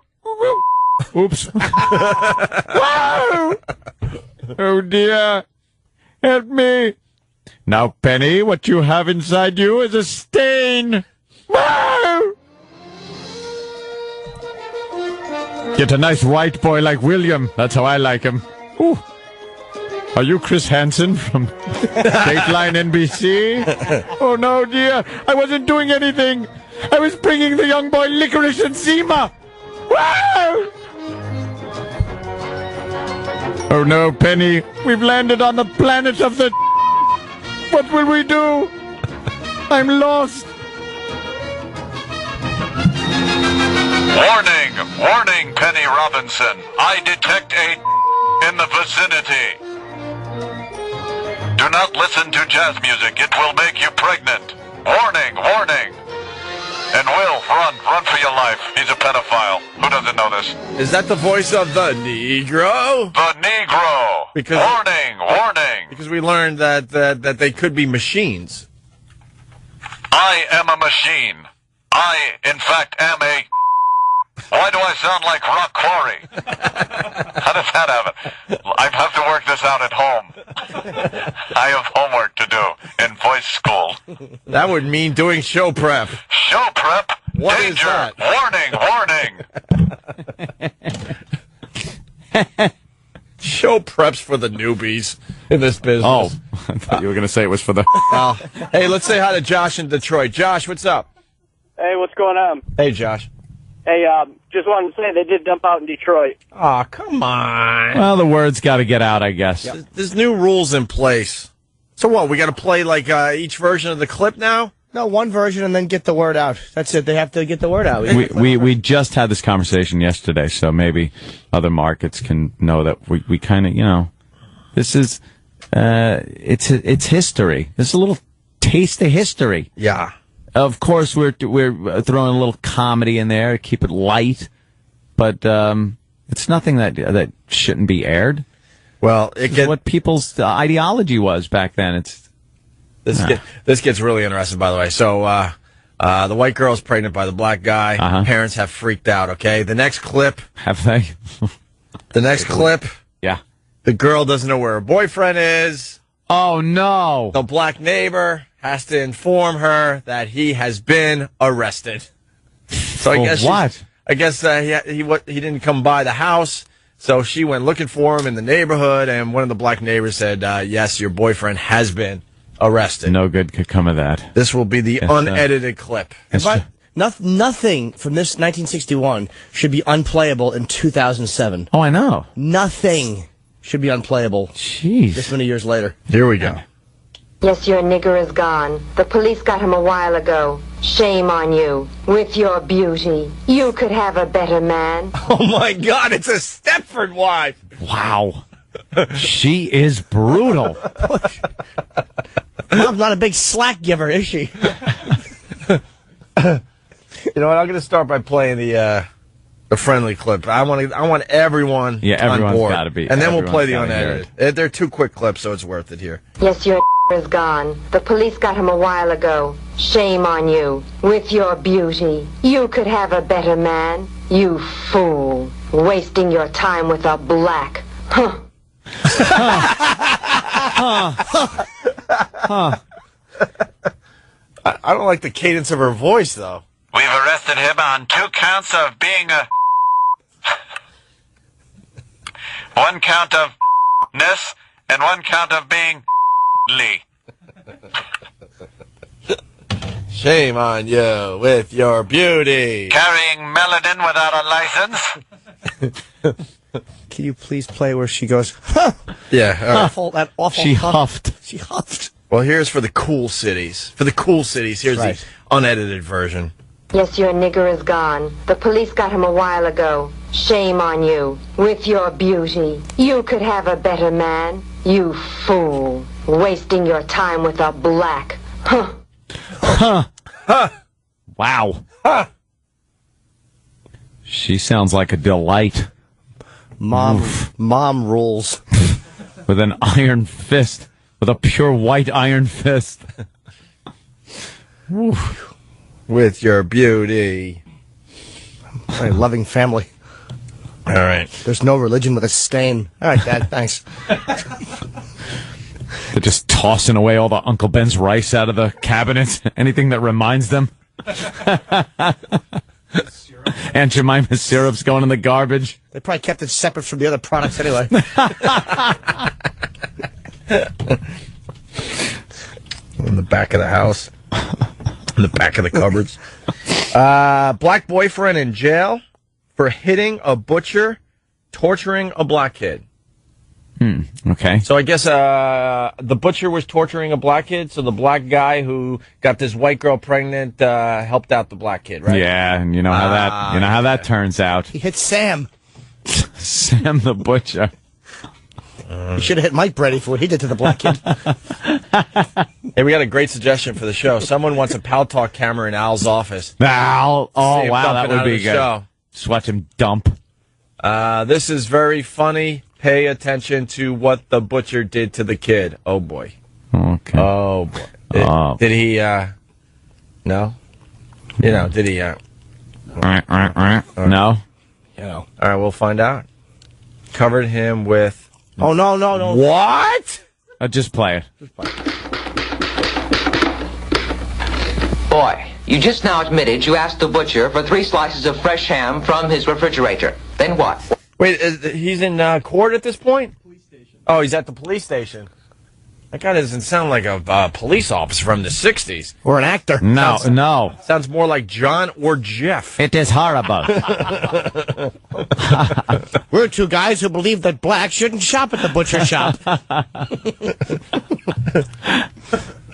Oops. Wow. Oh, dear. Help me. Now, Penny, what you have inside you is a stain. Wow. Get a nice white boy like William. That's how I like him. Ooh. Are you Chris Hansen from Dateline NBC? Oh, no, dear. I wasn't doing anything. I was bringing the young boy licorice and Zima. Wow! Oh, no, Penny. We've landed on the planet of the... What will we do? I'm lost. Warning! Warning, Penny Robinson. I detect a in the vicinity. Do not listen to jazz music. It will make you pregnant. Warning, warning. And Will, run for your life. He's a pedophile. Who doesn't know this? Is that the voice of the Negro? The Negro. Warning, warning. Because we learned that they could be machines. I am a machine. I, in fact, am a... Why do I sound like Rock Quarry? How does that happen? I have to work this out at home. I have homework to do in voice school. That would mean doing show prep. Show prep? What Danger! is that? Warning! Show preps for the newbies in this business. Oh, I thought you were going to say it was for the... Hey, let's say hi to Josh in Detroit. Josh, what's up? Hey, what's going on? Hey, Josh. Hey, just wanted to say they did dump out in Detroit. Oh, come on. Well, the word's got to get out, I guess. Yep. There's new rules in place. So what, we got to play like each version of the clip now? No, one version and then get the word out. That's it. They have to get the word out. We just had this conversation yesterday, so maybe other markets can know that we kind of, this is, it's history. This is a little taste of history. Yeah. Of course, we're throwing a little comedy in there, keep it light, but it's nothing that shouldn't be aired. Well, it's what people's ideology was back then. This gets really interesting, by the way. So the white girl's pregnant by the black guy. Parents have freaked out. Okay, the next clip. Have they? The next clip. Yeah. The girl doesn't know where her boyfriend is. Oh no! The black neighbor has to inform her that he has been arrested. So I guess what? I guess he didn't come by the house, so she went looking for him in the neighborhood, and one of the black neighbors said, "Yes, your boyfriend has been arrested." No good could come of that. This will be the unedited clip. Nothing from this 1961 should be unplayable in 2007. Oh, I know. Nothing should be unplayable. Jeez. This many years later. Here we go. Yes, your nigger is gone. The police got him a while ago. Shame on you. With your beauty, you could have a better man. Oh, my God, it's a Stepford wife. Wow. She is brutal. Mom's not a big slack giver, is she? You know what? I'm going to start by playing the friendly clip. I want everyone everyone's on board. Gotta be, and then we'll play the unedited. They're two quick clips, so it's worth it here. Yes, your is gone. The police got him a while ago. Shame on you. With your beauty, you could have a better man. You fool. Wasting your time with a black. Huh. I don't like the cadence of her voice, though. We've arrested him on 2 counts of being a... 1 count of ness and 1 count of being Lee. Shame on you with your beauty. Carrying melanin without a license. Can you please play where she goes, huh? Yeah. Awful, that awful. She huffed. She huffed. Well, here's for the cool cities. For the cool cities, here's the unedited version. Yes, your nigger is gone. The police got him a while ago. Shame on you. With your beauty, you could have a better man. You fool. Wasting your time with a black. Huh. Huh. Huh. Wow. Huh. She sounds like a delight. Mom rules. with an iron fist, with a pure white iron fist. With your beauty. My loving family. All right. There's no religion with a stain. All right, Dad, thanks. They're just tossing away all the Uncle Ben's rice out of the cabinet. Anything that reminds them. Aunt Jemima's syrup's going in the garbage. They probably kept it separate from the other products anyway. In the back of the house. In the back of the cupboards. Black boyfriend in jail for hitting a butcher, torturing a black kid. Okay. So I guess the butcher was torturing a black kid, so the black guy who got this white girl pregnant helped out the black kid, right? Yeah, and you know how that turns out. He hit Sam. Sam the butcher. He should have hit Mike Brady for what he did to the black kid. Hey, we got a great suggestion for the show. Someone wants a Pal Talk camera in Al's office. Al, oh wow, that would be good. Show. Just watch him dump. This is very funny. Pay attention to what the butcher did to the kid. Oh, boy. Okay. Oh, boy. Did he, no? You know, did he, No? You know. All right, we'll find out. Covered him with... Oh, no. What? Just play it. Boy, you just now admitted you asked the butcher for 3 slices of fresh ham from his refrigerator. Then what? Wait, he's in court at this point? Police station. Oh, he's at the police station. That guy doesn't sound like a police officer from the 60s. Or an actor. No. Sounds more like John or Jeff. It is horrible. We're 2 guys who believe that blacks shouldn't shop at the butcher shop.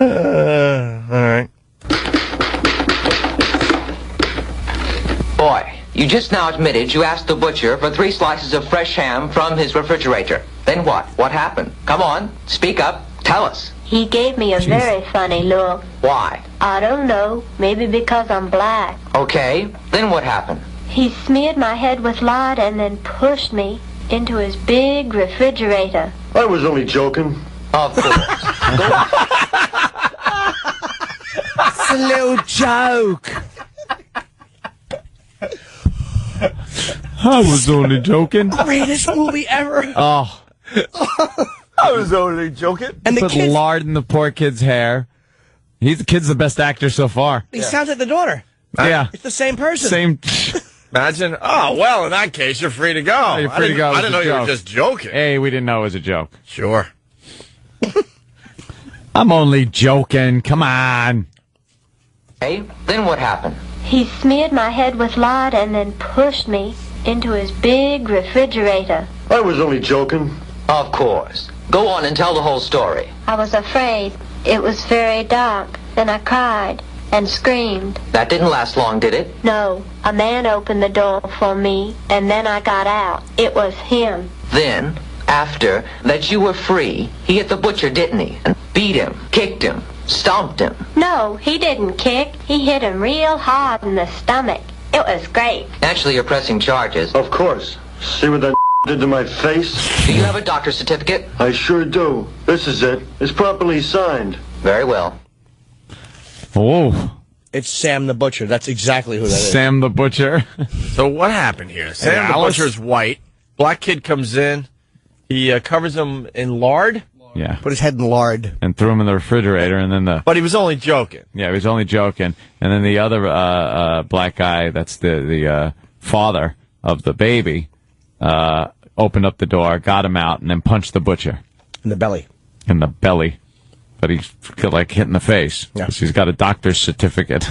All right. Boy, you just now admitted you asked the butcher for 3 slices of fresh ham from his refrigerator. Then what? What happened? Come on, speak up. Tell us. He gave me a very funny look. Why? I don't know. Maybe because I'm black. Okay, then what happened? He smeared my head with lard and then pushed me into his big refrigerator. I was only joking. Of course. It's a little joke. I was only joking. Greatest movie ever. Oh. I was only joking. And the Put kid, lard in the poor kid's hair. The kid's the best actor so far. he sounds like the daughter. Yeah. It's the same person. Same. Imagine. Oh, well, in that case, you're free to go. You're free to go. I didn't know you were just joking. Hey, we didn't know it was a joke. Sure. I'm only joking. Come on. Hey, then what happened? He smeared my head with lard and then pushed me into his big refrigerator. I was only joking. Of course. Go on and tell the whole story. I was afraid. It was very dark. Then I cried and screamed. That didn't last long, did it? No, a man opened the door for me, and then I got out. It was him. Then, after that you were free, he hit the butcher, didn't he? And beat him, kicked him, stomped him. No, he didn't kick. He hit him real hard in the stomach. It was great. Actually, you're pressing charges. Of course. See what that did to my face? Do you have a doctor's certificate? I sure do. This is it. It's properly signed. Very well. Oh. It's Sam the Butcher. That's exactly who that is. Sam the Butcher. So what happened here? Sam the Butcher's white. Black kid comes in. He covers him in lard. Yeah. Put his head in lard. And threw him in the refrigerator, and then But he was only joking. Yeah, he was only joking. And then the other black guy, that's the father of the baby, opened up the door, got him out, and then punched the butcher. In the belly. In the belly. But he got, like, hit in the face. Yeah. Because he's got a doctor's certificate.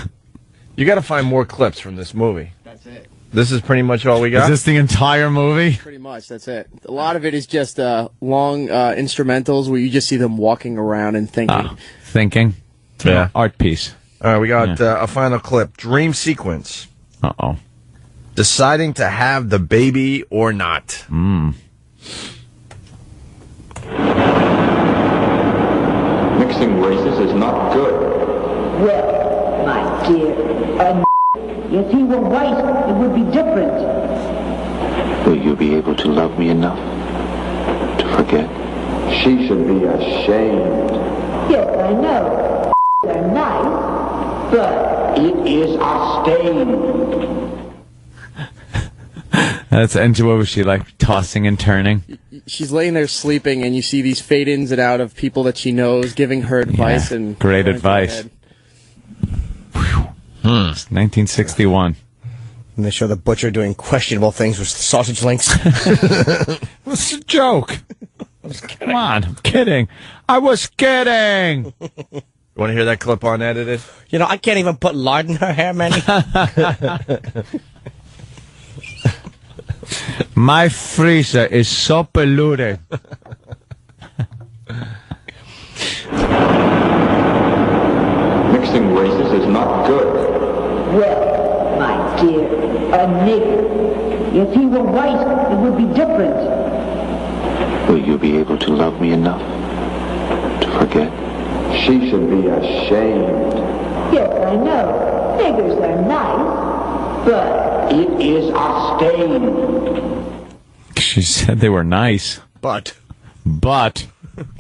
You got to find more clips from this movie. That's it. This is pretty much all we got? Is this the entire movie? Pretty much, that's it. A lot of it is just long instrumentals where you just see them walking around and thinking. Thinking? Yeah. Art piece. All right, we got a final clip. Dream sequence. Uh-oh. Deciding to have the baby or not. Mixing races is not good. Well, my dear, if he were white, it would be different. Will you be able to love me enough to forget? She should be ashamed. Yes, I know. They're nice, but it is a stain. And what was she like, tossing and turning? She's laying there sleeping, and you see these fade-ins and out of people that she knows giving her advice. Yeah, And great advice. It's 1961. And they show the butcher doing questionable things with sausage links. What's the joke? Come on, I'm kidding. I was kidding. You want to hear that clip unedited? You know, I can't even put lard in her hair, Manny. My freezer is so polluted. Mixing races is not good. well, my dear, a nigger. If he were white, it would be different. Will you be able to love me enough to forget? She should be ashamed. Yes, I know. Niggers are nice, but it is a stain. She said they were nice. But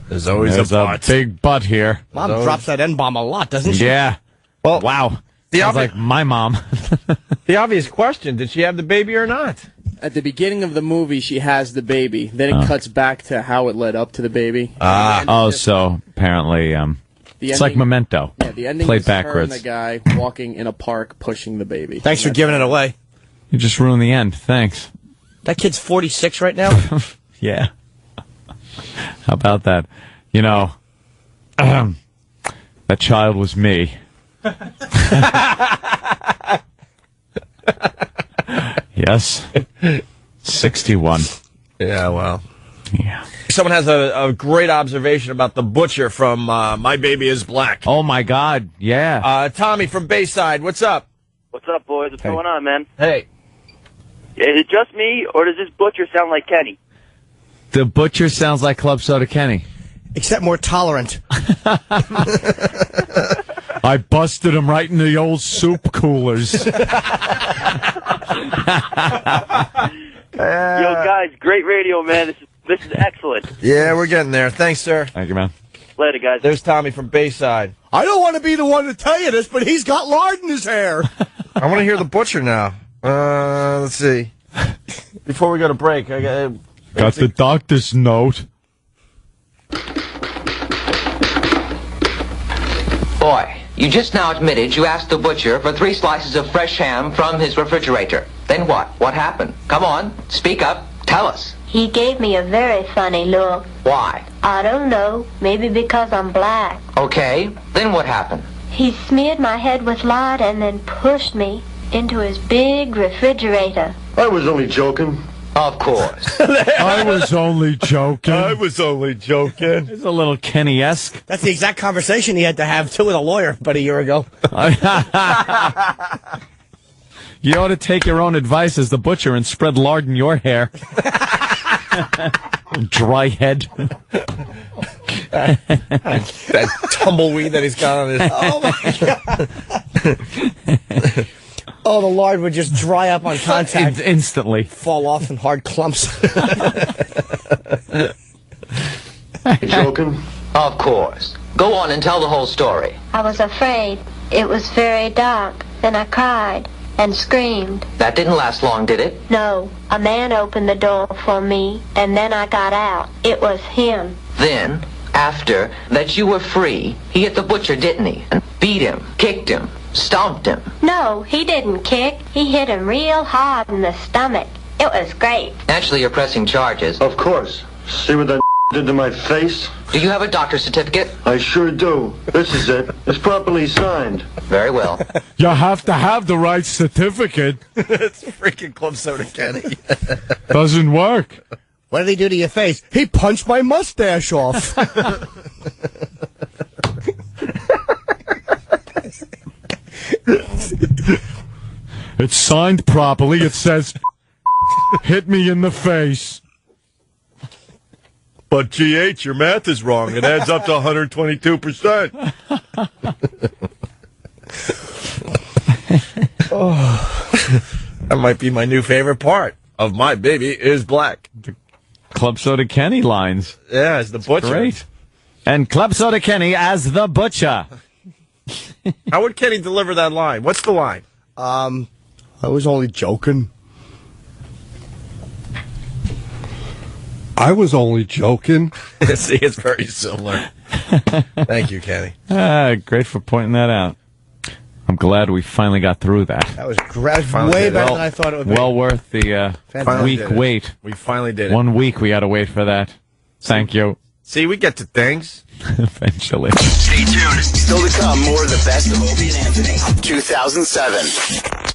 there's always a big but here. Mom drops that N-bomb a lot, doesn't she? Yeah. Well, wow. Sounds like my mom. The obvious question, did she have the baby or not? At the beginning of the movie, she has the baby. Then it cuts back to how it led up to the baby. So apparently, it's like Memento. Yeah, the ending played is her backwards. and the guy walking in a park pushing the baby. Thanks for giving it away. You just ruined the end. Thanks. That kid's 46 right now? Yeah. How about that? You know, that child was me. Yes. 61. Yeah, well. Yeah. Someone has a great observation about the butcher from My Baby is Black. Oh, my God. Yeah. Tommy from Bayside, what's up? What's up, boys? What's going on, man? Hey. Is it just me, or does this butcher sound like Kenny? The butcher sounds like Club Soda Kenny. Except more tolerant. I busted him right in the old soup coolers. Yo, guys, great radio, man. This is excellent. Yeah, we're getting there. Thanks, sir. Thank you, man. Later, guys. There's Tommy from Bayside. I don't want to be the one to tell you this, but he's got lard in his hair. I want to hear the butcher now. Let's see. Before we go to break, I got the doctor's note. Boy, you just now admitted you asked the butcher for 3 slices of fresh ham from his refrigerator. Then what? What happened? Come on, speak up. Tell us. He gave me a very funny look. Why? I don't know. Maybe because I'm black. Okay, then what happened? He smeared my head with lard and then pushed me into his big refrigerator. I was only joking. Of course. I was only joking. was only joking. It's a little Kenny-esque. That's the exact conversation he had to have, too, with a lawyer about a year ago. You ought to take your own advice as the butcher and spread lard in your hair. Dry head. That tumbleweed that he's got on his... Oh, my God. Oh, the lard would just dry up on contact. Instantly. Fall off in hard clumps. Joking? Of course. Go on and tell the whole story. I was afraid. It was very dark. Then I cried and screamed. That didn't last long, did it? No, a man opened the door for me, and then I got out. It was him. Then, after that you were free, he hit the butcher, didn't he? And beat him, kicked him, stomped him. No, he didn't kick. He hit him real hard in the stomach. It was great. Naturally, you're pressing charges. Of course. See what that did to my face? Do you have a doctor's certificate? I sure do. This is it. It's properly signed. Very well. You have to have the right certificate. It's freaking Club Soda Kenny. Doesn't work. What did he do to your face? He punched my mustache off. It's signed properly. It says, hit me in the face. But GH, your math is wrong. It adds up to 122%. Oh, that might be my new favorite part of My Baby is Black. Club Soda Kenny lines. Yeah, as the butcher. Great. And Club Soda Kenny as the butcher. How would Kenny deliver that line? What's the line? I was only joking. I was only joking. See, it's very similar. Thank you, Kenny. Great for pointing that out. I'm glad we finally got through that. That was way better than I thought it would be. Well worth the week wait. We finally did it. 1 week we had to wait for that. Thank you. See, we get to things. Eventually. Stay tuned. Still to come, more of the best of Opie and Anthony. 2007.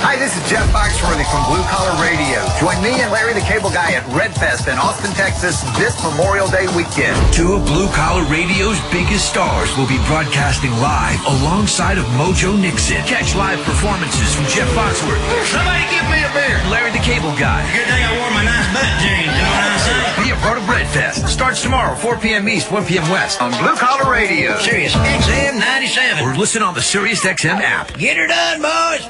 Hi, this is Jeff Foxworthy from Blue Collar Radio. Join me and Larry the Cable Guy at Redfest in Austin, Texas this Memorial Day weekend. Two of Blue Collar Radio's biggest stars will be broadcasting live alongside of Mojo Nixon. Catch live performances from Jeff Foxworthy. Somebody give me a beer. Larry the Cable Guy. Good thing I wore my nice butt jeans, you know what I'm saying? Be a part of Redfest. Starts tomorrow, 4 p.m. East, 1 p.m. West. On Blue Collar Radio. Sirius XM 97. Or listen on the Sirius XM app. Get her done, boys.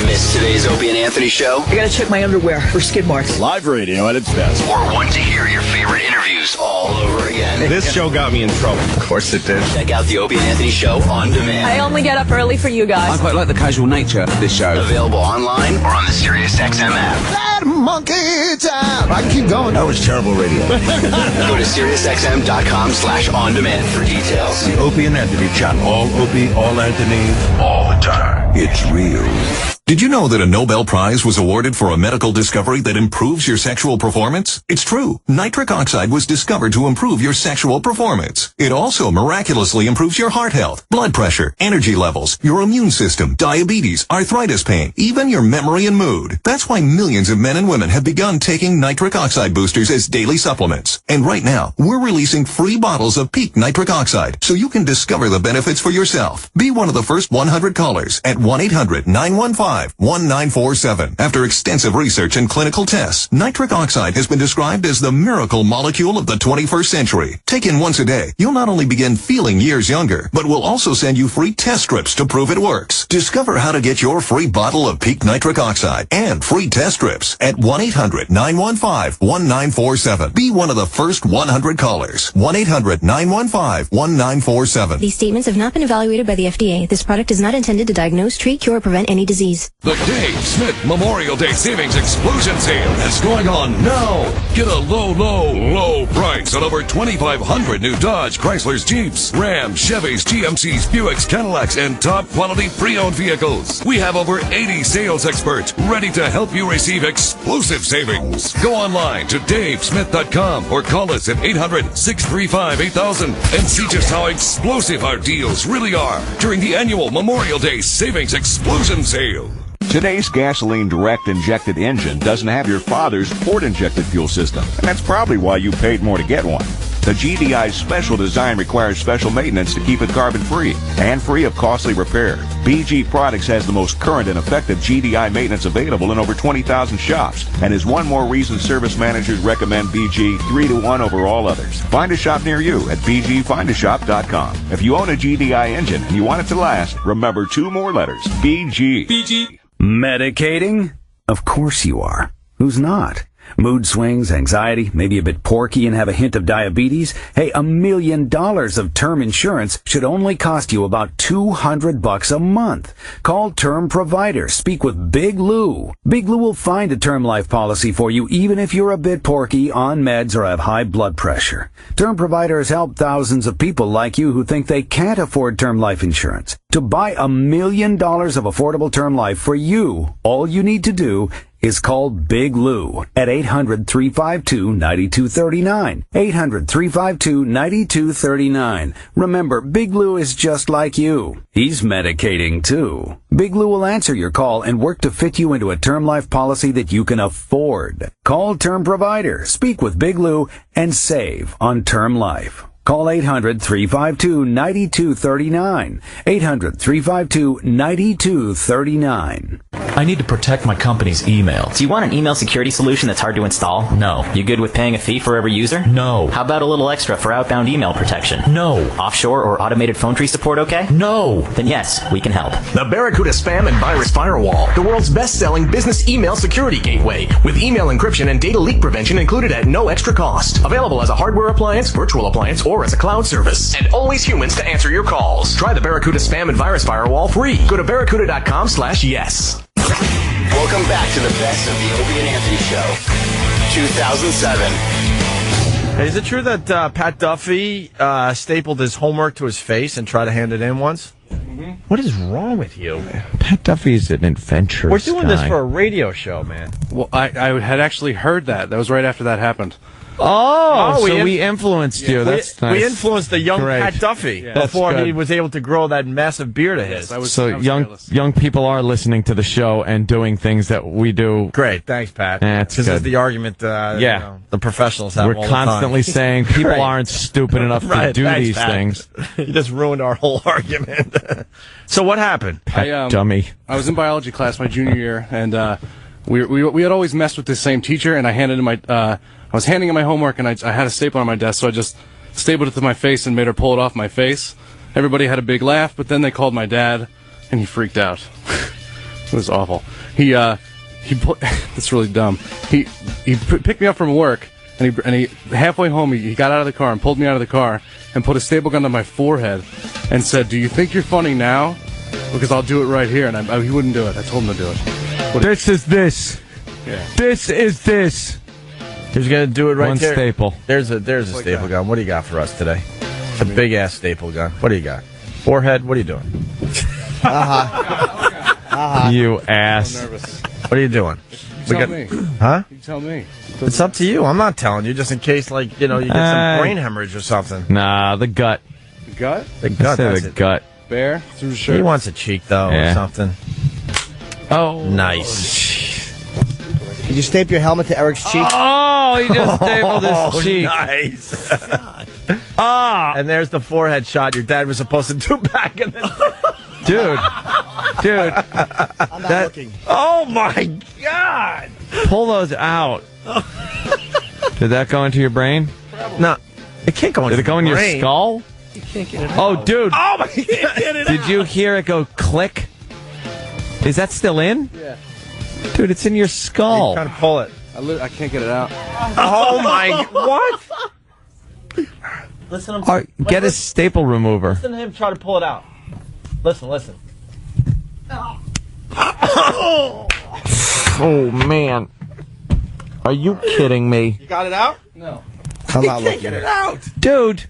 Miss today's Opie and Anthony show? I gotta check my underwear for skid marks. Live radio at its best. Or want to hear your favorite interviews all over again? This show got me in trouble. Of course it did. Check out the Opie and Anthony show on demand. I only get up early for you guys. I quite like the casual nature of this show. Available online or on the Sirius XM app. That monkey time. I can keep going. That was terrible radio. Go to SiriusXM.com/on-demand for details. The Opie and Anthony channel. All Opie, all Anthony, all the time. It's real. Did you know that a Nobel Prize was awarded for a medical discovery that improves your sexual performance? It's true. Nitric oxide was discovered to improve your sexual performance. It also miraculously improves your heart health, blood pressure, energy levels, your immune system, diabetes, arthritis pain, even your memory and mood. That's why millions of men and women have begun taking nitric oxide boosters as daily supplements. And right now, we're releasing free bottles of Peak Nitric Oxide so you can discover the benefits for yourself. Be one of the first 100 callers at 1-800-915-1947. After extensive research and clinical tests, nitric oxide has been described as the miracle molecule of the 21st century. Taken once a day, you'll not only begin feeling years younger, but we'll also send you free test strips to prove it works. Discover how to get your free bottle of Peak Nitric Oxide and free test strips at 1-800-915-1947. Be one of the first 100 callers. 1-800-915-1947. These statements have not been evaluated by the FDA. This product is not intended to diagnose, treat, cure, or prevent any disease. The Dave Smith Memorial Day Savings Explosion Sale is going on now. Get a low price on over 2,500 new Dodge, Chryslers, Jeeps, Rams, Chevys, GMCs, Buicks, Cadillacs, and top quality pre-owned vehicles. We have over 80 sales experts ready to help you receive explosive savings. Go online to davesmith.com or call us at 800-635-8000 and see just how explosive our deals really are during the annual Memorial Day Savings Explosion Sale. Today's gasoline direct injected engine doesn't have your father's port injected fuel system, and that's probably why you paid more to get one. The GDI's special design requires special maintenance to keep it carbon free and free of costly repair. BG Products has the most current and effective GDI maintenance available in over 20,000 shops, and is one more reason service managers recommend BG 3-to-1 over all others. Find a shop near you at bgfindashop.com. If you own a GDI engine and you want it to last, remember 2 more letters, BG. BG. Medicating? Of course you are. Who's not? Mood swings, anxiety, maybe a bit porky and have a hint of diabetes? Hey, $1 million of term insurance should only cost you about $200 a month. Call Term Provider. Speak with Big Lou. Big Lou will find a term life policy for you even if you're a bit porky, on meds, or have high blood pressure. Term Provider has helped thousands of people like you who think they can't afford term life insurance. To buy $1 million of affordable term life for you, all you need to do is call Big Lou at 800-352-9239. 800-352-9239. Remember, Big Lou is just like you. He's medicating too. Big Lou will answer your call and work to fit you into a term life policy that you can afford. Call Term Provider, speak with Big Lou, and save on term life. Call 800-352-9239. 800-352-9239. I need to protect my company's email. Do you want an email security solution that's hard to install? No. You good with paying a fee for every user? No. How about a little extra for outbound email protection? No. Offshore or automated phone tree support okay? No. Then yes, we can help. The Barracuda Spam and Virus Firewall, the world's best-selling business email security gateway, with email encryption and data leak prevention included at no extra cost. Available as a hardware appliance, virtual appliance, or as a cloud service. And always humans to answer your calls. Try the Barracuda Spam and Virus Firewall free. Go to barracuda.com/yes. Welcome back to the best of the Opie and Anthony Show, 2007. Hey, is it true that Pat Duffy stapled his homework to his face and tried to hand it in once? Mm-hmm. What is wrong with you? Pat Duffy's an adventurous We're doing guy. this for a radio show, man. Well, I had actually heard that. That was right after that happened. So we influenced you. That's nice. We influenced the young Great. Pat Duffy Yeah. before That's he good. was able to grow that massive beard of his. Young people are listening to the show and doing things that we do. Great, thanks, Pat. That's Because good. it's the argument the professionals have We're all the constantly time. saying people Great. aren't stupid enough to Right, do thanks, these Pat. things. You just ruined our whole argument. So what happened? Dummy. I was in biology class my junior year, and we had always messed with the same teacher, and I was handing him my homework, and I had a staple on my desk, so I just stapled it to my face and made her pull it off my face. Everybody had a big laugh, but then they called my dad, and he freaked out. It was awful. That's really dumb. He picked me up from work, and he halfway home he got out of the car and pulled me out of the car and put a staple gun to my forehead and said, "Do you think you're funny now? Because I'll do it right here." And he wouldn't do it. I told him to do it. This is this. Yeah. This is this. Who's gonna do it right One there? staple. There's a staple gun. What do you got for us today? It's a big ass staple gun. What do you got? Forehead. What are you doing? You ass. I'm nervous. What are you doing? You tell me. Huh? You tell me. It's up to you. I'm not telling you, just in case, you get some brain hemorrhage or something. Nah, the gut. The gut? The gut. Say That's the it. gut. Bear through the shirt. He wants a cheek though, Yeah. or something. Oh, nice. Did you staple your helmet to Eric's cheek? Oh, he just stapled his cheek. Nice. And there's the forehead shot your dad was supposed to do back in the Dude. I'm not looking. Oh my God! Pull those out. Did that go into your brain? No, it can't go into Did it go in your brain. skull? You can't get it out. Oh, dude. Oh my God! Did you hear it go click? Is that still in? Yeah. Dude, it's in your skull. Trying to pull it. I can't get it out. Oh my! What? Listen to him. Get a staple remover. Listen to him try to pull it out. Listen. Oh, man. Are you kidding me? You got it out? No. I'm not looking. Get it out, Dude,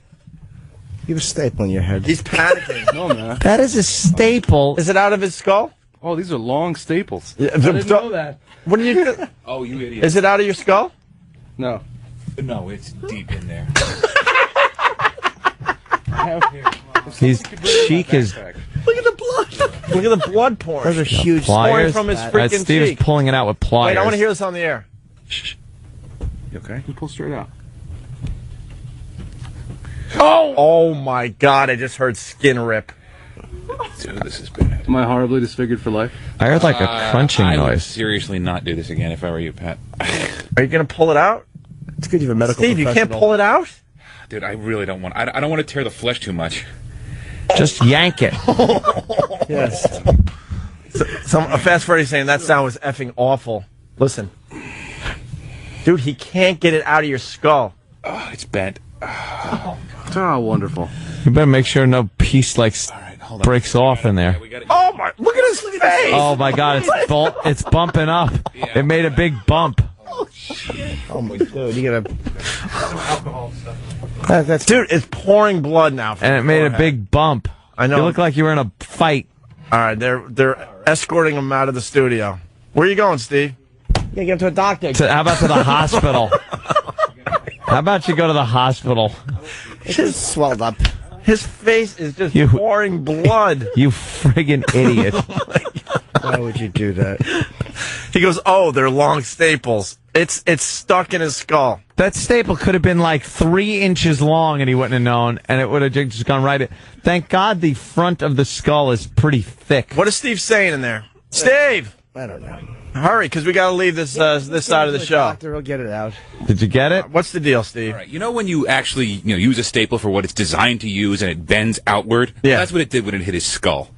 You have a staple in your head. He's panicking. No, man. that is a staple. Is it out of his skull? Oh, these are long staples. Yeah, I didn't know that. What are you? Oh, you idiot. Is it out of your skull? No. No, it's deep in there. I have here. His cheek is... Look at the blood. Look at the blood pouring. Those are huge. Pliers. from his freaking Steve's cheek. pulling it out with pliers. Wait, I want to hear this on the air. You okay? You pull straight out. Oh my God! I just heard skin rip. Dude, this is bad. Am I horribly disfigured for life? I heard like a crunching I would noise. seriously not do this again if I were you, Pat. Are you gonna pull it out? It's good you have a medical Steve, you can't professional. pull it out. Dude, I really don't want. I don't want to tear the flesh too much. Just yank it. Yes. Fast Freddy's saying that sound was effing awful. Listen, dude, he can't get it out of your skull. Oh, it's bent. Oh, wonderful. You better make sure no piece Hold on. breaks off in there. Oh my! Look at his face. Oh my God, it's bumping up. Yeah. It made a big bump. Oh my dude, you gotta. That's dude, it's pouring blood now. And it made a big bump. I know. You look like you were in a fight. All right, they're escorting him out of the studio. Where are you going, Steve? You gotta get him to a doctor. How about to the hospital? How about you go to the hospital? It's just swelled up. His face is just You- pouring blood. You friggin' idiot. Why would you do that? He goes, "Oh, they're long staples. It's stuck in his skull." That staple could have been like 3 inches long and he wouldn't have known, and it would have just gone right in. Thank God the front of the skull is pretty thick. What is Steve saying in there? Steve! I don't know. Hurry, because we got to leave this side of the show. Doctor will get it out. Did you get it? What's the deal, Steve? All right. You know when you actually use a staple for what it's designed to use and it bends outward? Yeah. That's what it did when it hit his skull.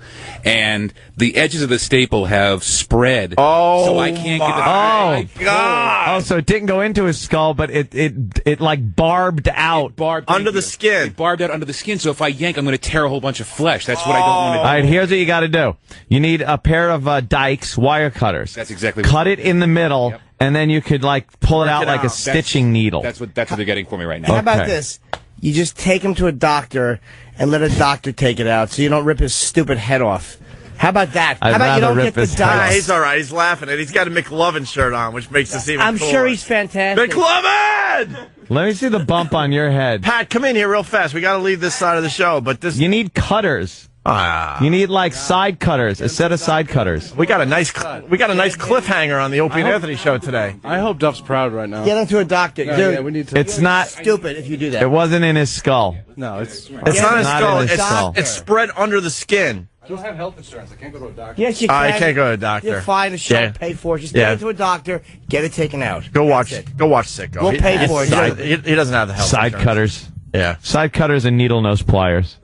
And the edges of the staple have spread. Oh, so I can't get my God. Oh, so it didn't go into his skull, but it like barbed out. Under the skin. It barbed out under the skin, so if I yank, I'm going to tear a whole bunch of flesh. That's what I don't want to do. All right, here's what you got to do. You need a pair of Dykes wire cutters. That's exactly Cut it in the middle, and then you could like pull it out like a stitching needle. That's what they're getting for me right now. How about this? You just take him to a doctor and let a doctor take it out so you don't rip his stupid head off. How about that? I'd How about you rather don't rip get the his head off. dye? He's all right. He's laughing, and he's got a McLovin shirt on, which makes this even I'm cooler. sure he's fantastic. McLovin! Let me see the bump on your head. Pat, come in here real fast. We got to leave this side of the show, but this... You need cutters. You need like side cutters, a set of side cutters. We got a nice cliffhanger on the Opie and Anthony show today. I hope Duff's proud right now. Get him to a doctor. Yeah, Dude, yeah, we need to. It's not stupid if you do that. It wasn't in his skull. No, it's not his skull. It's spread under the skin. I don't have health insurance. I can't go to a doctor. Yes, you can. You can't go to a doctor. You're fine. The show Yeah. pay for it. Just get it to a doctor. Get it taken out. Go watch Sicko. We'll pay for it. He doesn't have the health Side insurance. cutters. Yeah. Side cutters and needle nose pliers.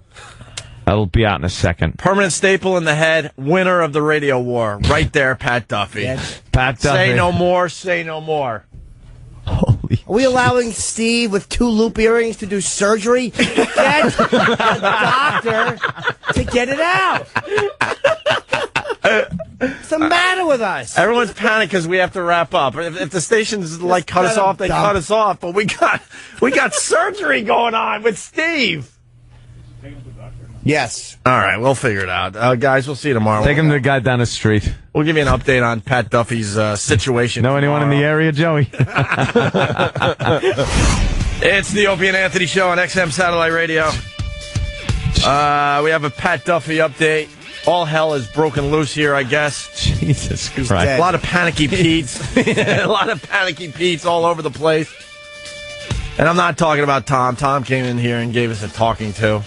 That'll be out in a second. Permanent staple in the head. Winner of the radio war. Right there, Pat Duffy. Pat Duffy. Say no more. Say no more. Holy Are we allowing Steve with 2 loop earrings to do surgery? Get the doctor to get it out. What's the matter with us? Everyone's panicked because we have to wrap up. If the stations like cut us off, they cut us off. But we got surgery going on with Steve. Yes. All right, we'll figure it out. Guys, we'll see you tomorrow. Take him to the guy down the street. We'll give you an update on Pat Duffy's situation. Know anyone in the area, Joey? It's the Opie and Anthony Show on XM Satellite Radio. We have a Pat Duffy update. All hell is broken loose here, I guess. Jesus Christ. A lot of panicky Pete's. A lot of panicky Pete's all over the place. And I'm not talking about Tom. Tom came in here and gave us a talking to.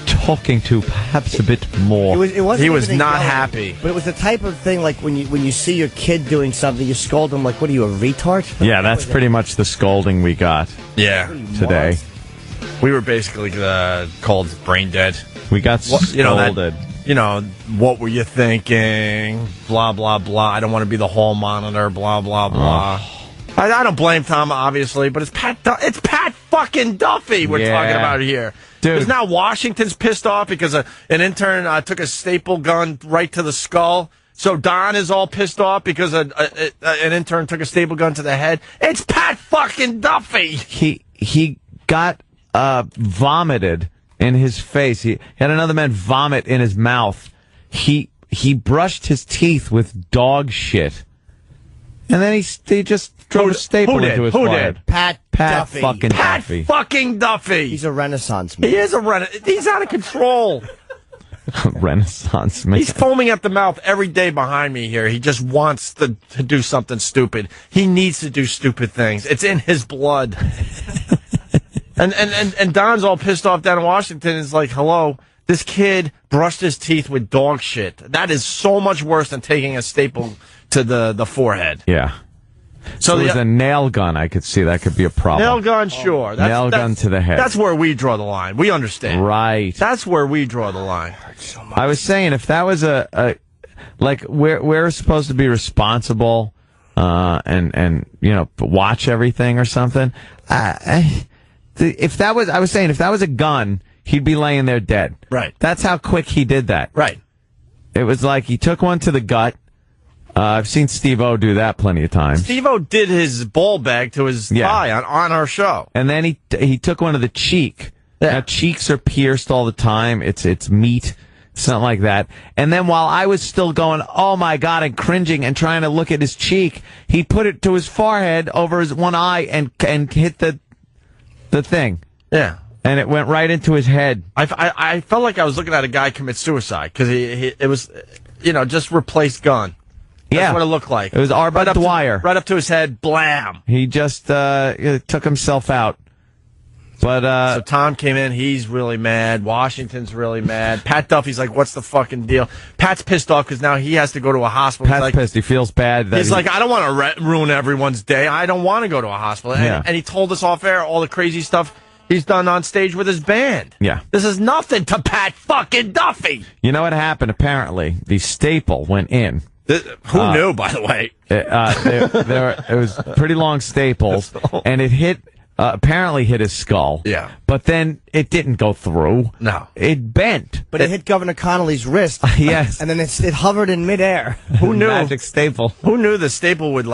Talking to, perhaps a bit more. It wasn't He was even not yelling, happy. But it was the type of thing like when you see your kid doing something, you scold them like, "What are you, a retard?" Yeah, that's pretty much the scolding we got. Yeah. Today. We were basically called brain dead. We got scolded. What were you thinking? Blah, blah, blah. I don't want to be the hall monitor. Blah, blah, blah. I don't blame Tom, obviously, but it's Pat fucking Duffy we're talking about here. Dude. Because now Washington's pissed off because an intern took a staple gun right to the skull. So Don is all pissed off because an intern took a staple gun to the head. It's Pat fucking Duffy. He got vomited in his face. He had another man vomit in his mouth. He brushed his teeth with dog shit. And then he just drove a staple into his forehead. Pat Duffy. Fucking Duffy. Fucking Duffy. He's a Renaissance man. He is He's out of control. Renaissance man. He's foaming at the mouth every day behind me here. He just wants to do something stupid. He needs to do stupid things. It's in his blood. and Don's all pissed off down in Washington. It's like, hello, this kid brushed his teeth with dog shit. That is so much worse than taking a staple to the forehead. Yeah. So there's a nail gun. I could see that could be a problem. Nail gun, sure. Nail gun to the head. That's where we draw the line. We understand. Right. That's where we draw the line. I was saying, if that was we're supposed to be responsible, and watch everything or something. If that was a gun, he'd be laying there dead. Right. That's how quick he did that. Right. It was like he took one to the gut. I've seen Steve-O do that plenty of times. Steve-O did his ball bag to his thigh on our show. And then he took one to the cheek. Yeah. Now, cheeks are pierced all the time. It's meat. Something like that. And then while I was still going, oh my God, and cringing and trying to look at his cheek, he put it to his forehead over his one eye and hit the thing. Yeah. And it went right into his head. I felt like I was looking at a guy commit suicide because it was, just replaced gun. That's what it looked like. It was barbed wire. Right up to his head, blam. He just took himself out. But so Tom came in. He's really mad. Washington's really mad. Pat Duffy's like, "What's the fucking deal?" Pat's pissed off because now he has to go to a hospital. Pat's pissed. He feels bad. He's like, "I don't want to ruin everyone's day. I don't want to go to a hospital." And he told us off air all the crazy stuff he's done on stage with his band. Yeah. This is nothing to Pat fucking Duffy. You know what happened? Apparently, the staple went in. Who knew, by the way? It was pretty long staples, and it hit. Apparently hit his skull. Yeah. But then it didn't go through. No. It bent. But it hit Governor Connolly's wrist. Yes. And then it hovered in midair. Who knew? Magic staple. Who knew the staple would,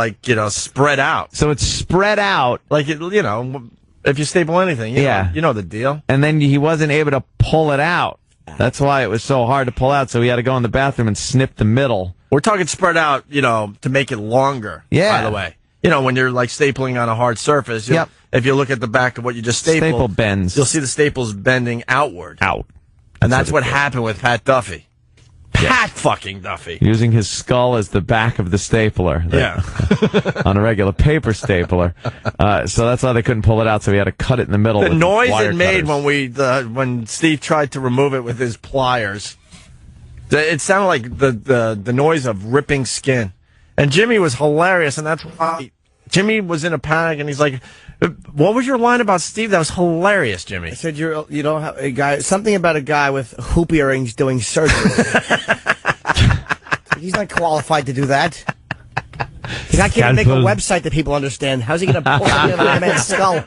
spread out? So it's spread out. Like, if you staple anything, you know the deal. And then he wasn't able to pull it out. That's why it was so hard to pull out. So he had to go in the bathroom and snip the middle. We're talking spread out, to make it longer. Yeah. By the way. When you're stapling on a hard surface. Yep. If you look at the back of what you just stapled. Staple bends. You'll see the staples bending outward. Out. And that's what happened with Pat Duffy. Pat fucking Duffy. Using his skull as the back of the stapler. On a regular paper stapler. So that's why they couldn't pull it out, so he had to cut it in the middle. The with noise wire it made cutters. when Steve tried to remove it with his pliers, it sounded like the noise of ripping skin. And Jimmy was hilarious, and that's why Jimmy was in a panic, and he's like, "What was your line about Steve? That was hilarious, Jimmy." I said, you don't have a guy, something about a guy with hoop earrings doing surgery. He's not qualified to do that. The guy can't make a website that people understand. How's he going to pull something out of a man's skull?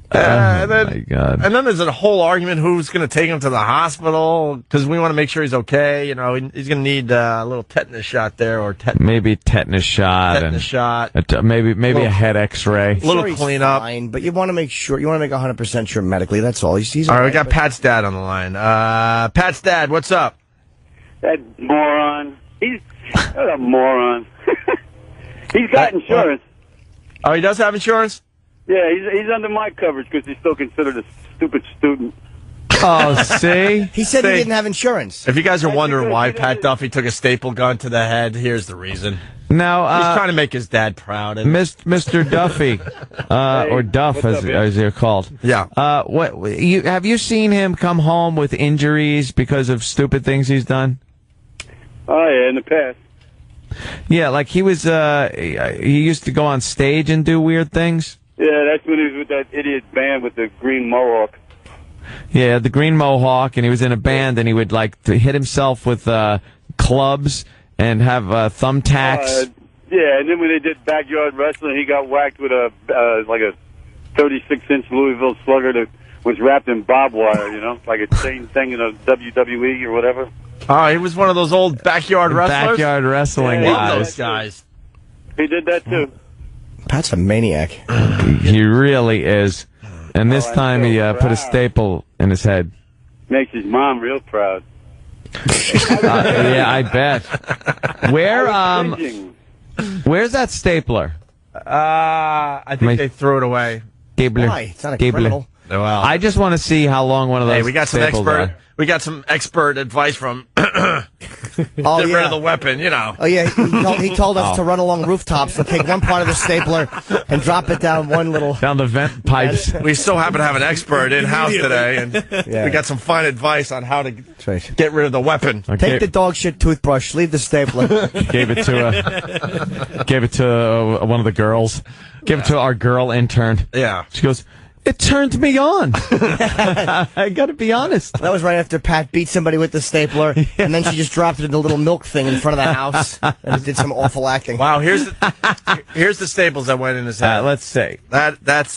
And then, my God. And then there's a whole argument who's going to take him to the hospital because we want to make sure he's okay. He's going to need a little tetanus shot there, or maybe tetanus shot, maybe a head X-ray, little cleanup. Fine, but you want to make sure. You want to make 100% sure medically. That's all. He's all right. We got Pat's dad on the line. Pat's dad, what's up? That moron. He's a moron. He's got insurance. Oh, he does have insurance? Yeah, he's under my coverage because he's still considered a stupid student. Oh, see? He said he didn't have insurance. If you guys are wondering why Pat Duffy took a staple gun to the head, here's the reason. Now, he's trying to make his dad proud. Mr. Duffy, or Duff, as they're called. Yeah. Have you seen him come home with injuries because of stupid things he's done? Oh, yeah, in the past. Yeah, like he used to go on stage and do weird things. Yeah, that's when he was with that idiot band with the green mohawk. Yeah, the green mohawk, and he was in a band, and he would to hit himself with clubs and have thumbtacks. Yeah, and then when they did backyard wrestling, he got whacked with a 36-inch Louisville Slugger that was wrapped in barbed wire, like a chain thing in a WWE or whatever. Oh, he was one of those old backyard wrestlers? Backyard wrestling guys. guys. Those guys. He did that, too. Pat's a maniac. He really is. And this time he put a staple in his head. Makes his mom real proud. Yeah, I bet. Where's that stapler? I think they threw it away. Stapler. Why? It's not a criminal. Well, I just want to see how long one of those. Hey, we got some expert advice from get rid of the weapon, Oh, yeah, he told us to run along rooftops, to take one part of the stapler and drop it down down the vent pipes. We so happen to have an expert in-house today, and we got some fine advice on how to get rid of the weapon. Take the dog shit toothbrush, leave the stapler. Gave it to one of the girls. Gave it to our girl intern. Yeah. She goes, "It turned me on." I got to be honest. That was right after Pat beat somebody with the stapler, and then she just dropped it in the little milk thing in front of the house and did some awful acting. Wow, here's the staples that went in his head. Let's see. That's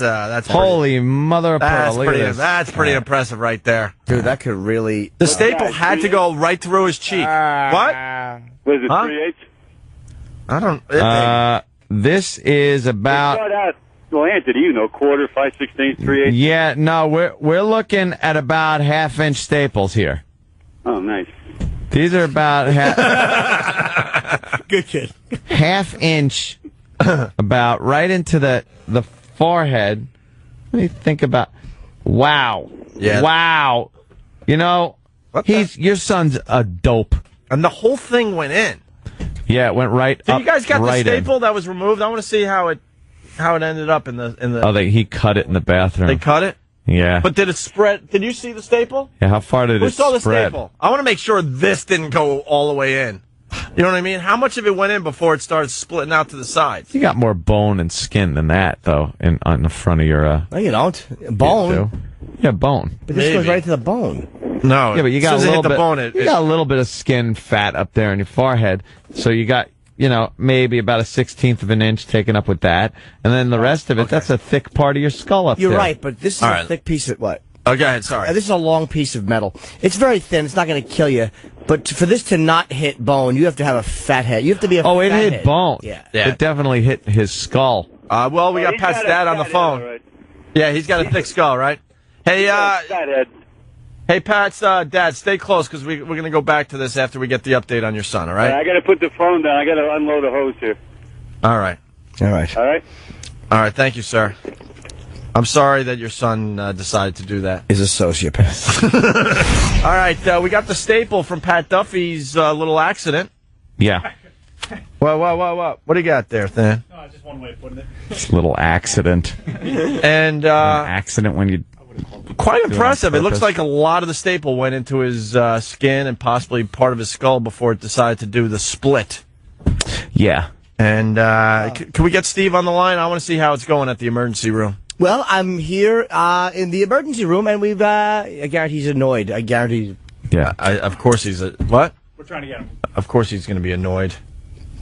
holy mother of pearl. That's pretty impressive right there, dude. That could really. The staple had to go right through his cheek. What? Was it 3/8? I don't. This is about. Well, Anthony, quarter, 5/16, 3/8. Yeah, no, we're looking at about half-inch staples here. Oh, nice. These are about Good kid. Half-inch, about right into the forehead. Let me think about. Wow. Yeah. Wow. Your son's a dope. And the whole thing went in. Yeah, it went right up. You guys got right the staple that was removed? I want to see how it how it ended up in the? Oh, he cut it in the bathroom. They cut it. Yeah. But did it spread? Did you see the staple? Yeah. How far did Who it saw the spread? staple? I want to make sure this didn't go all the way in. You know what I mean? How much of it went in before it started splitting out to the sides? You got more bone and skin than that, though, on the front of your. No, you don't. Bone. Yeah, bone. But this goes right to the bone. No. Yeah, but you got as a soon as it little hit bit. the bone, You got a little bit of skin fat up there in your forehead, so you got maybe about a 1/16 of an inch taken up with that, and then the rest of it. That's a thick part of your skull up You're there. right, but this is a thick piece of what? Oh, go ahead. Sorry. This is a long piece of metal. It's very thin. It's not going to kill you. But for this to not hit bone, you have to have a fat head. You have to be a Oh, it fat hit head. bone. Yeah. It definitely hit his skull. Well, we got he's Pat's got a dad on the fat phone. head, all right. Yeah, he's got a thick skull, right? Hey, hey, Pat's dad, stay close because we're going to go back to this after we get the update on your son. All right? I got to put the phone down. I got to unload a hose here. All right. All right. All right. All right. Thank you, sir. I'm sorry that your son decided to do that. He's a sociopath. All right. We got the staple from Pat Duffy's little accident. Yeah. What do you got there, Than? No, just one way of putting it. It's a little accident. And An accident when you. quite do it on impressive. It looks purpose. like a lot of the staple went into his skin and possibly part of his skull before it decided to do the split. Yeah. And can we get Steve on the line? I want to see how it's going at the emergency room. Well, I'm here in the emergency room, and we've. I guarantee he's annoyed. I guarantee. Yeah. Of course he's what? We're trying to get him. Of course he's going to be annoyed.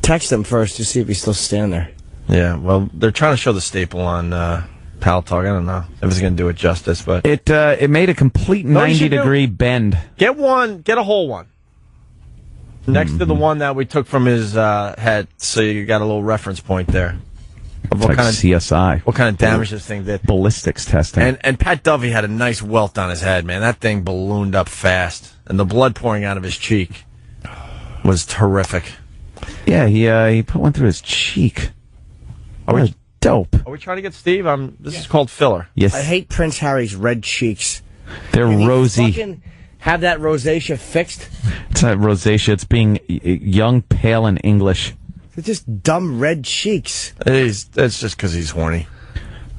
Text him first to see if he's still standing there. Yeah. Well, they're trying to show the staple on Pal Talk. I don't know if it's going to do it justice, but It made a complete No, you should 90-degree bend. get a whole one next to the one that we took from his head, so you got a little reference point there. Of It's like CSI. What kind of damage this thing did? Ballistics testing. And Pat Duffy had a nice welt on his head, man. That thing ballooned up fast, and the blood pouring out of his cheek was terrific. Yeah, he put one through his cheek. Are dope. Are we trying to get Steve? This is called filler. Yes. I hate Prince Harry's red cheeks. They're Can he rosy. fucking have that rosacea fixed? It's not rosacea. It's being young, pale, and English. They're just dumb red cheeks. It's just because he's horny.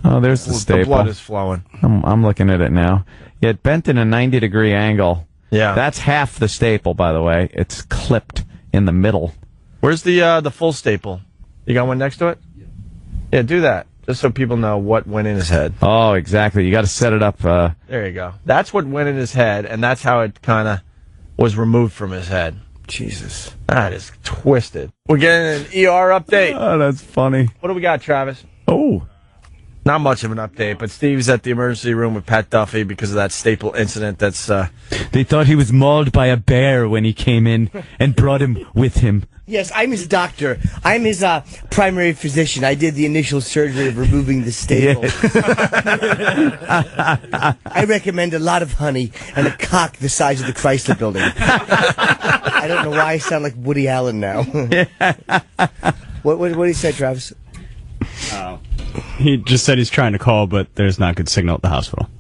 Oh, there's the staple. The blood is flowing. I'm looking at it now. Yeah, it bent in a 90-degree angle. Yeah. That's half the staple, by the way. It's clipped in the middle. Where's the full staple? You got one next to it? Yeah, do that. Just so people know what went in his head. Oh, exactly. You got to set it up. There you go. That's what went in his head, and that's how it kind of was removed from his head. Jesus. That is twisted. We're getting an ER update. Oh, that's funny. What do we got, Travis? Oh. Not much of an update, but Steve's at the emergency room with Pat Duffy because of that staple incident that's... They thought he was mauled by a bear when he came in and brought him with him. Yes, I'm his doctor. I'm his primary physician. I did the initial surgery of removing the staple. I recommend a lot of honey and a cock the size of the Chrysler Building. I don't know why I sound like Woody Allen now. What did he say, Travis? He just said he's trying to call, but there's not good signal at the hospital.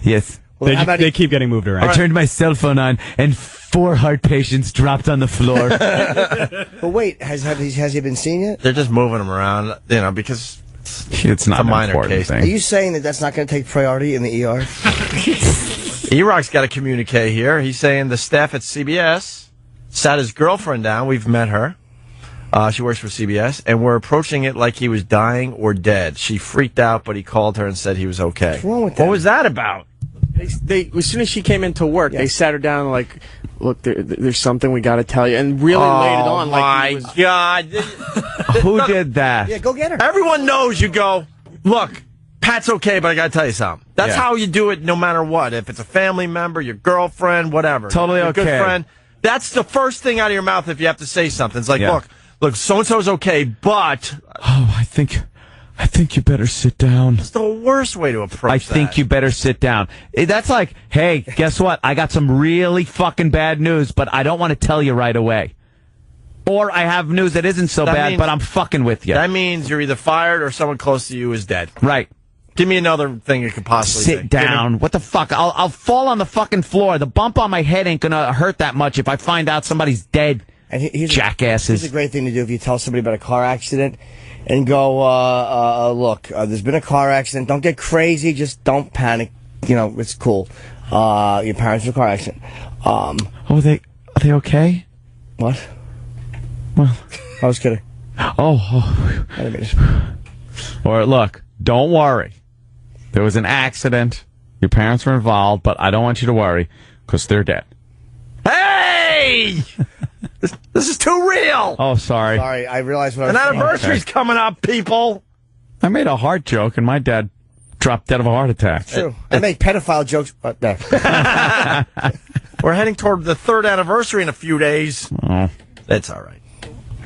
Yes. Well, how about They keep getting moved around. I turned my cell phone on, and 4 heart patients dropped on the floor. But wait, has he been seen yet? They're just moving him around, because it's not a minor important case. thing. Are you saying that that's not going to take priority in the ER? E-Rock's got a communique here. He's saying the staff at CBS sat his girlfriend down. We've met her. She works for CBS, and we're approaching it like he was dying or dead. She freaked out, but he called her and said he was okay. What's wrong with that? What was that about? They as soon as she came into work, they sat her down and like, look, there's something we got to tell you, and really laid it on. Like he was, God. Who did that? Yeah, go get her. Everyone knows you go, look, Pat's okay, but I got to tell you something. That's how you do it no matter what. If it's a family member, your girlfriend, whatever. Totally your okay. Good friend. That's the first thing out of your mouth if you have to say something. It's like, look, so-and-so's okay, but... Oh, I think you better sit down. It's the worst way to approach I think you better sit down. That's like, hey, guess what? I got some really fucking bad news, but I don't want to tell you right away. Or I have news that isn't so bad, but I'm fucking with you. That means you're either fired or someone close to you is dead. Right. Give me another thing you could possibly Sit down. What the fuck? I'll fall on the fucking floor. The bump on my head ain't gonna hurt that much if I find out somebody's dead. And jackasses. Here's a great thing to do if you tell somebody about a car accident. and go, look, there's been a car accident. Don't get crazy. Just don't panic. You know, it's cool. Your parents were in a car accident. Are they okay? What? Well, I was kidding. Oh. I didn't mean to. Or look, don't worry. There was an accident. Your parents were involved, but I don't want you to worry because they're dead. Hey! This is too real. Oh, sorry. Sorry, I realized what I An was saying. anniversary's coming up, people. I made a heart joke, and my dad dropped dead of a heart attack. True. I make pedophile jokes. No. We're heading toward the 3rd anniversary in a few days. Oh. That's all right.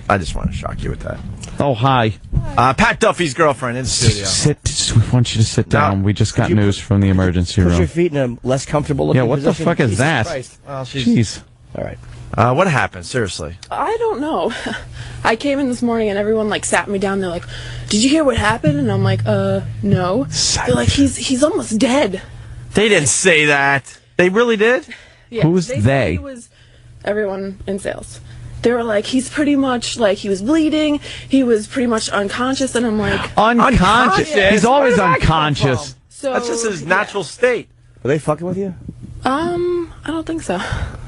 I just want to shock you with that. Oh, hi. Pat Duffy's girlfriend in the studio. We want you to sit down. We just got news from the emergency room. Put your feet in a less comfortable looking what position. the fuck is Jesus that? Christ. Well, Jeez. All right. What happened? Seriously. I don't know. I came in this morning and everyone like sat me down. They're like, "Did you hear what happened?" And I'm like, no." They're like, "He's almost dead." They didn't say that. They really did? Yeah, Who's said they? He was everyone in sales. They were like, he's pretty much like he was bleeding. He was pretty much unconscious, and I'm like, unconscious. Yeah. He's always Where did that come unconscious. from? So That's just his natural state. Were they fucking with you? I don't think so.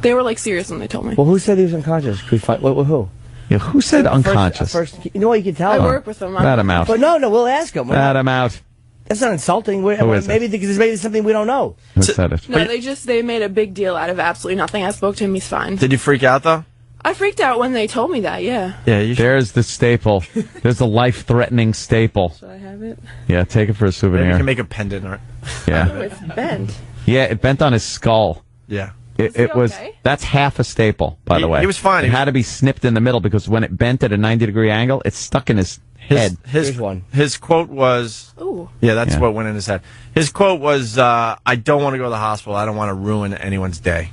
They were like serious when they told me. Well, who said he was unconscious? Could we find who? Yeah, who said unconscious? First, you know what? You can tell. I work with them. Rat him out. But no, we'll ask him. Rat him out. That's not insulting. Who is maybe there's something we don't know. Who said it? No, they made a big deal out of absolutely nothing. I spoke to him. He's fine. Did you freak out, though? I freaked out when they told me that. Yeah. Yeah. There's the staple. There's the life-threatening staple. Should I have it? Yeah, take it for a souvenir. Maybe you can make a pendant or Yeah. Oh, it's bent. Yeah, it bent on his skull. Yeah. It was. okay? That's half a staple, by the way. he was fine. It had to be snipped in the middle because when it bent at a 90-degree angle, it stuck in his head. Here's one. His quote was, Ooh. yeah, that's what went in his head. His quote was, I don't want to go to the hospital. I don't want to ruin anyone's day.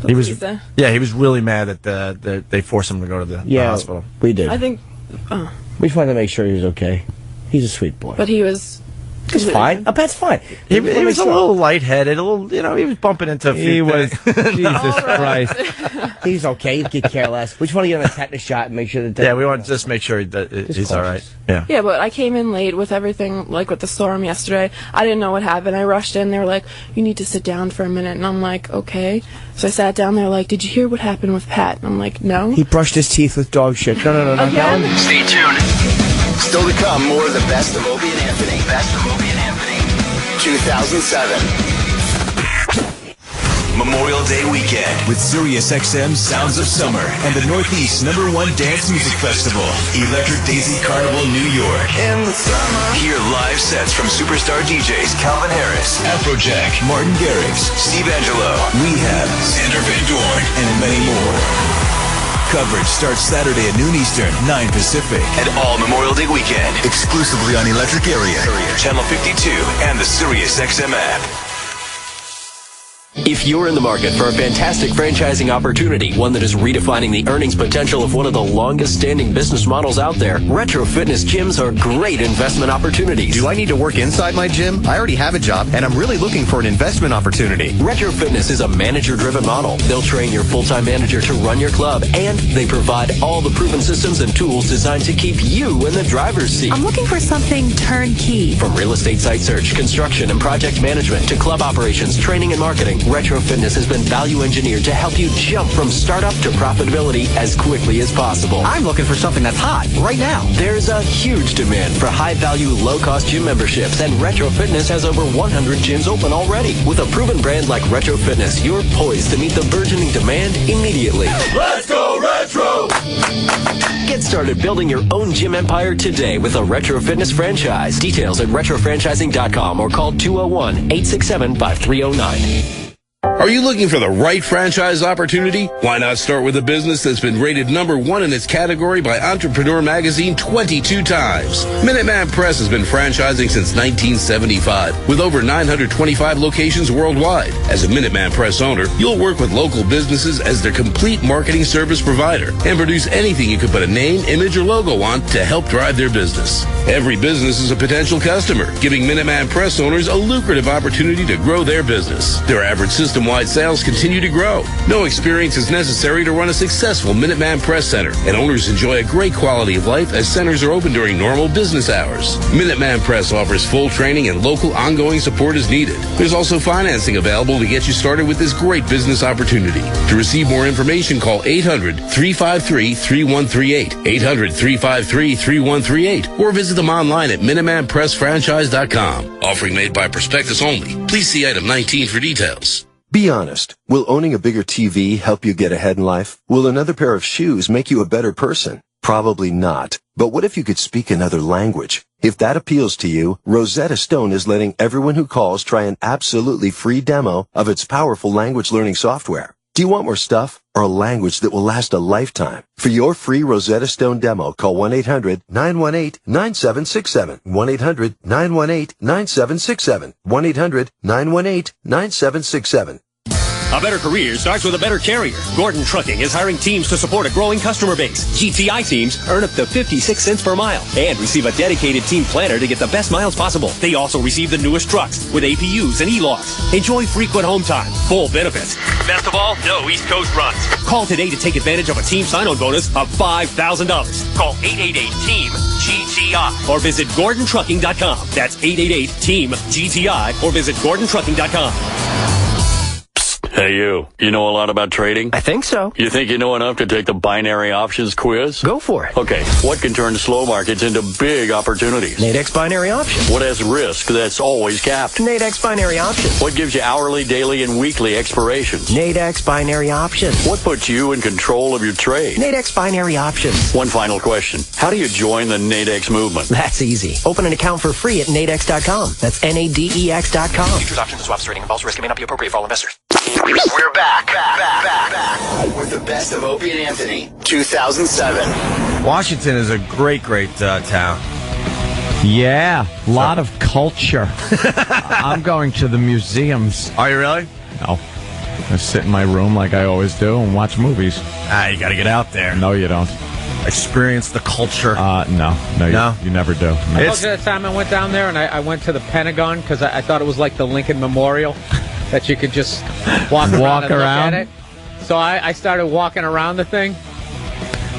He was, he was really mad that they forced him to go to the hospital. We did. I think. We just wanted to make sure he was okay. He's a sweet boy. But he was. He's fine. Pat's fine. He was a little lightheaded, a little, he was bumping into a few He was. things. Jesus Christ. He's okay. He could care less. We just want to get him a tetanus shot and make sure that. Yeah, we want to just make sure that he's all right. Yeah. Yeah, but I came in late with everything, like with the storm yesterday. I didn't know what happened. I rushed in. They were like, "You need to sit down for a minute," and I'm like, "Okay." So I sat down. They're like, "Did you hear what happened with Pat?" And I'm like, "No." He brushed his teeth with dog shit. No, not that one. Stay tuned. Still to come, more of the best of Opie and Anthony. Best of Opie and Anthony. 2007. Memorial Day weekend with SiriusXM Sounds of Summer and the Northeast's #1 dance music festival, Electric Daisy Carnival, New York. In the summer. Hear live sets from superstar DJs Calvin Harris, Afrojack, Martin Garrix, Steve Angelo, Rehab, Sander Van Doorn, and many more. Coverage starts Saturday at noon Eastern, 9 Pacific. And all Memorial Day weekend. Exclusively on Electric Area. Channel 52 and the SiriusXM app. If you're in the market for a fantastic franchising opportunity, one that is redefining the earnings potential of one of the longest-standing business models out there, Retro Fitness gyms are great investment opportunities. Do I need to work inside my gym? I already have a job, and I'm really looking for an investment opportunity. Retro Fitness is a manager-driven model. They'll train your full-time manager to run your club, and they provide all the proven systems and tools designed to keep you in the driver's seat. I'm looking for something turnkey. From real estate site search, construction, and project management to club operations, training, and marketing, Retro Fitness has been value engineered to help you jump from startup to profitability as quickly as possible. I'm looking for something that's hot right now. There's a huge demand for high-value, low-cost gym memberships, and Retro Fitness has over 100 gyms open already. With a proven brand like Retro Fitness, you're poised to meet the burgeoning demand immediately. Let's go Retro! Get started building your own gym empire today with a Retro Fitness franchise. Details at retrofranchising.com or call 201-867-5309. Are you looking for the right franchise opportunity? Why not start with a business that's been rated #1 in its category by Entrepreneur Magazine 22 times? Minuteman Press has been franchising since 1975 with over 925 locations worldwide. As a Minuteman Press owner, you'll work with local businesses as their complete marketing service provider and produce anything you could put a name, image, or logo on to help drive their business. Every business is a potential customer, giving Minuteman Press owners a lucrative opportunity to grow their business. Their average system-wide nationwide sales continue to grow. No experience is necessary to run a successful Minuteman Press Center, and owners enjoy a great quality of life as centers are open during normal business hours. Minuteman Press offers full training and local ongoing support as needed. There's also financing available to get you started with this great business opportunity. To receive more information, call 800-353-3138, 800-353-3138, or visit them online at MinutemanPressFranchise.com. Offering made by prospectus only. Please see item 19 for details. Be honest. Will owning a bigger TV help you get ahead in life? Will another pair of shoes make you a better person? Probably not. But what if you could speak another language? If that appeals to you, Rosetta Stone is letting everyone who calls try an absolutely free demo of its powerful language learning software. Do you want more stuff or a language that will last a lifetime? For your free Rosetta Stone demo, call 1-800-918-9767. 1-800-918-9767. 1-800-918-9767. A better career starts with a better carrier. Gordon Trucking is hiring teams to support a growing customer base. GTI teams earn up to 56 cents per mile and receive a dedicated team planner to get the best miles possible. They also receive the newest trucks with APUs and e-logs. Enjoy frequent home time, full benefits. Best of all, no East Coast runs. Call today to take advantage of a team sign-on bonus of $5,000. Call 888-TEAM-GTI or visit GordonTrucking.com. That's 888-TEAM-GTI or visit GordonTrucking.com. Hey, you know a lot about trading? I think so. You think you know enough to take the binary options quiz? Go for it. Okay, what can turn slow markets into big opportunities? Nadex binary options. What has risk that's always capped? Nadex binary options. What gives you hourly, daily, and weekly expirations? Nadex binary options. What puts you in control of your trade? Nadex binary options. One final question. How do you join the Nadex movement? That's easy. Open an account for free at Nadex.com. That's Nadex.com. Futures options and swaps trading involves risk and may not be appropriate for all investors. We're back with the best of Opie and Anthony, 2007. Washington is a great town. Yeah, a lot of culture. I'm going to the museums. Are you really? No. I sit in my room like I always do and watch movies. You got to get out there. No, you don't. Experience the culture. No, you never do. No. Most of the time I went down there and I went to the Pentagon because I thought it was like the Lincoln Memorial. That you could just walk around and look at it. So I started walking around the thing.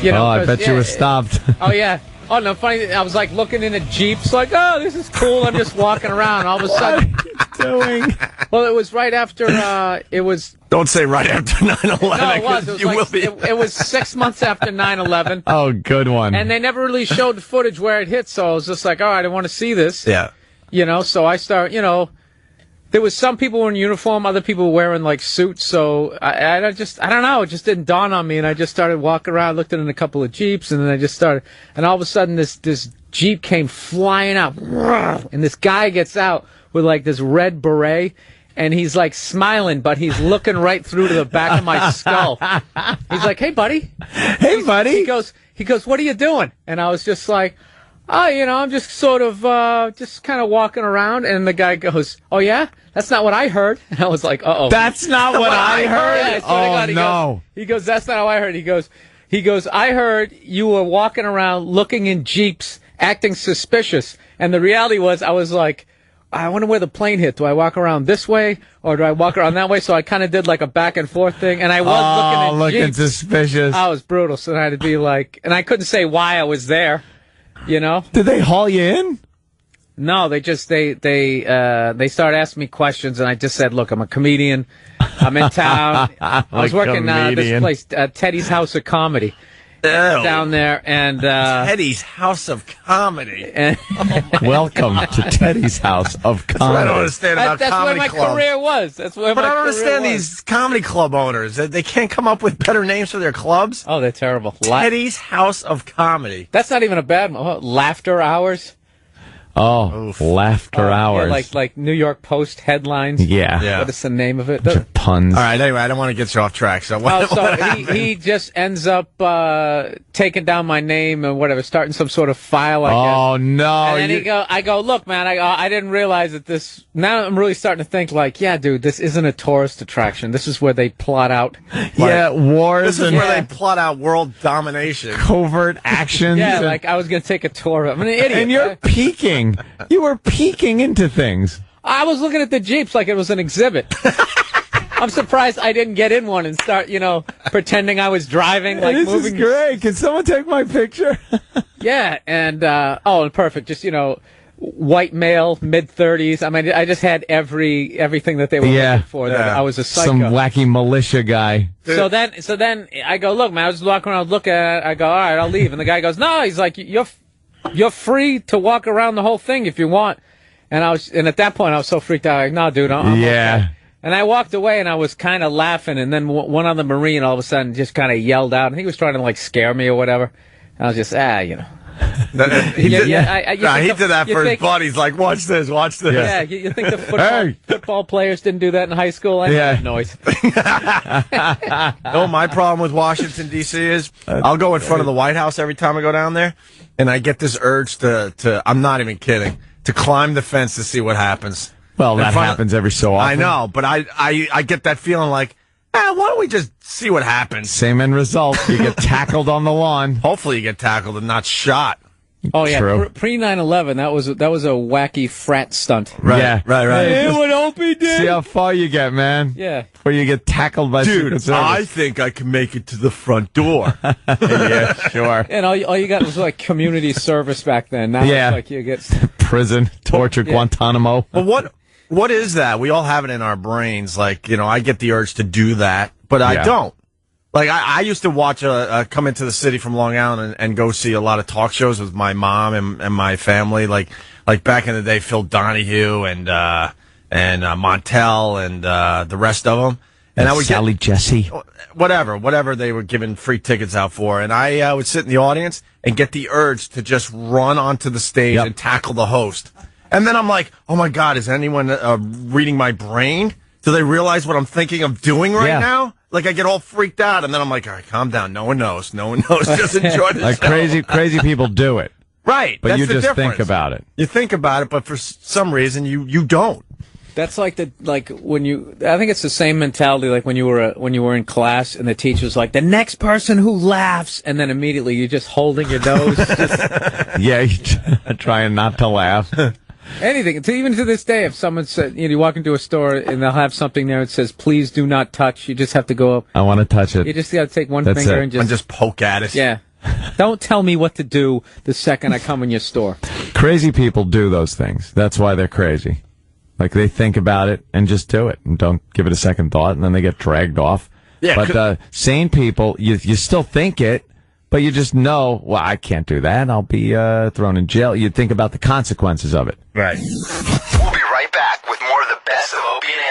You know, I bet you were stopped. Oh, yeah. Oh, no, funny. I was like looking in a Jeeps, like, oh, this is cool. I'm just walking around. All of a sudden. What are you doing? Well, it was right after, it was. Don't say right after 9/11. No, it was. It was 6 months after 9/11. Oh, good one. And they never really showed the footage where it hit, so I was just like, all right, I want to see this. Yeah. You know, so I start, there was some people were in uniform, other people were wearing like suits. So I don't know. It just didn't dawn on me, and I just started walking around, looked in a couple of Jeeps, and then I just started. And all of a sudden, this Jeep came flying out, and this guy gets out with like this red beret, and he's like smiling, but he's looking right through to the back of my skull. He's like, "Hey, buddy." Hey, buddy. He goes, "What are you doing?" And I was just like, "Oh, I'm just sort of, just kind of walking around." And the guy goes, "Oh, yeah? That's not what I heard." And I was like, uh-oh. That's not what I heard? Yeah, God, no. He goes, "That's not how I heard." He goes, "I heard you were walking around looking in Jeeps, acting suspicious." And the reality was, I was like, I wonder where the plane hit. Do I walk around this way or do I walk around that way? So I kind of did like a back and forth thing. And I was looking Jeeps. Suspicious. I was brutal. So I had to be like, and I couldn't say why I was there. Did they haul you in? No, they just they started asking me questions, and I just said, "Look, I'm a comedian. I'm in town. I was working this place, Teddy's House of Comedy, down there, and Teddy's House of Comedy. Welcome to Teddy's House of Comedy. That's what I don't understand about that's comedy where my clubs. career was. That's where but my I don't career understand was. these comedy club owners. They can't come up with better names for their clubs. Oh, they're terrible. Teddy's House of Comedy. That's not even a bad one. Laughter Hours. Oh, oof. Laughter Hours. Yeah, like New York Post headlines. Yeah. What is the name of it? Puns. All right, anyway, I don't want to get you off track. So he just ends up taking down my name and whatever, starting some sort of file, I guess. Oh, no. And then I go, look, man, I didn't realize that this, now I'm really starting to think like, yeah, dude, this isn't a tourist attraction. This is where they plot out. Wars. This is where they plot out world domination. Covert actions. Yeah, like I was going to take a tour. I'm an idiot. And you're peeking. You were peeking into things. I was looking at the Jeeps like it was an exhibit. I'm surprised I didn't get in one and start, pretending I was driving, like this moving. is great. Can someone take my picture? Yeah, and perfect. Just white male, mid-30s. I mean, I just had everything that they were looking for. That I was a psycho. Some wacky militia guy. So then I go, look, man, I was walking around looking at it. I go, all right, I'll leave. And the guy goes, no. He's like, you're free to walk around the whole thing if you want. And at that point I was so freaked out. Like, no, dude, I'm okay. And I walked away and I was kind of laughing. And then one other Marine all of a sudden just kind of yelled out. And he was trying to scare me or whatever. And I was just, He did that for his buddies. Like, watch this. Yeah, you think the football players didn't do that in high school? I made noise. No, my problem with Washington, D.C. is I'll go in front of the White House every time I go down there, and I get this urge to I'm not even kidding, to climb the fence to see what happens. Well, that happens every so often. I know, but I get that feeling like, why don't we just see what happens? Same end result. You get tackled on the lawn. Hopefully you get tackled and not shot. Oh, yeah. True. Pre 9/11, that was a wacky frat stunt. Right. Yeah. Right. Hey, what Opie did. See how far you get, man. Yeah. Before you get tackled by Secret Service. I think I can make it to the front door. Yeah, sure. And all you got was community service back then. Now it's you get prison, torture, Guantanamo. But what is that? We all have it in our brains. I get the urge to do that, but I don't. I used to watch come into the city from Long Island and go see a lot of talk shows with my mom and my family. Like back in the day, Phil Donahue and Montel and the rest of them. And I would Sally Jesse. Whatever they were giving free tickets out for. And I would sit in the audience and get the urge to just run onto the stage and tackle the host. And then I'm like, oh my God, is anyone reading my brain? Do they realize what I'm thinking of doing right now? I get all freaked out, and then I'm like, all right, calm down. No one knows. Just enjoy the show. Crazy people do it. Right. But that's you the just difference. think about it. You think about it, but for some reason, you don't. That's when you. I think it's the same mentality when you were in class and the teacher's like, the next person who laughs, and then immediately you're just holding your nose. Yeah, you're trying not to laugh. Anything. Even to this day, if someone said, you walk into a store and they'll have something there that says, please do not touch, you just have to go up. I want to touch it. You just got to take one finger and just poke at it. Yeah. Don't tell me what to do the second I come in your store. Crazy people do those things. That's why they're crazy. They think about it and just do it and don't give it a second thought, and then they get dragged off. Yeah, but sane people, you still think it, but you just know, well, I can't do that. I'll be thrown in jail. You think about the consequences of it. Right. We'll be right back with more of the best of Opie and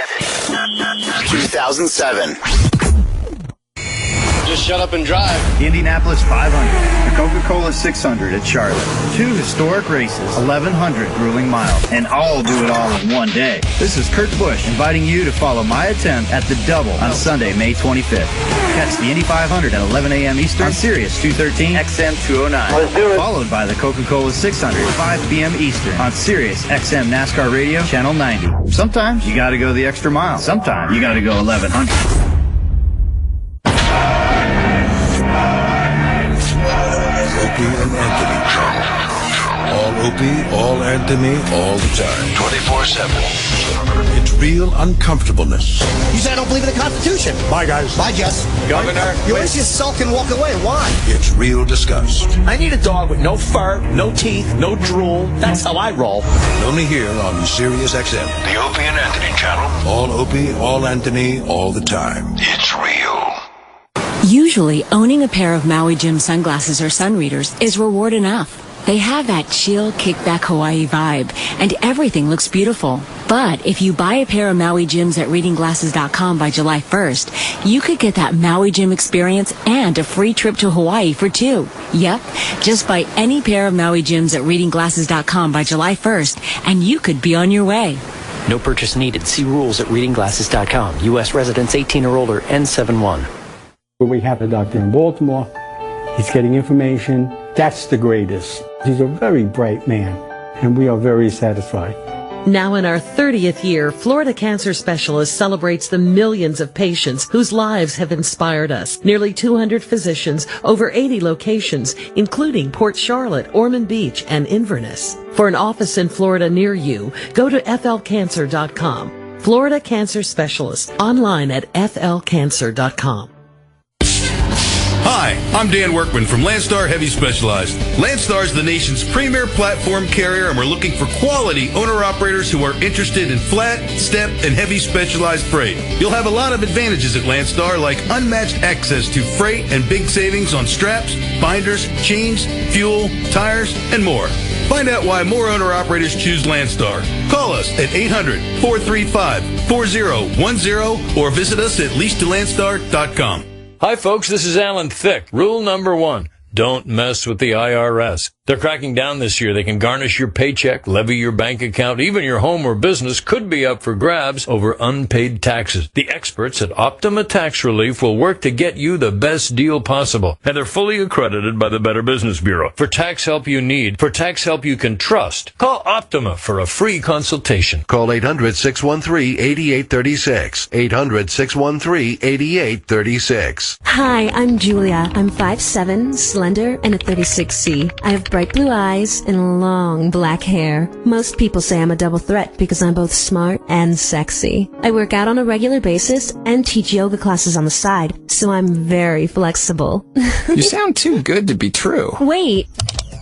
Anthony. 2007. Just shut up and drive. The Indianapolis 500, the Coca-Cola 600 at Charlotte. 2 historic races, 1,100 grueling miles, and all do it all in one day. This is Kurt Busch inviting you to follow my attempt at the double on Sunday, May 25th. Catch the Indy 500 at 11 a.m. Eastern on Sirius 213 XM 209. Let's do it. Followed by the Coca-Cola 600 at 5 p.m. Eastern on Sirius XM NASCAR Radio Channel 90. Sometimes you got to go the extra mile. Sometimes you got to go 1,100. Opie and Anthony. All Opie, all Anthony, all the time. 24/7. It's real uncomfortableness. You said I don't believe in the Constitution. Bye, guys. Bye, Jess. Governor. You always just sulk and walk away. Why? It's real disgust. I need a dog with no fur, no teeth, no drool. That's how I roll. Only here on Sirius XM. The Opie and Anthony channel. All Opie, all Anthony, all the time. It's real. Usually, owning a pair of Maui Jim sunglasses or sun readers is reward enough. They have that chill, kickback Hawaii vibe, and everything looks beautiful. But if you buy a pair of Maui Jims at readingglasses.com by July 1st, you could get that Maui Jim experience and a free trip to Hawaii for 2. Yep, just buy any pair of Maui Jims at readingglasses.com by July 1st, and you could be on your way. No purchase needed. See rules at readingglasses.com. U.S. residents 18 or older, N71. We have a doctor in Baltimore. He's getting information. That's the greatest. He's a very bright man, and we are very satisfied. Now in our 30th year, Florida Cancer Specialist celebrates the millions of patients whose lives have inspired us. Nearly 200 physicians, over 80 locations, including Port Charlotte, Ormond Beach, and Inverness. For an office in Florida near you, go to flcancer.com. Florida Cancer Specialist. Online at flcancer.com. Hi, I'm Dan Workman from Landstar Heavy Specialized. Landstar is the nation's premier platform carrier, and we're looking for quality owner-operators who are interested in flat, step, and heavy specialized freight. You'll have a lot of advantages at Landstar, like unmatched access to freight and big savings on straps, binders, chains, fuel, tires, and more. Find out why more owner-operators choose Landstar. Call us at 800-435-4010 or visit us at leasetolandstar.com. Hi, folks. This is Alan Thicke. Rule number 1. Don't mess with the IRS. They're cracking down this year. They can garnish your paycheck, levy your bank account, even your home or business could be up for grabs over unpaid taxes. The experts at Optima Tax Relief will work to get you the best deal possible. And they're fully accredited by the Better Business Bureau. For tax help you need, for tax help you can trust, call Optima for a free consultation. Call 800-613-8836. 800-613-8836. Hi, I'm Julia. I'm 5'7", slender, and a 36C. I have bright blue eyes and long black hair. Most people say I'm a double threat because I'm both smart and sexy. I work out on a regular basis and teach yoga classes on the side, so I'm very flexible. You sound too good to be true. Wait,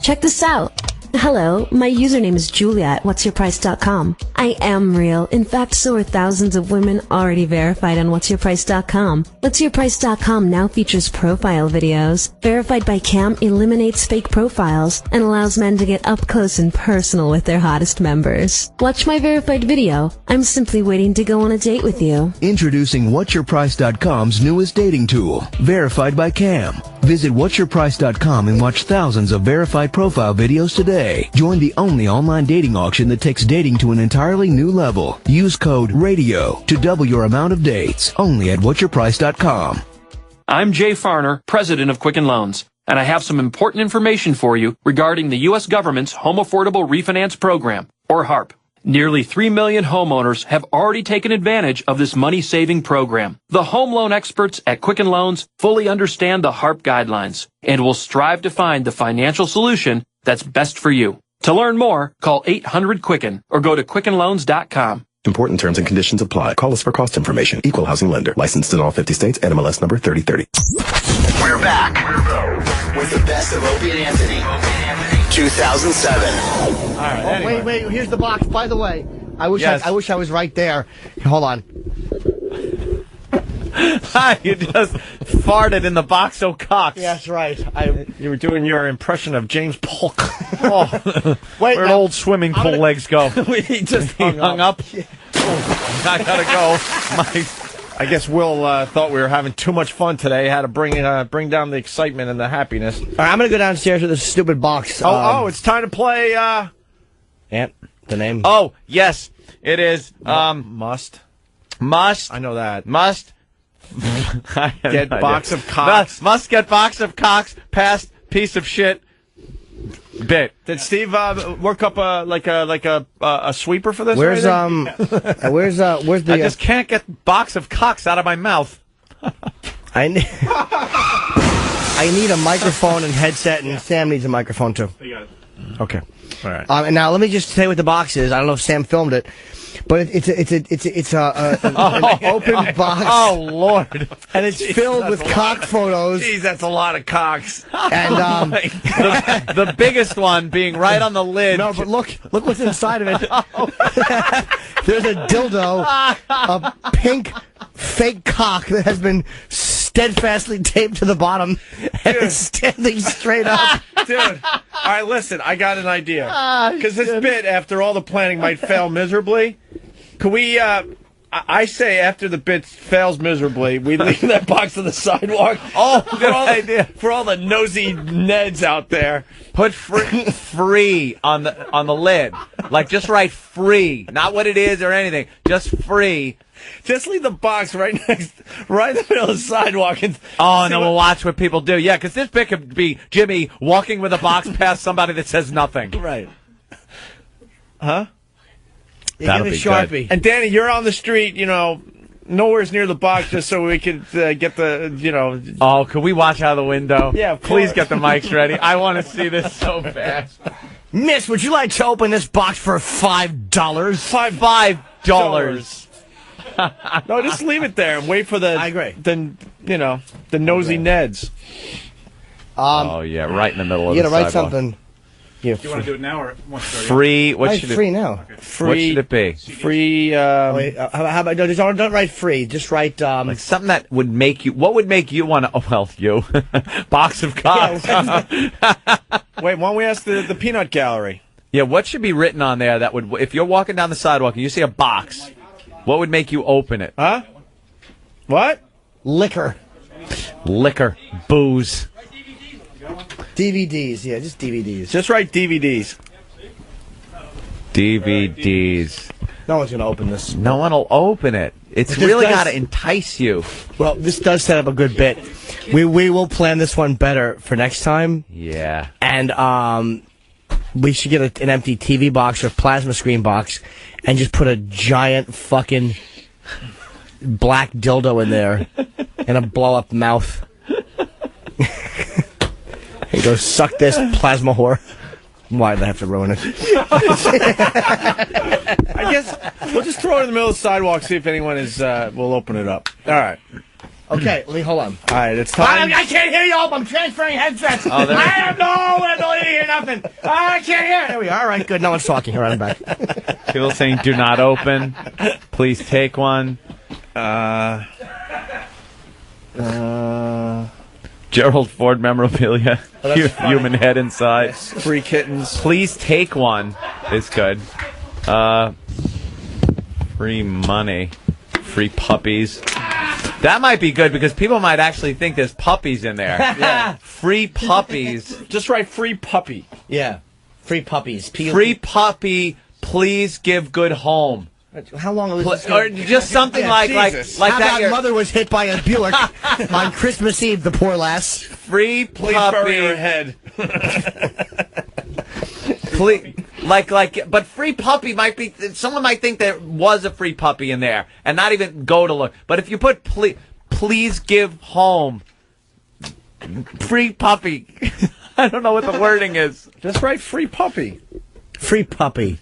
check this out. Hello, my username is Julia at whatsyourprice.com. I am real. In fact, so are thousands of women already verified on whatsyourprice.com. Whatsyourprice.com now features profile videos. Verified by Cam eliminates fake profiles and allows men to get up close and personal with their hottest members. Watch my verified video. I'm simply waiting to go on a date with you. Introducing whatsyourprice.com's newest dating tool, Verified by Cam. Visit whatsyourprice.com and watch thousands of verified profile videos today. Join the only online dating auction that takes dating to an entirely new level. Use code RADIO to double your amount of dates, only at whatsyourprice.com. I'm Jay Farner, president of Quicken Loans, and I have some important information for you regarding the U.S. government's Home Affordable Refinance Program, or HARP. Nearly 3 million homeowners have already taken advantage of this money-saving program. The home loan experts at Quicken Loans fully understand the HARP guidelines and will strive to find the financial solution that's best for you. To learn more, call 800-QUICKEN or go to quickenloans.com. Important terms and conditions apply. Call us for cost information. Equal housing lender. Licensed in all 50 states. NMLS number 3030. We're back with the best of Opie and Anthony. 2007. All right. Wait. Here's the box. By the way, I wish I was right there. Hold on. You just farted in the box of cocks. Yes, right. You were doing your impression of James Polk. Wait, where'd old swimming pool legs go? He just hung up. I gotta go. I guess Will thought we were having too much fun today. Had to bring down the excitement and the happiness. All right, I'm gonna go downstairs with this stupid box. It's time to play. The name. Oh yes, it is. Must. I know that. Must. Get box of cocks. Must get box of cocks past piece of shit bit. Did Steve work up a sweeper for this? Where's where's the? I just can't get box of cocks out of my mouth. I need a microphone and headset, and Sam needs a microphone too. Okay. All right. And now let me just say what the box is. I don't know if Sam filmed it, but it's an open box. Oh Lord! And it's filled with cock photos. Jeez, that's a lot of cocks. And the biggest one being right on the lid. No, but look what's inside of it. There's a dildo, a pink fake cock that has been steadfastly taped to the bottom and it's standing straight up. Dude, all right, listen, I got an idea. Because this bit, after all the planning, might fail miserably. Could we, I say after the bit fails miserably, we leave that box on the sidewalk. Oh, good idea. For all the nosy Neds out there. Put free on the lid. Like, just write free. Not what it is or anything. Just free. Just leave the box right in the middle of the sidewalk. And we'll watch what people do. Yeah, because this bit could be Jimmy walking with a box past somebody that says nothing. Right. Huh? That'll be Sharpie. good. And Danny, you're on the street, nowhere's near the box just so we could get the, Oh, could we watch out of the window? Yeah, please get the mics ready. I want to see this so fast. Miss, would you like to open this box for $5? $5. No, just leave it there and wait for the. I agree. The nosy Neds. Oh yeah, right in the middle of You the gotta write sidewalk. something. Yeah, Do you want to do it now or once it's already Free. What Write should free it? now. What should it be? Free. Wait, how about don't write free? Just write Like something that would make you. What would make you want to? Oh well, you box of cocks. Wait, why don't we ask the peanut gallery? Yeah, what should be written on there that would, if you're walking down the sidewalk and you see a box, what would make you open it? Huh? What? liquor. Liquor, booze. DVDs, yeah, just DVDs. Just write DVDs. DVDs. No one's gonna open this. No one will open it. It's This really does- got to entice you. Well, this does set up a good bit. We will plan this one better for next time. Yeah. And we should get an empty TV box or plasma screen box and just put a giant fucking black dildo in there and a blow up mouth. Hey, go suck this, plasma whore. Why did I have to ruin it? I guess we'll just throw it in the middle of the sidewalk, see if anyone is will open it up. All right. Okay, let me hold on. All right, it's time. I can't hear you. I'm transferring headsets. Oh, I have no ability to hear nothing. I can't hear. There we are. All right, good. No one's talking. All right, I'm back. People saying, "Do not open. Please take one." Gerald Ford memorabilia. Oh, that's funny. Human head inside. Yes. Free kittens. Please take one. It's good. Free money. Free puppies. That might be good because people might actually think there's puppies in there. Yeah. Free puppies. Just write free puppy. Yeah. Free puppies. Free puppy. Please give good home. How long was this? Or just something like How that. about Your mother was hit by a Buick on Christmas Eve, the poor lass. free Please puppy. bury her head. Please, but free puppy might be. Someone might think there was a free puppy in there and not even go to look. But if you put please give home, free puppy. I don't know what the wording is. Just write free puppy. Free puppy.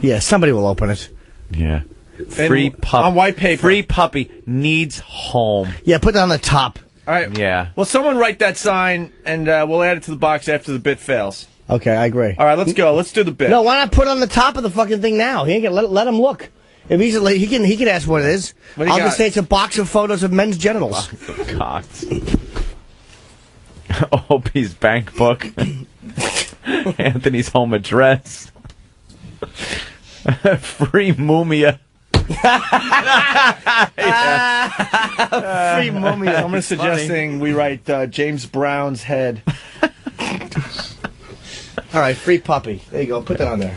Yeah, somebody will open it. Yeah. Free puppy. On white paper. Free puppy needs home. Yeah, put it on the top. All right. Yeah. Well, someone write that sign, and we'll add it to the box after the bit fails. Okay, I agree. All right, let's go. Let's do the bit. No, why not put it on the top of the fucking thing now? He ain't gonna let him look. If he's he can ask what it is. What do you I'll got? just say it's a box of photos of men's genitals. Cocks. Opie's bank book. Anthony's home address. Free mumia. Free mumia. Someone's suggesting we write James Brown's head. All right, free puppy. There you go. Put that on there.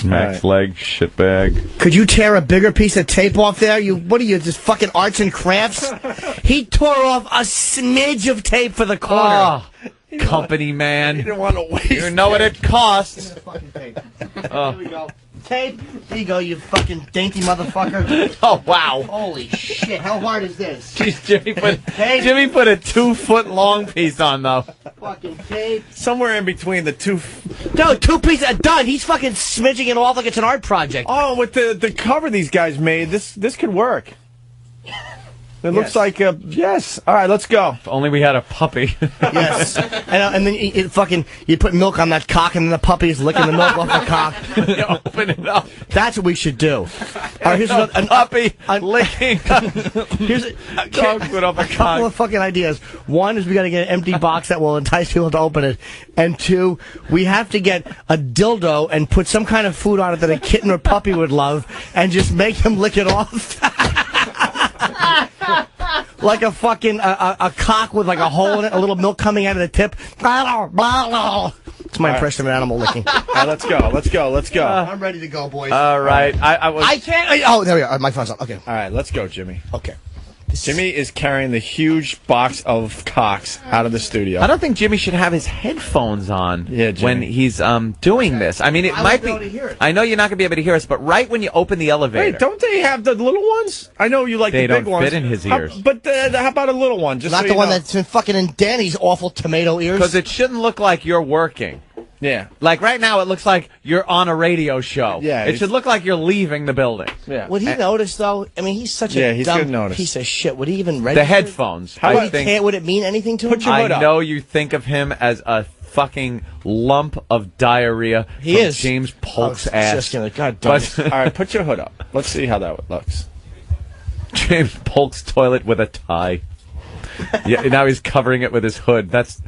Max leg shitbag. Could you tear a bigger piece of tape off there? What are you, just fucking arts and crafts? He tore off a smidge of tape for the corner. Oh, company man. You didn't want to waste. You know what it costs. Here we go. Tape. Here you go, you fucking dainty motherfucker. Oh wow. Holy shit! How hard is this? Jeez, Jimmy put a 2-foot long piece on though. Fucking tape. Somewhere in between the two. No, 2 pieces done. He's fucking smidging it off like it's an art project. Oh, with the cover these guys made, this could work. It looks like yes. All right, let's go. If only we had a puppy. Yes. And then you put milk on that cock, and then the puppy is licking the milk off the cock. You open it up. That's what we should do. All right, here's a puppy licking. Here's a couple of fucking ideas. One is we got to get an empty box that will entice people to open it, and two, we have to get a dildo and put some kind of food on it that a kitten or puppy would love, and just make them lick it off. Like a fucking a cock with like a hole in it, a little milk coming out of the tip. It's my impression of an animal licking. All right, let's go. I'm ready to go, boys. All right. I can't. Oh, there we are. My phone's on. Okay. All right, let's go, Jimmy. Okay. Jimmy is carrying the huge box of cocks out of the studio. I don't think Jimmy should have his headphones on Jimmy. when he's doing this. I mean, it might be. Be able to hear it. I know you're not going to be able to hear us, but right when you open the elevator, Wait, don't they have the little ones? I know you like They the big don't ones. fit in his ears. But how about a little one? Just Not so the you one know. that's been fucking in Danny's awful tomato ears. because it shouldn't look like you're working. Yeah. Like right now, it looks like you're on a radio show. Yeah, It should look like you're leaving the building. Yeah. Would he notice, though? I mean, he's such a he's gonna dumb notice. piece of shit. Would he even register? The headphones. Would it mean anything to him? I know you think of him as a fucking lump of diarrhea. He from is. James Polk's I was ass. just gonna- God darn But- All right, put your hood up. Let's see how that looks. James Polk's toilet with a tie. Yeah, now he's covering it with his hood. That's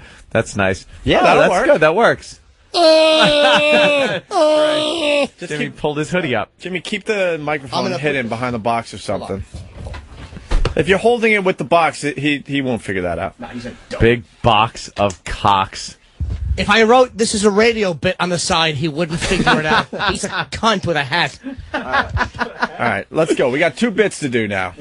nice. Yeah, Oh, that'll that's work. good. That works. Just Jimmy pulled his hoodie up. Jimmy, keep the microphone gonna hidden behind the box or something. If you're holding it with the box, he won't figure that out. Nah, he's a dope. Big box of cocks. If I wrote "this is a radio bit" on the side, he wouldn't figure it out. He's a cunt with a hat. All right, let's go. We got 2 bits to do now.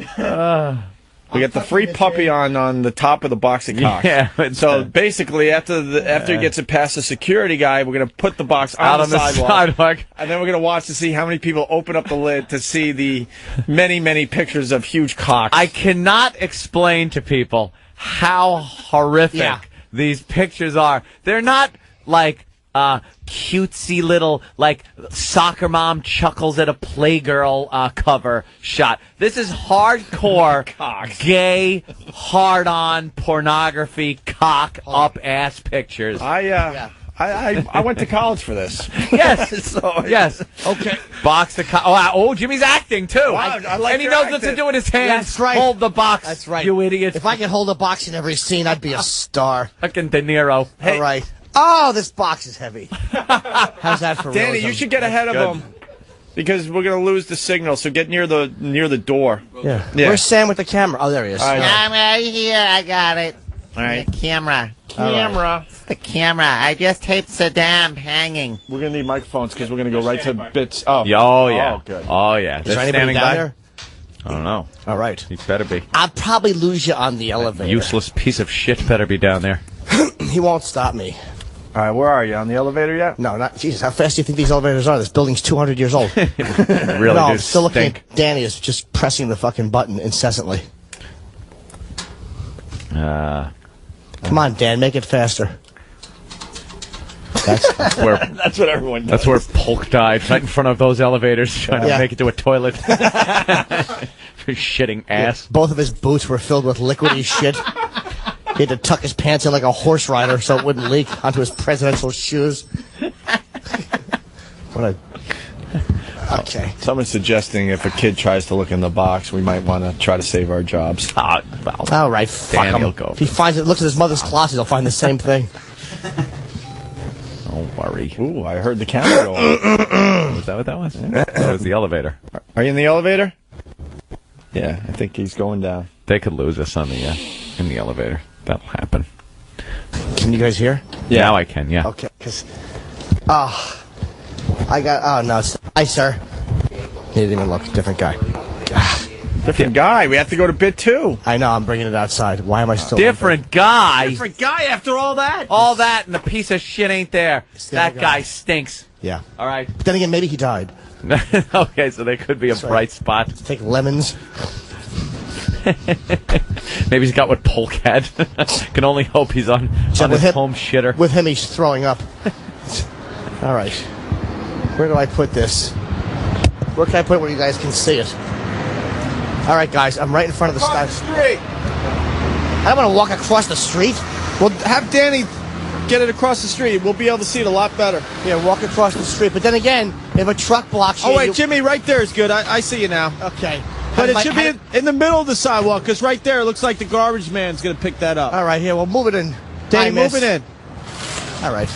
We got the free puppy on the top of the box of cocks. Yeah. So basically, after he gets it past the security guy, we're gonna put the box Out on the on the sidewalk, sidewalk. and then we're gonna watch to see how many people open up the lid to see the many pictures of huge cocks. I cannot explain to people how horrific these pictures are. They're not like cutesy little, like, soccer mom chuckles at a Playgirl cover shot. This is hardcore, gay, hard-on pornography, cock-up-ass pictures. I went to college for this. Yes. Yes. Okay. Box of Jimmy's acting, too. Wow, I like and he your knows what to acting. do with his hands. That's right. Hold the box. That's right. You idiot. If I could hold a box in every scene, I'd be a star. Fucking De Niro. All right. Oh, this box is heavy. How's that for Danny, realism? you should get ahead of him because we're gonna lose the signal. So get near the door. Yeah. Where's Sam with the camera? Oh, there he is. All right. I'm right here. I got it. All right. The camera. Camera. It's the camera. I just taped Saddam hanging. We're gonna need microphones because we're gonna go right to bits. Oh, Yeah. Oh, good. Oh, yeah. Is They're there anybody standing down by. there? I don't know. All right. He better be. I'll probably lose you on the elevator. Useless piece of shit better be down there. He won't stop me. All right, where are you? On the elevator yet? No, not. Jesus, how fast do you think these elevators are? This building's 200 years old. Really no, do I'm still looking stink. at Danny is just pressing the fucking button incessantly. Come on, Dan, make it faster. That's where That's what everyone does. that's where Polk died, right in front of those elevators, trying to Yeah. make it to a toilet. Shitting ass. Both of his boots were filled with liquidy shit. He had to tuck his pants in like a horse rider so it wouldn't leak onto his presidential shoes. What a... Okay. Someone's suggesting if a kid tries to look in the box, we might want to try to save our jobs. Well, All right, fuck Dan, him. he'll go. If he finds it, looks at his mother's closet, he'll find the same thing. don't worry. Ooh, I heard the camera go on. Was that what that was? That was the elevator. Are you in the elevator? Yeah, I think he's going down. They could lose us on the in the elevator. That'll happen. Can you guys hear? Yeah. Now I can, yeah. Okay, because... I got... Oh, no. Hi, sir. He didn't even look. Different guy. Different guy. We have to go to bit 2. I know. I'm bringing it outside. Why am I still... Different guy. Different guy after all that. All that and the piece of shit ain't there. That guy stinks. Yeah. All right. Then again, maybe he died. Okay, so there could be a bright spot. Take lemons. Maybe he's got what Polk had. Can only hope he's on his home shitter. With him, he's throwing up. All right. Where do I put this? Where can I put it where you guys can see it? All right, guys. I'm right in front of the street. I don't want to walk across the street. Well, have Danny get it across the street. We'll be able to see it a lot better. Yeah, walk across the street. But then again, if a truck blocks you... Oh, wait, Jimmy, right there is good. I see you now. Okay. But it should be in the middle of the sidewalk, because right there it looks like the garbage man's going to pick that up. All right, here. Well, move it in. Danny, move it in. All right.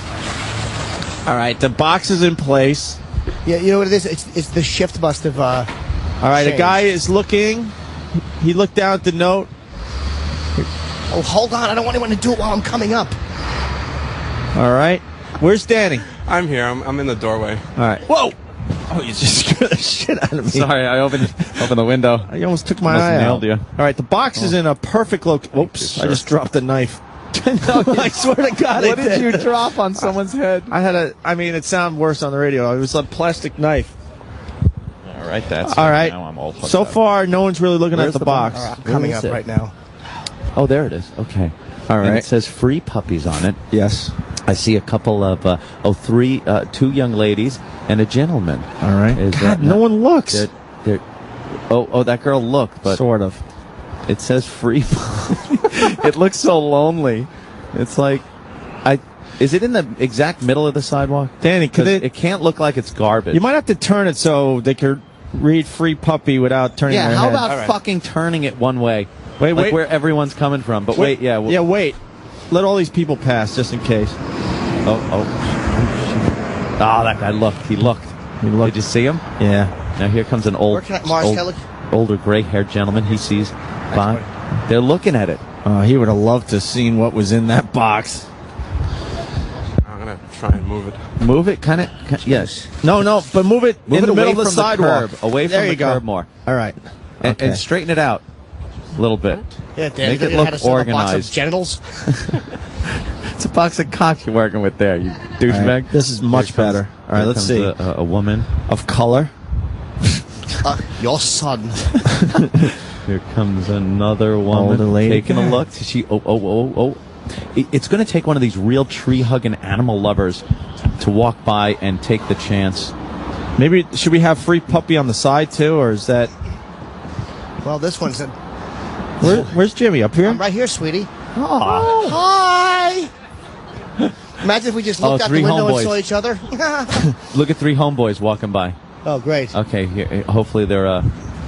All right, the box is in place. Yeah, you know what it is? It's the shift must have... All right, changed. a guy is looking. He looked down at the note. Oh, hold on. I don't want anyone to do it while I'm coming up. All right. Where's Danny? I'm here. I'm in the doorway. All right. Whoa! Oh, you just scared the shit out of me. Sorry, I opened the window. You almost took my Almost eye nailed out. you. All right, the box is in a perfect location. Whoops! I just dropped the knife. I swear to God, What I did you drop on someone's head? I had a. I mean, it sounded worse on the radio. It was a plastic knife. All right, that's all right. Now I'm all fucked So up. far, no one's really looking at the box. All right, I'm coming up right now. Oh, there it is. Okay. All And right. it says free puppies on it. Yes. I see a couple of two young ladies and a gentleman. All right. God, no one looks. That girl looked, but sort of. It says free. It looks so lonely. It's like, is it in the exact middle of the sidewalk? Danny, it can't look like it's garbage. You might have to turn it so they could read free puppy without turning their head. How about fucking turning it one way? Wait, like where everyone's coming from. But wait. Wait. Let all these people pass just in case. Oh, that guy looked. He looked. Did you see him? Yeah. Now here comes an older gray-haired gentleman. He sees Bond. They're looking at it. He would have loved to have seen what was in that box. I'm going to try and move it. Move it? Kind of? Yes. No, but move it in the middle of the sidewalk. Away from the curb more. All right. And straighten it out a little bit. Yeah, Dan, make it look organized. Box of genitals. It's a box of cock you're working with there, you douchebag. Right. This is much better. All right, let's see. A woman of color. Your son. Here comes another woman. Older lady. Taking a look. She. It's going to take one of these real tree-hugging animal lovers to walk by and take the chance. Maybe should we have free puppy on the side too, or is that? Well, this one's. Where's Jimmy? Up here? I'm right here, sweetie. Oh. Hi. Imagine if we just looked out the window and saw each other. Look at three homeboys walking by. Oh, great. Okay, hopefully they're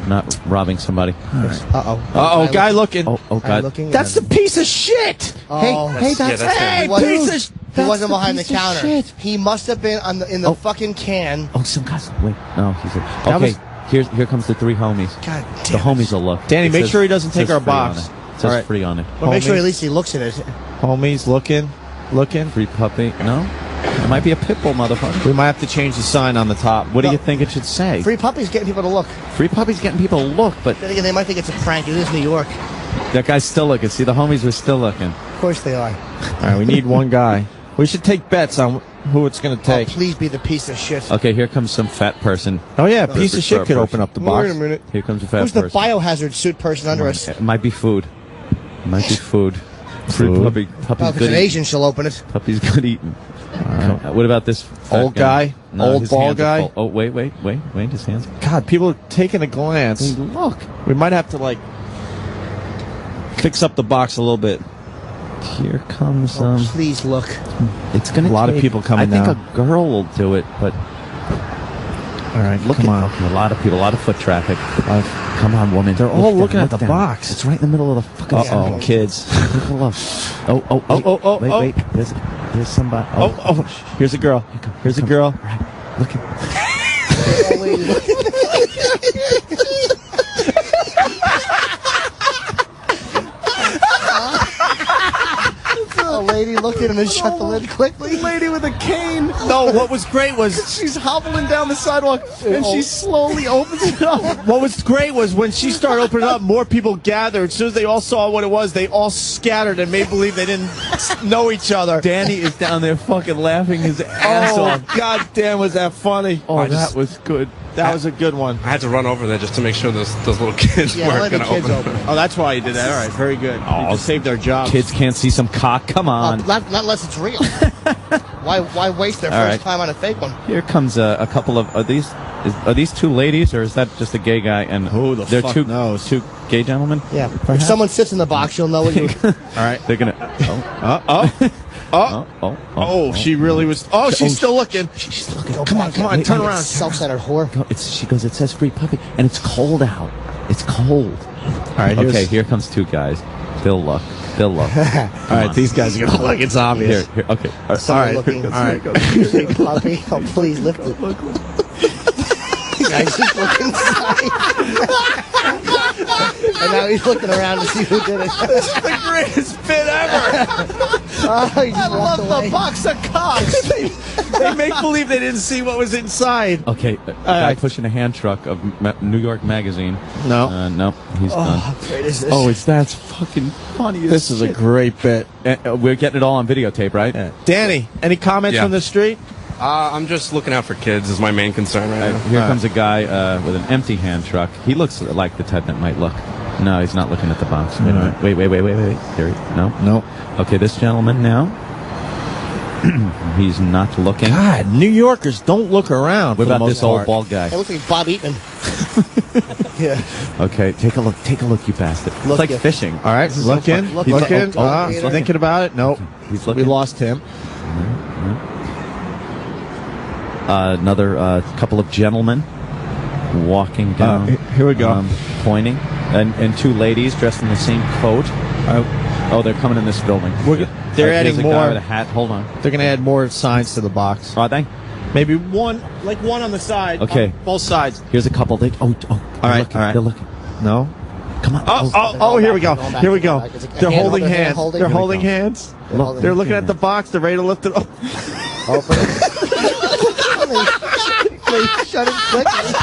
not robbing somebody. Right. Guy looking. Oh, God. That's the piece of shit. Oh, hey, that's piece of. He wasn't behind the counter. Shit. He must have been in the fucking can. Oh, some guys. Wait, no, he's okay. Here comes the three homies. God damn. The homies will look. Danny, make sure he doesn't take our box. It says free on it. Well, make sure at least he looks at it. Homies looking. Free puppy. No? It might be a pit bull, motherfucker. We might have to change the sign on the top. What do you think it should say? Free puppy's getting people to look. Free puppy's getting people to look, but... Then again, they might think it's a prank. It is New York. That guy's still looking. See, the homies were still looking. Of course they are. All right, we need one guy. We should take bets on who it's going to take. Please be the piece of shit. Okay, here comes some fat person. Oh, yeah, piece of shit could open up the box. Wait a minute. Here comes a fat person. Who's the biohazard suit person under us? It might be food. It might be food. Food. Puppy's if it's an Asian, she'll open it. Puppy's good eating. What about this old guy? No, old bald guy? Oh, wait. His hands. God, people are taking a glance. Look. We might have to, fix up the box a little bit. Here comes please look. It's going to a lot of people coming now. I think a girl will do it, but... All right, come on. A lot of people, a lot of foot traffic. Come on, woman. They're all looking at the box. It's right in the middle of the fucking... Uh-oh, kids. Look. Oh. Wait. There's somebody. Here's a girl. Here's a girl. Right. Look at... A lady looking and then shut the lid quickly. Lady with a cane. No, what was great was she's hobbling down the sidewalk and she slowly opens it up. What was great was when she started opening it up, more people gathered. As soon as they all saw what it was, they all scattered and made believe they didn't know each other. Danny is down there fucking laughing his ass off. God damn, was that funny? Oh, that was good. That was a good one. I had to run over there just to make sure those little kids weren't going to open it. Oh, that's why you did that. All right, very good. You just saved our job. Kids can't see some cock. Come on. Not unless it's real. Why waste their first time on a fake one? Here comes a couple of... Are these two ladies, or is that just a gay guy? And who the fuck knows? Two gay gentlemen? Yeah. If someone sits in the box, you'll know what you... All right. They're going to... Oh, she really was... Oh, she's still looking. She's looking. Come on, turn around. Self-centered whore. She goes, it says free puppy, and it's cold out. It's cold. All right, okay, here comes two guys. They'll look. All right, these guys are going to look. It's obvious. Here, okay. All right. Looking. All right. Free puppy. Oh, please lift it. Guys, just look inside. And now he's looking around to see who did it. This is the greatest bit ever. I love the box of cocks. They make believe they didn't see what was inside. Okay, guy pushing a hand truck of New York Magazine. No. No, he's done. How great is this? Oh, that's fucking funny. This is a great bit. We're getting it all on videotape, right? Yeah. Danny, any comments from the street? I'm just looking out for kids is my main concern right now. Here comes a guy with an empty hand truck. He looks like the type that might look. No, he's not looking at the box. Wait. There no. No. Okay, this gentleman now. He's not looking. God, New Yorkers don't look around. What for the about most this old part. bald guy? It looks like Bob Eaton. Yeah. Okay, take a look. Take a look, you bastard. It's like fishing. All right, looking. He's Thinking about it. Nope. He's looking. We lost him. Another couple of gentlemen walking down. Here we go. Pointing. And two ladies dressed in the same coat. Oh, they're coming in this building. They're adding a more. guy with a hat. Hold on. They're going to add more signs to the box. Are they? Maybe one on the side. Okay. On both sides. Here's a couple. All right. They're looking. No. Come on. Oh, here we go. Here we go. They're holding hands. They're holding hands. Look, They're looking at the box. They're ready to lift it up. Open it. They shut it quickly.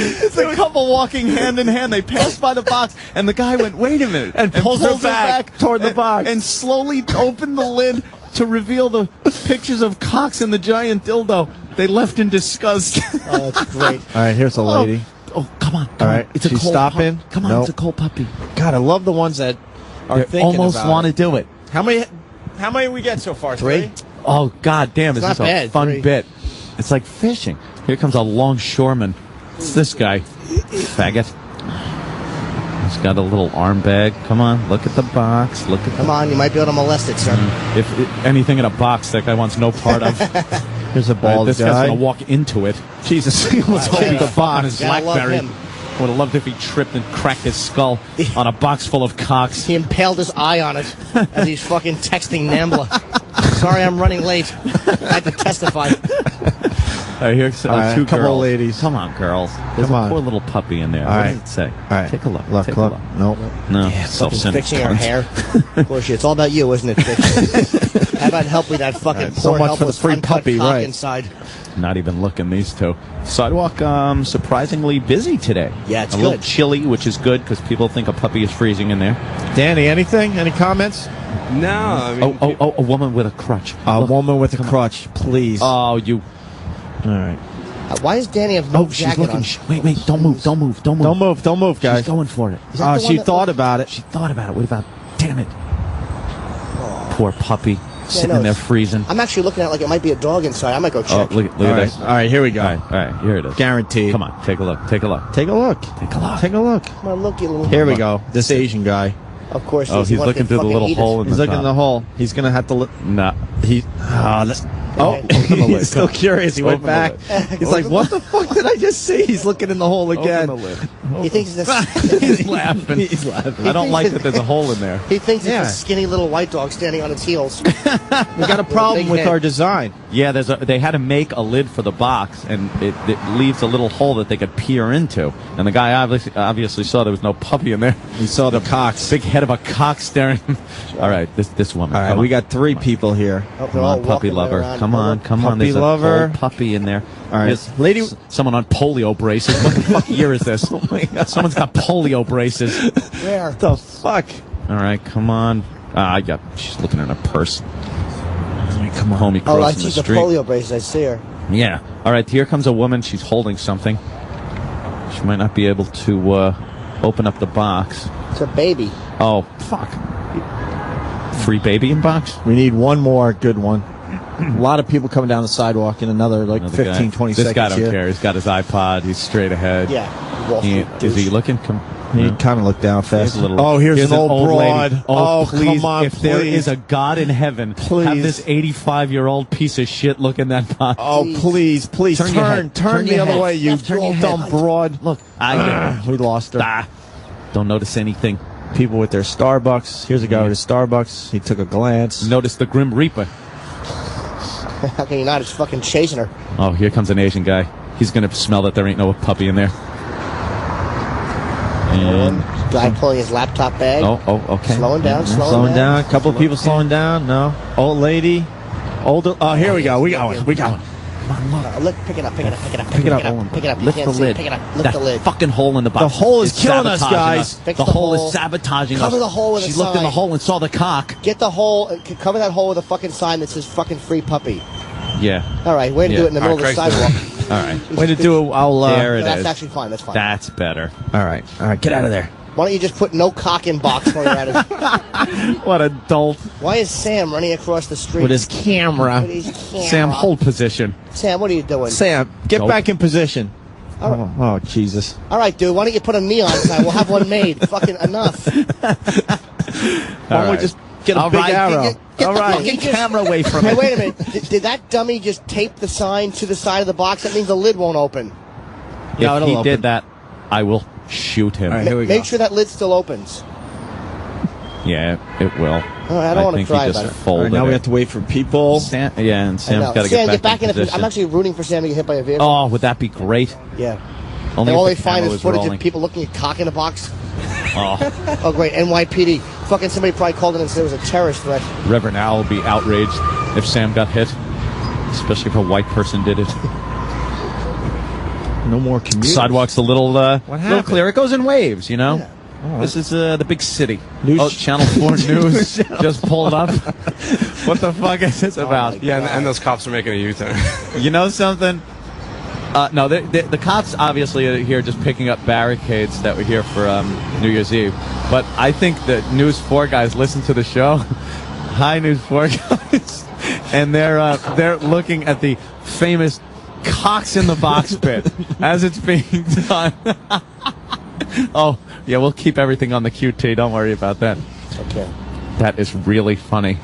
It's a couple walking hand in hand. They passed by the box, and the guy went, "Wait a minute," and pulls her back toward the box, and slowly opened the lid to reveal the pictures of cocks and the giant dildo. They left in disgust. Oh, that's great. All right, here's a lady. Oh, come on. All right, It's a she's cold stopping. Come on, it's a cold puppy. God, I love the ones that are They thinking almost about want to it. do it. How many we get so far? Three? Oh, god damn, is It's this not a bad, fun three. bit. It's like fishing. Here comes a longshoreman. It's this guy. Faggot. He's got a little arm bag. Come on, look at the box. Look at Come on, you might be able to molest it, sir. If anything in a box that guy wants no part of. Here's a bald This guy. guy's going to walk into it. Jesus, he almost Wow. opened the box on his Gotta love BlackBerry. him. Would have loved if he tripped and cracked his skull on a box full of cocks. He impaled his eye on it as he's fucking texting Nambla. Sorry, I'm running late. I had to testify. Here's All right, two couple girls. of ladies. Come on, girls. There's Come a on. poor little puppy in there. All What right. does it say? All right. Take a look. Look. Take a look. Nope. No. Fucking Self-centered fixing her cunt. hair. Of course, it's all about you, isn't it, bitch? How about help with that fucking so poor, much for the helpless, free uncut puppy, cock right. inside? Not even looking, these two. Sidewalk surprisingly busy today. Yeah, it's a little good. chilly, which is good because people think a puppy is freezing in there. Danny, anything? Any comments? No, I mean, A woman with a crutch. A Look. woman with a crutch, please. Oh, you. All right. Why does Danny have no She's jacket looking. on? Wait, don't move. Don't move, guys. She's going for it. Is that the one She that thought about it. She thought about it. What about? Damn it. Poor puppy. Sitting no, in there it's- freezing. I'm actually looking at it like it might be a dog inside. I might go Oh, check. look All at right. this. All right, here we go. All right, here it is. Guaranteed. Come on, take a look. Take a look. Take a look. Take a look. Take a look. Come on, look, you little. Here we go. This Asian guy. Of course. Oh, he he's wants looking to through the fucking little eat it. hole in He's the looking in top. the hole. He's gonna have to look. Nah. He. He's still curious. He went Open the back. lid. He's like, "What the fuck did I just see?" He's looking in the hole again. Open the lid. He thinks it's a, He's laughing. He's laughing. I don't like that there's a hole in there. he thinks Yeah. it's a skinny little white dog standing on its heels. We got a problem big with head. our design. Yeah, they had to make a lid for the box, and it leaves a little hole that they could peer into. And the guy obviously saw there was no puppy in there. He saw the cocks. Big head of a cock staring. All right, this woman. All right, come we on. got 3 people here. Oh, Come they're all on, puppy walking lover. around. Come on. Puppy There's lover. a old puppy in there. All right. There's Lady- someone on polio braces. What the fuck year is this? Oh my God. Someone's got polio braces. Where? What the fuck? All right, come on. She's looking in her purse. Come home, he Oh, I crossing see the the street. polio braces. I see her. Yeah. All right, here comes a woman. She's holding something. She might not be able to open up the box. It's a baby. Oh, fuck. Free baby in box? We need one more good one. A lot of people coming down the sidewalk in another 15, 20 This seconds guy don't here. care. He's got his iPod. He's straight ahead. Yeah. Wall Street Is he douche. looking? He kind of looked down fast. Here's a little- Oh, here's an old broad. lady. Oh, please, come on, if there please. is a God in heaven, Please. have this 85-year-old piece of shit look in that box. Oh, please, Turn your head. turn the your other head. way, you Turn your dumb head. broad. Look, We lost her. Don't notice anything. People with their Starbucks. Here's a guy with his Starbucks. He took a glance. Notice the Grim Reaper. How can you not? It's fucking chasing her. Oh, here comes an Asian guy. He's going to smell that there ain't no puppy in there. And Guy pulling his laptop bag. Oh, okay. Slowing down, Slowing down. A couple of people slowing down. No. Old lady. Older. Oh, here we go. We got one. We got one. Look, pick it up, pick it up, pick it up, Pick it up. pick it up. You Lift can't the see it. lid. Pick it up. Lift That the lid. fucking hole in the box. The hole is killing us, sabotaging guys. Fix The the hole hole. is sabotaging us. Cover the hole with a She looked in the sign. hole and saw the cock. Get the hole. Cover that hole with a fucking sign that says "fucking free puppy." Yeah. All right, way to do it in the middle of the sidewalk. All right. Way to do it. I'll. There it That's is. actually fine. That's fine. That's better. All right. Get out of there. Why don't you just put no cock in box while you're at it? What a dolt. Why is Sam running across the street? With his camera. With his camera. Sam, hold position. Sam, what are you doing? Sam, get Nope. back in position. All right. Oh, Jesus. All right, dude. Why don't you put a neon sign? We'll have one made. Fucking enough. Why don't we just get a big arrow? Get All the right. fucking camera away from Hey, it. wait a minute. Did that dummy just tape the sign to the side of the box? That means the lid won't open. No, If it'll he open. did that, I will shoot him. All right, here we Make go. sure that lid still opens. Yeah, it will. I don't want to think cry he just about it. All folded right, now we it. have to wait for people. Sam, yeah, and I Sam's know. got to Sam, get back in I'm position. actually rooting for Sam to get hit by a vehicle. Oh, would that be great? Yeah. Only And all if they the find camera is was footage rolling. of people looking at cock in a box. Oh, Oh, great. NYPD. Fucking somebody probably called in and said it was a terrorist threat. Reverend Al will be outraged if Sam got hit, especially if a white person did it. No more commuters. Sidewalk's a little little happened? clear. It goes in waves, you know. Yeah. This is the big city. News- Oh, Channel 4 News just pulled up. What the fuck is this about? Yeah, and those cops are making a U-turn. You know something? No, the cops obviously are here just picking up barricades that were here for New Year's Eve. But I think the News 4 guys listen to the show. Hi, News 4 guys. And they're looking at the famous cocks in the box bit as it's being done. Oh, yeah, we'll keep everything on the QT. Don't worry about that. Okay. That is really funny.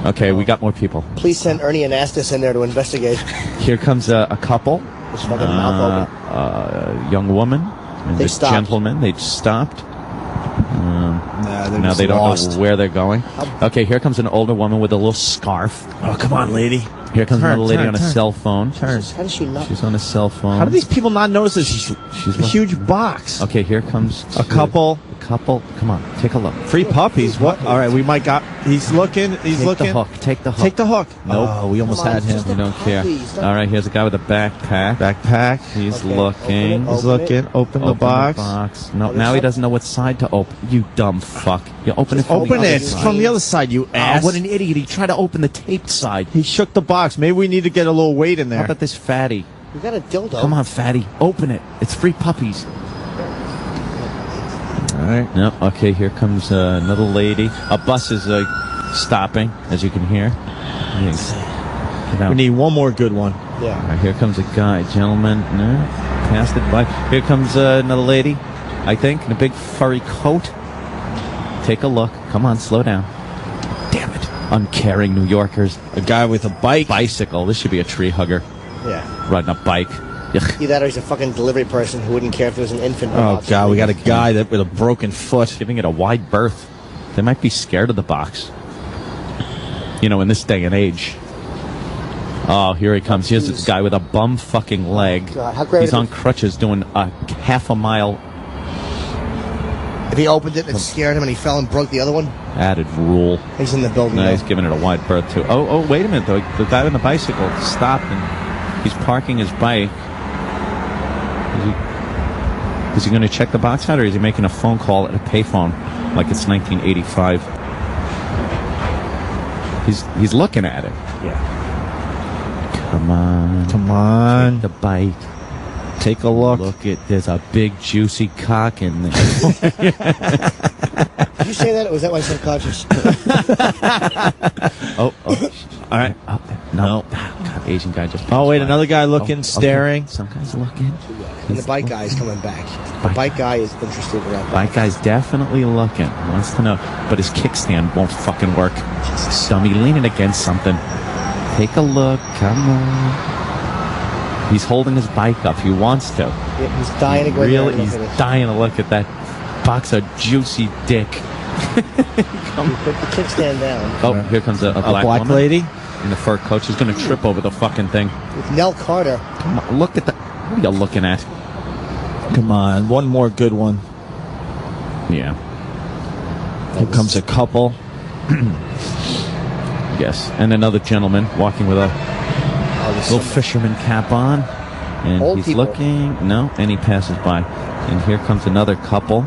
Okay, we got more people. Please send Ernie Anastas in there to investigate. Here comes a couple. His fucking mouth open. A young woman and They this stopped. gentleman. They stopped. They're Now just they don't lost. know where they're going. Okay, here comes an older woman with a little scarf. Oh, come on, lady. Here comes Turn, another lady turn, on a turn. cell phone. Turn. How does she not? She's on a cell phone. How do these people not notice this She's a huge box? Okay, here comes A couple. Come on, take a look. Free puppies. What? All right, we might got. He's looking. He's Take looking. the hook. Take the hook. Take the hook. Nope. Oh, we almost Come on, had him. just You don't care. Please, don't- All right, here's a guy with a backpack. Backpack. He's Okay, looking. open He's looking. Open the box. No, Other now he side? doesn't know what side to open. You dumb fuck. You open it from Open the it. other It's side. from the other side, you ass. Oh, what an idiot. He tried to open the taped side. He shook the box. Maybe we need to get a little weight in How there. about this fatty? You got a dildo. Come on, fatty. Open it. It's free puppies. All right. No. Okay, here comes another lady. A bus is stopping, as you can hear. Get out. We need one more good one. Yeah. All right, here comes a guy. Gentleman. No. Passed it by. Here comes another lady, I think, in a big furry coat. Take a look. Come on, slow down. Damn it. Uncaring New Yorkers. A guy with a bike. Bicycle. This should be a tree hugger. Yeah. Riding a bike. Ugh. Either that or he's a fucking delivery person who wouldn't care if there was an infant. Oh God, we got a guy that with a broken foot. Giving it a wide berth. They might be scared of the box. You know, in this day and age. Oh, here he comes. Here's this guy with a bum fucking leg. God, how great He's is on it? crutches doing a half a mile. If he opened it, it scared him and he fell and broke the other one. Added rule. He's in the building. No, now. he's giving it a wide berth too. Oh, wait a minute though. The guy on the bicycle stopped and he's parking his bike. Is he going to check the box out, or is he making a phone call at a payphone like it's 1985? He's looking at it. Yeah. Come on. Come on. Take the bite. Take a look. Look at, there's a big juicy cock in there. Did you say that, or was that my subconscious? Oh. All right. Oh, no. God, Asian guy just. Oh wait, passed by. another guy looking, Okay. staring. Some guy's looking. And the bike guy is coming back. The bike guy is interested in that. Bike guy's definitely looking. Wants to know, but his kickstand won't fucking work. Dummy, leaning against something. Take a look. Come on. He's holding his bike up. He wants to. Yeah, he's dying to go there Really, and look he's at it. dying to look at that box of juicy dick. You put the kickstand down. Oh, here comes a black black woman lady in the fur coat. She's going to trip over the fucking thing. With Nell Carter. Come on, look at that. What are you looking at? Come on, one more good one. Yeah. Here comes a couple. Yes, and another gentleman walking with a little fisherman cap on, and Old he's people. looking. No, and he passes by, and here comes another couple.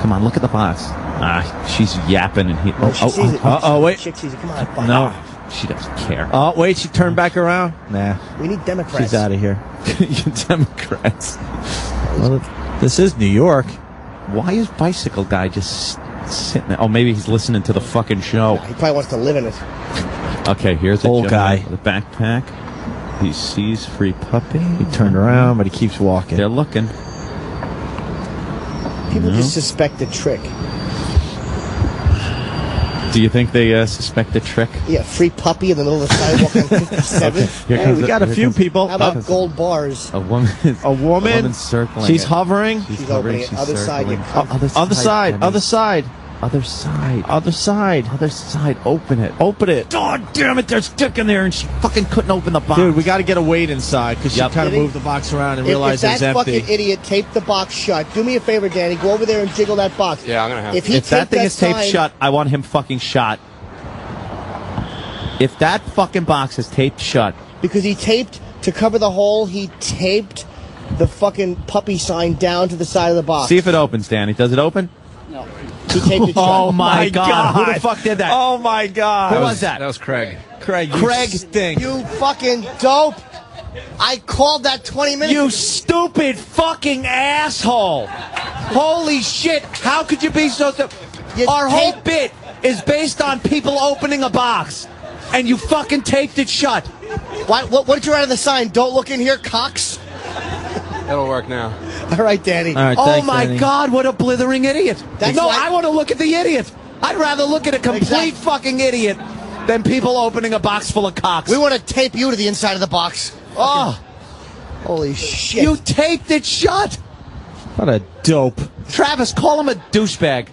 Come on, look at the box. Ah, she's yapping, and he. She sees it. wait. Chick sees it. Come on, fuck. No. She doesn't care. Oh wait, she turned back around. Nah, We need Democrats. she's out of here. You Democrats. Well, this is New York. Why is Bicycle Guy just sitting there? Oh, maybe he's listening to the fucking show. He probably wants to live in it. Okay, here's the Old guy. with the backpack. He sees Free Puppy. He turned around, but he keeps walking. They're looking. People just suspect a trick. Do you think they suspect a trick? Yeah, Free Puppy in the middle of the sidewalk on 57. Hey, we got a few people. How about gold bars? A woman. A woman. Circling. She's it. hovering. She's opening it. Other side. Other side. Other side. Other side. Other side. Other side. Open it. Open it. God damn it! There's dick in there, and she fucking couldn't open the box. Dude, we got to get a weight inside because she kind of moved the box around and realized it was If that empty. fucking idiot taped the box shut, do me a favor, Danny. Go over there and jiggle that box. Yeah, I'm gonna have If to. he If that thing is taped sign- shut, I want him fucking shot. If that fucking box is taped shut, because he taped to cover the hole, he taped the fucking puppy sign down to the side of the box. see if it opens, Danny. Does it open? No. He taped it shut. Oh my God! Who the fuck did that? Oh my God! Who was that? That was Craig. Craig, Craig, stink. You fucking dope! I called that 20 minutes. You stupid fucking asshole! Holy shit! How could you be so stupid? Our whole bit is based on people opening a box, and you fucking taped it shut. What did you write on the sign? Don't look in here, cocks. That'll work now. All right, Danny. All right, Oh thanks, my Danny. God! What a blithering idiot! That's No, why- I want to look at the idiot. I'd rather look at a complete fucking idiot than people opening a box full of cocks. We want to tape you to the inside of the box. Oh, Holy shit! you taped it shut. What a dope. Travis, call him a douchebag.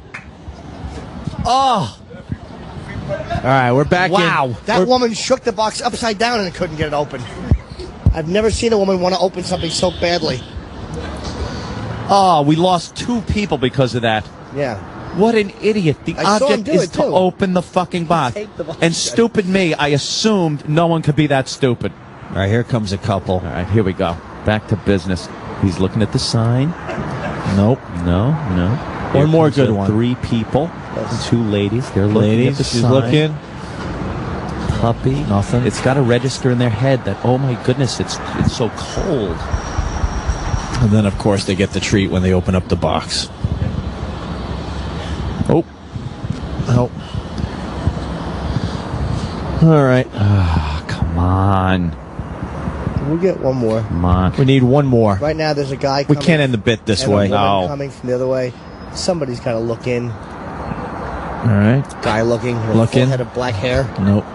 Oh. All right, we're back in. That woman shook the box upside down and couldn't get it open. I've never seen a woman want to open something so badly. Oh, we lost 2 people because of that. Yeah. What an idiot. The I saw him object do is it, to too. open the fucking box. Take the box And shut. stupid me, I assumed no one could be that stupid. All right, here comes a couple. All right, here we go. Back to business. He's looking at the sign. Nope. No. One Here more comes good the one. 3 people. 2 ladies. They're looking at Ladies, the she's sign. looking. Puppy. Nothing. It's got to register in their head that, oh my goodness, it's so cold. And then, of course, they get the treat when they open up the box. Oh. All right. Come on. We'll get one more. Come on. We need one more. Right now, there's a guy We coming. can't end the bit this and way. A woman No. coming from the other way. Somebody's got to look in. All right. Guy looking. With a Looking. full head of black hair. Nope.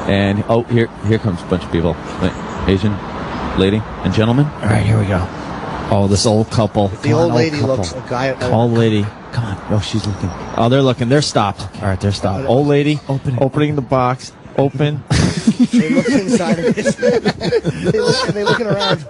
And, oh, here comes a bunch of people. Wait, Asian lady and gentleman. All right, here we go. Oh, this old couple. The old lady looks. A guy. Old lady. Come on. Oh, she's looking. Oh, they're looking. They're stopped. All right, they're stopped. Old lady. Opening the box. Open. They look inside of it. They're looking around.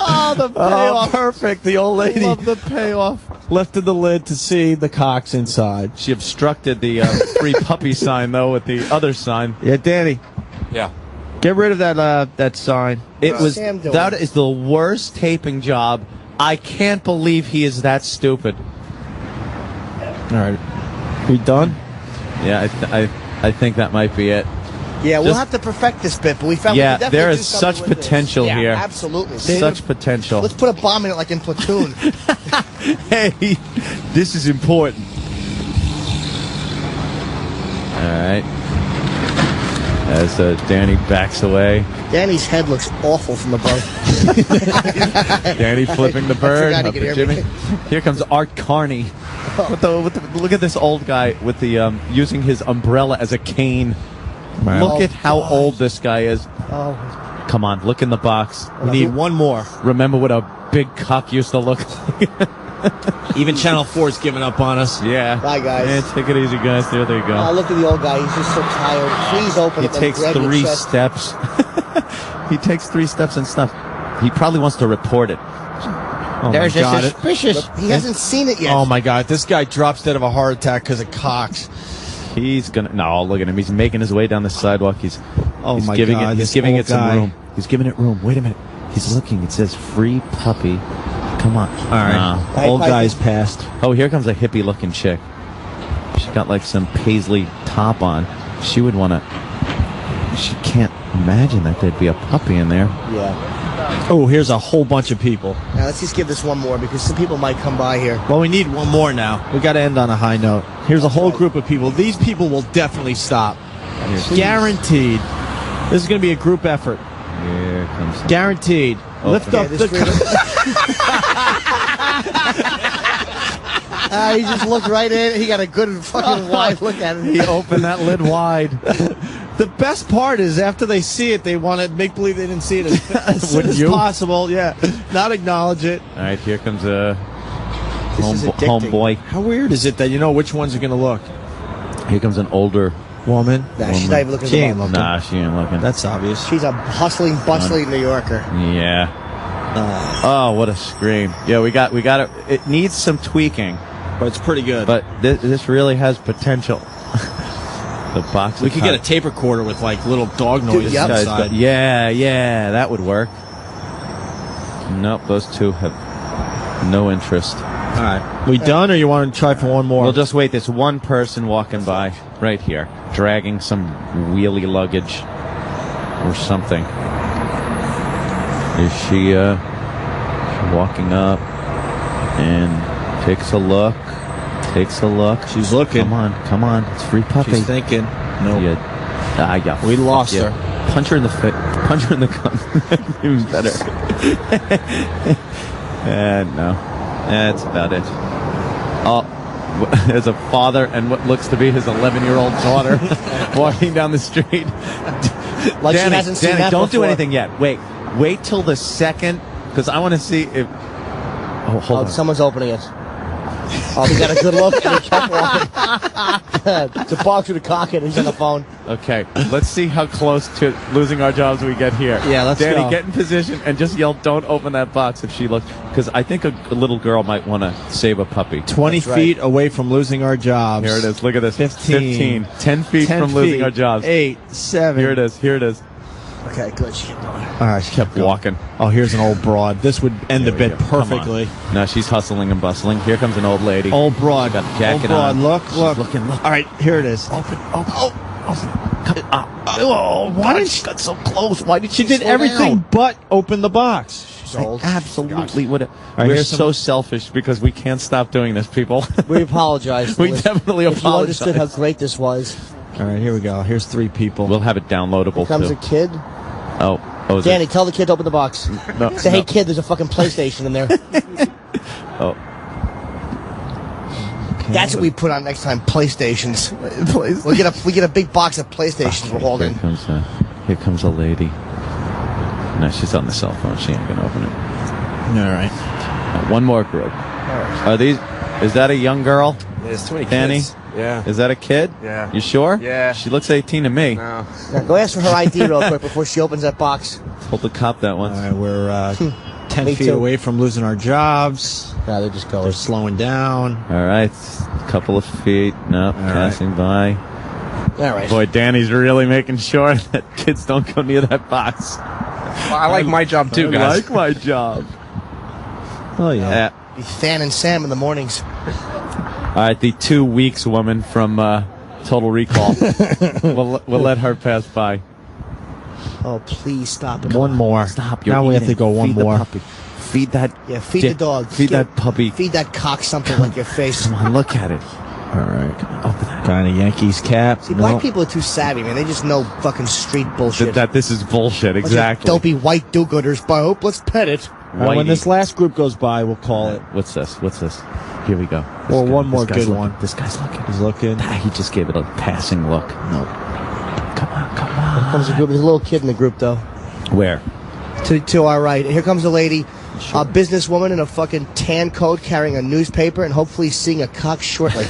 Oh, the payoff. Perfect. The old lady. Love the payoff. Lifted the lid to see the cocks inside. She obstructed the free puppy sign, though, with the other sign. Yeah, Danny. Yeah. Get rid of that sign. What's Sam doing? That is the worst taping job. I can't believe he is that stupid. All right. We done? Yeah, I think that might be it. Yeah, we'll Just- have to perfect this bit, but we found. Yeah, we can definitely there do is something such with potential this. here. Yeah, absolutely. Such potential. Let's put a bomb in it like in Platoon. Hey, this is important. All right. As Danny backs away. Danny's head looks awful from above. Danny flipping the I bird. forgot he Up could at hear me. Jimmy. Here comes Art Carney. Look at this old guy with the using his umbrella as a cane. Wow. Look at how old this guy is. Oh, Come on, look in the box. We need one more. Remember what a big cock used to look like? Even Channel 4's giving up on us. Yeah. Bye, guys. Yeah, take it easy, guys. There they go. oh, look at the old guy. He's just so tired. Please open He it. and takes grab your 3 chest. steps. He takes 3 steps and stuff. He probably wants to report it. Oh There's my God. a suspicious. He hasn't seen it yet. Oh my God! This guy drops dead of a heart attack because of cocks. He's gonna. No, look at him. He's making his way down the sidewalk. He's my giving God, it. He's this giving old it some guy. room. He's giving it room. Wait a minute. He's looking. It says "free puppy." Come on. All right, old guy's passed. Oh, here comes a hippie-looking chick. She got like some paisley top on. She would want to. She can't imagine that there'd be a puppy in there. Yeah. Oh, here's a whole bunch of people. Now, let's just give this one more because some people might come by here. Well, we need one more now. We got to end on a high note. Here's a whole group of people. These people will definitely stop. Guaranteed. This is going to be a group effort. Here comes. Guaranteed. Lift up the. He just looked right in. He got a good fucking wide look at it. He opened that lid wide. The best part is after they see it, they want to make believe they didn't see it as soon as possible. Yeah, not acknowledge it. All right, here comes a homeboy. How weird is it that you know which ones are going to look? Here comes an older woman. Nah, she's not even looking. She ain't looking. Nah, she ain't looking. That's obvious. She's a hustling, bustling New Yorker. Yeah. Oh, what a scream! Yeah, we got it. It needs some tweaking, but it's pretty good. But this really has potential. The box. We could get a tape recorder with like little dog noises inside. Yeah, that would work. Nope, those two have no interest. All right, we done, or you want to try for one more? We'll just wait. There's one person walking by right here, dragging some wheelie luggage or something. Is she walking up and takes a look? She's looking. Come on. It's free puppy. She's thinking. No. Yeah. We lost her. Punch her in the face. Punch her in the gum. Even better. No. That's about it. Oh, there's a father and what looks to be his 11-year-old daughter walking down the street. Like Danny, she hasn't seen that don't before. do anything yet. Wait till the second, because I want to see if. Oh, hold on. Someone's opening it. Oh, he got a good look and he kept walking. It's a box with a cock in it. He's on the phone. Okay, let's see how close to losing our jobs we get here. Yeah, let's Danny, go. get in position and just yell, "Don't open that box!" if she looks, because I think a little girl might want to save a puppy. 20 feet away from losing our jobs. Here it is. Look at this. 15. 10 feet from losing our jobs. 8, 7. Here it is. Okay, good. She kept going. All right, she kept walking. Oh, here's an old broad. This would end the bit perfectly. No, she's hustling and bustling. Here comes an old lady. Old broad. Got the jacket old broad. on. Look. Looking. All right, here it is. Open. Why did she got so close? Why did she did everything but open the box? She's old. Absolutely would. We're so selfish because we can't stop doing this, people. We apologize. We definitely if apologize. you understood how great this was. All right, here we go. Here's 3 people. We'll have it downloadable Here comes too. a kid. Oh, Danny, tell the kid to open the box. No, Say, hey kid, there's a fucking PlayStation in there. Oh. That's what we put on next time. PlayStations. We get a big box of PlayStations we're holding. Here comes a lady. No, she's on the cell phone. She ain't gonna open it. All right. One more group. Are these? Is that a young girl? There's too many Danny? kids. Yeah. Is that a kid? Yeah. You sure? Yeah. She looks 18 to me. No. Now go ask for her ID real quick before she opens that box. Told the cop that once. All right, we're 10 Me feet too. away from losing our jobs. Yeah, they're just going. They're slowing down. All right, a couple of feet. Nope, passing by. All right. Boy, Danny's really making sure that kids don't go near that box. Well, I like my job too, guys. I like my job. Oh yeah. Be Fan and Sam in the mornings. All right, the 2 weeks woman from Total Recall. we'll let her pass by. Oh, please stop it. One more. Stop. Now we have to go one Feed more. The puppy. Feed that. Yeah, feed the dog. Feed that puppy. Feed that cock something like your face. Come on, look at it. All right. Open that. Got a Yankees cap. See, black people are too savvy, man. They just know fucking street bullshit. That this is bullshit, Bunch of exactly. dopey white do-gooders. But I hope let's pet it. When this last group goes by, we'll call it. What's this? Here we go. Well, one more good one. This guy's looking. He's looking. He just gave it a passing look. No. Come on. Here comes a group. There's a little kid in the group, though. Where? To our right. Here comes a lady, a businesswoman in a fucking tan coat carrying a newspaper and hopefully seeing a cock shortly.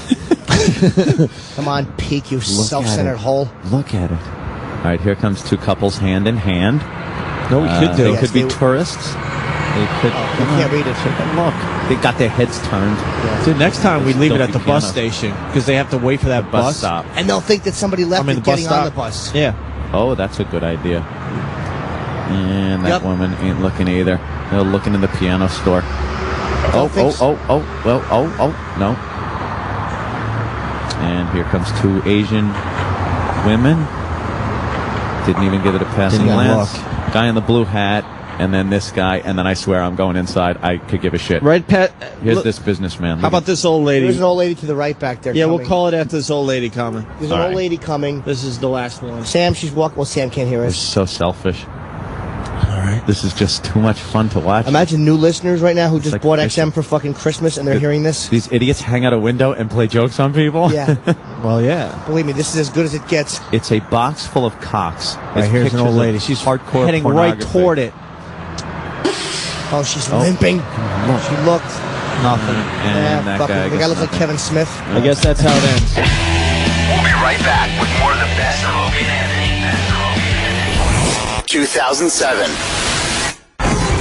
Come on, peek, you self-centered hole. Look at it. All right, here comes 2 couples hand in hand. No, we could do. They could be tourists. They could. You can't read it. Look, they got their heads turned. So next time we leave it at the Duffy bus piano. station because they have to wait for that Bus stop. And they'll think that somebody left it getting on the bus. Yeah. Oh, that's a good idea. And that woman ain't looking either. They're looking in the piano store. No. And here comes 2 Asian women. Didn't even give it a passing glance. Guy in the blue hat. and then this guy, and then I swear I'm going inside. I could give a shit. Right, Pat? Here's this businessman. How about this old lady? There's an old lady to the right back there. Yeah, coming. we'll call it after this old lady coming. There's an old lady coming. This is the last one. Sam, she's walking. Well, Sam can't hear They're us. so selfish. All right. This is just too much fun to watch. Imagine new listeners right now who just like bought fishing. XM for fucking Christmas and they're hearing this. These idiots hang out a window and play jokes on people? Yeah. Well, yeah. Believe me, this is as good as it gets. It's a box full of cocks. Right, here's an old lady. She's hardcore heading right pornography. toward it. Oh, she's limping. She looked. Nothing. And that fucking, guy the guy looks like Kevin Smith. I guess that's how it ends. We'll be right back with more of the best of Opie and Anthony. 2007.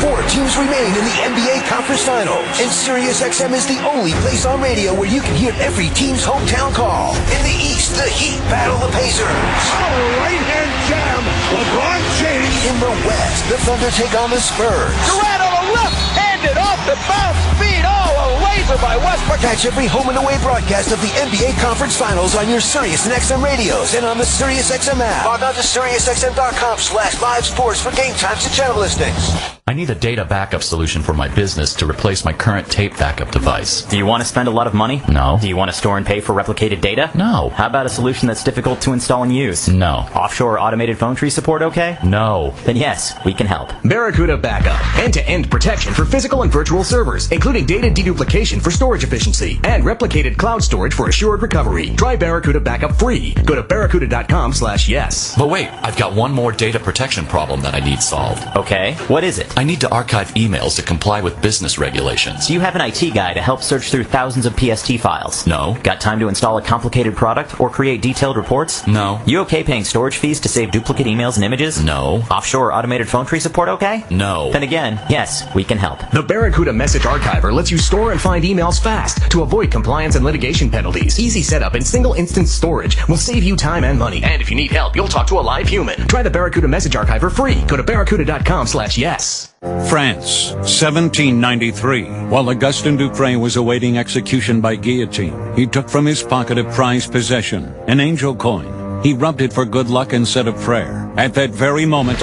4 teams remain in the NBA Conference Finals, and SiriusXM is the only place on radio where you can hear every team's hometown call. In the East, the Heat battle the Pacers. Right-hand jam, LeBron James. In the West, the Thunder take on the Spurs. Durant on the left-handed off the bounce feed. Oh, a laser by Westbrook. Catch every home and away broadcast of the NBA Conference Finals on your Sirius and XM radios and on the SiriusXM app. Log on to SiriusXM.com/live sports for game times and channel listings. I need a data backup solution for my business to replace my current tape backup device. Do you want to spend a lot of money? No. Do you want to store and pay for replicated data? No. How about a solution that's difficult to install and use? No. Offshore automated phone tree support okay? No. Then yes, we can help. Barracuda Backup. End-to-end protection for physical and virtual servers, including data deduplication for storage efficiency and replicated cloud storage for assured recovery. Try Barracuda Backup free. Go to barracuda.com/yes. But wait, I've got one more data protection problem that I need solved. Okay, what is it? I need to archive emails to comply with business regulations. Do you have an IT guy to help search through thousands of PST files? No. Got time to install a complicated product or create detailed reports? No. You okay paying storage fees to save duplicate emails and images? No. Offshore automated phone tree support okay? No. Then again, yes, we can help. The Barracuda Message Archiver lets you store and find emails fast to avoid compliance and litigation penalties. Easy setup and single instance storage will save you time and money. And if you need help, you'll talk to a live human. Try the Barracuda Message Archiver free. Go to barracuda.com/yes. France, 1793. While Augustin Dupre was awaiting execution by guillotine, he took from his pocket a prized possession, an angel coin. He rubbed it for good luck and said a prayer. At that very moment,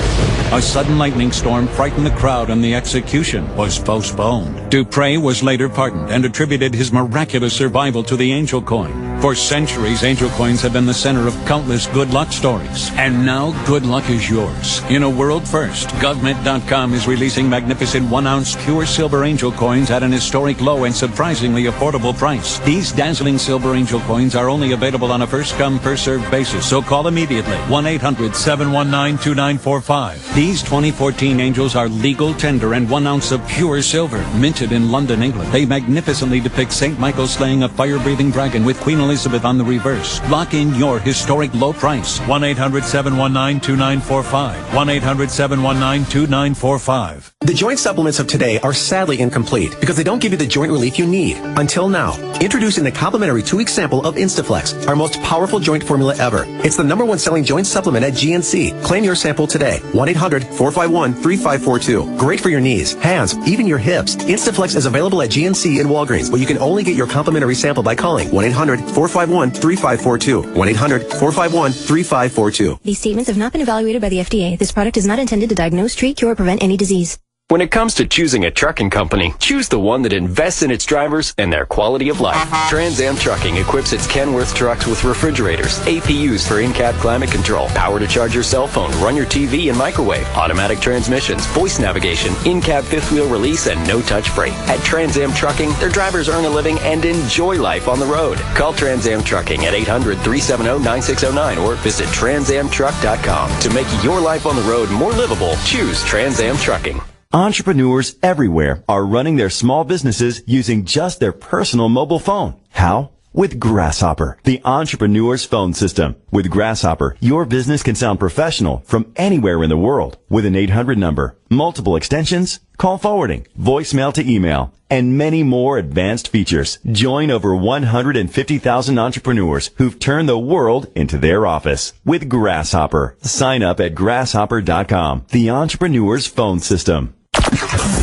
a sudden lightning storm frightened the crowd and the execution was postponed. Dupre was later pardoned and attributed his miraculous survival to the angel coin. For centuries, angel coins have been the center of countless good luck stories. And now good luck is yours. In a world first, Government.com is releasing magnificent 1-ounce pure silver angel coins at an historic low and surprisingly affordable price. These dazzling silver angel coins are only available on a first-come, first-served basis, so call immediately. 1-800-719-2945. These 2014 angels are legal tender and 1 ounce of pure silver, minted in London, England. They magnificently depict St. Michael slaying a fire-breathing dragon with Queen Elizabeth on the reverse. Lock in your historic low price. 1-800-719-2945. 1-800-719-2945. The joint supplements of today are sadly incomplete because they don't give you the joint relief you need. Until now. Introducing the complimentary 2-week sample of Instaflex, our most powerful joint formula ever. It's the #1 selling joint supplement at GNC. Claim your sample today. 1-800-451-3542. Great for your knees, hands, even your hips. Instaflex is available at GNC and Walgreens, but you can only get your complimentary sample by calling 1-800-451-3542. 1-800-451-3542. These statements have not been evaluated by the FDA. This product is not intended to diagnose, treat, cure, or prevent any disease. When it comes to choosing a trucking company, choose the one that invests in its drivers and their quality of life. Trans Am Trucking equips its Kenworth trucks with refrigerators, APUs for in-cab climate control, power to charge your cell phone, run your TV and microwave, automatic transmissions, voice navigation, in-cab fifth-wheel release, and no-touch freight. At Trans Am Trucking, their drivers earn a living and enjoy life on the road. Call Trans Am Trucking at 800-370-9609 or visit transamtruck.com. To make your life on the road more livable, choose Trans Am Trucking. Entrepreneurs everywhere are running their small businesses using just their personal mobile phone. How? With Grasshopper, the entrepreneur's phone system. With Grasshopper, your business can sound professional from anywhere in the world with an 800 number, multiple extensions, call forwarding, voicemail to email, and many more advanced features. Join over 150,000 entrepreneurs who've turned the world into their office with Grasshopper. Sign up at grasshopper.com, the entrepreneur's phone system.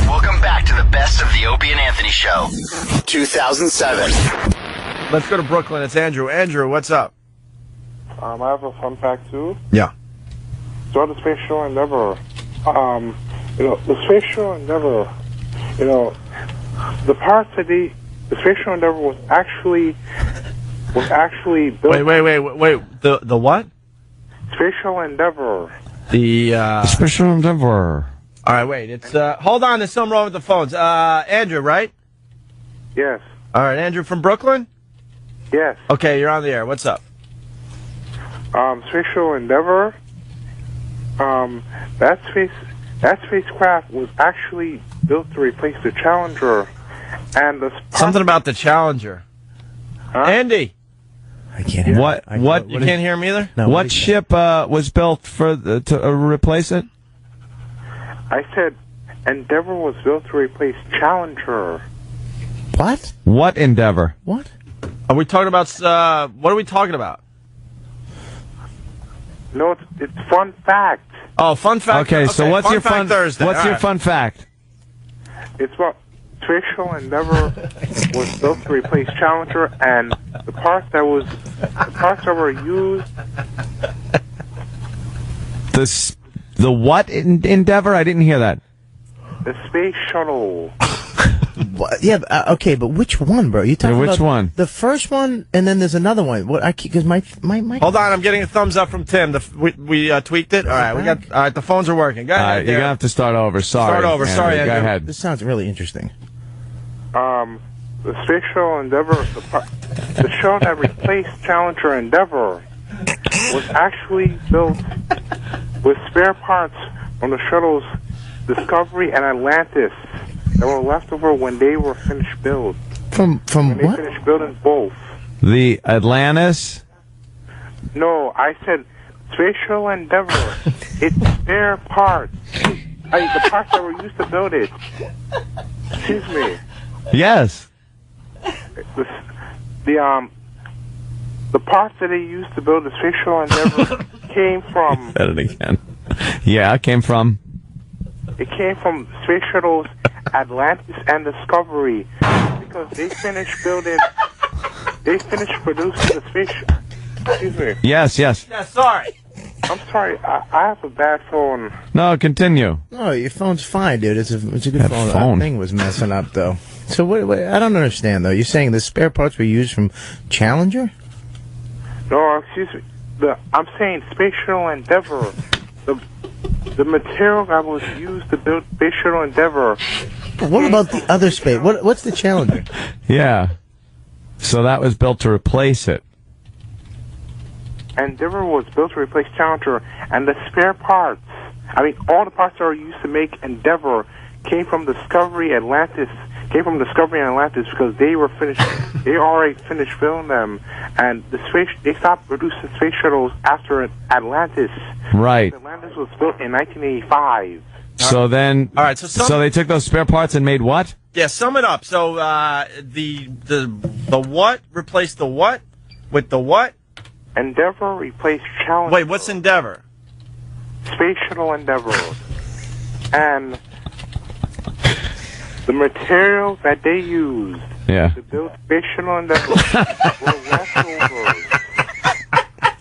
Welcome back to the best of the Opie and Anthony Show. 2007. Let's go to Brooklyn. It's Andrew. Andrew, what's up? I have a fun fact too. Yeah. During the Space Shuttle Endeavour, the Space Shuttle Endeavour, the parts that the Space Shuttle Endeavour was actually built. Wait. The what? Space Shuttle Endeavour. The Space Shuttle Endeavour. All right, wait. It's hold on. There's something wrong with the phones. Andrew, right? Yes. All right, Andrew from Brooklyn. Yes. Okay, you're on the air. What's up? Space Shuttle Endeavour. That spacecraft was actually built to replace the Challenger, and Something about the Challenger. Huh? Andy. I can't hear. What? You can't hear him either. No, what ship was built to replace it? I said Endeavour was built to replace Challenger. What? What Endeavour? What? Are we talking about? What are we talking about? No, it's fun fact. Oh, fun fact. Okay, so what's your fun Thursday? What's your fun fact? It's what Space Shuttle Endeavour was built to replace Challenger, and the parts that were used. The what Endeavour? I didn't hear that. The Space Shuttle. Yeah, okay, but which one, bro? You talking which about one? The first one, and then there's another one. What? Because my. Hold on, I'm getting a thumbs up from Tim. We tweaked it. All right, we got. All right, the phones are working. Go ahead. You're gonna have to start over. Sorry. Start over. Sorry, Andrew. Go Andrew. ahead. This sounds really interesting. The Space Shuttle Endeavour, the shuttle that replaced Challenger Endeavour, was actually built with spare parts from the shuttles Discovery and Atlantis that were left over when they were finished build. From when what? They finished building both. The Atlantis? No, I said Space Shuttle Endeavour. It's spare parts. The parts that were used to build it. Excuse me. Yes. The parts that they used to build the Space Shuttle Endeavour came from. Said it again. Yeah, it came from. It came from Space Shuttles Atlantis and Discovery because they finished producing the space. Excuse me. Yes. Yeah, sorry. I'm sorry. I have a bad phone. No, continue. No, your phone's fine, dude. It's a good phone. That phone. That thing was messing up, though. So what? I don't understand, though. You're saying the spare parts were used from Challenger? No, excuse me. I'm saying Space Shuttle Endeavour. The material that was used to build Space Shuttle Endeavour. What about the other space? What's the Challenger? Yeah. So that was built to replace it. Endeavour was built to replace Challenger, and the spare parts, all the parts that were used to make Endeavour came from Discovery and Atlantis because they were finished. They already finished building them, and they stopped producing space shuttles after Atlantis. Right. Atlantis was built in 1985. So then, all right. So they took those spare parts and made what? Yeah, sum it up. So the what replaced the what with the what? Endeavour replaced Challenger. Wait, what's Endeavour? Space Shuttle Endeavour. And the material that they used to build Space Shuttle Endeavour were leftovers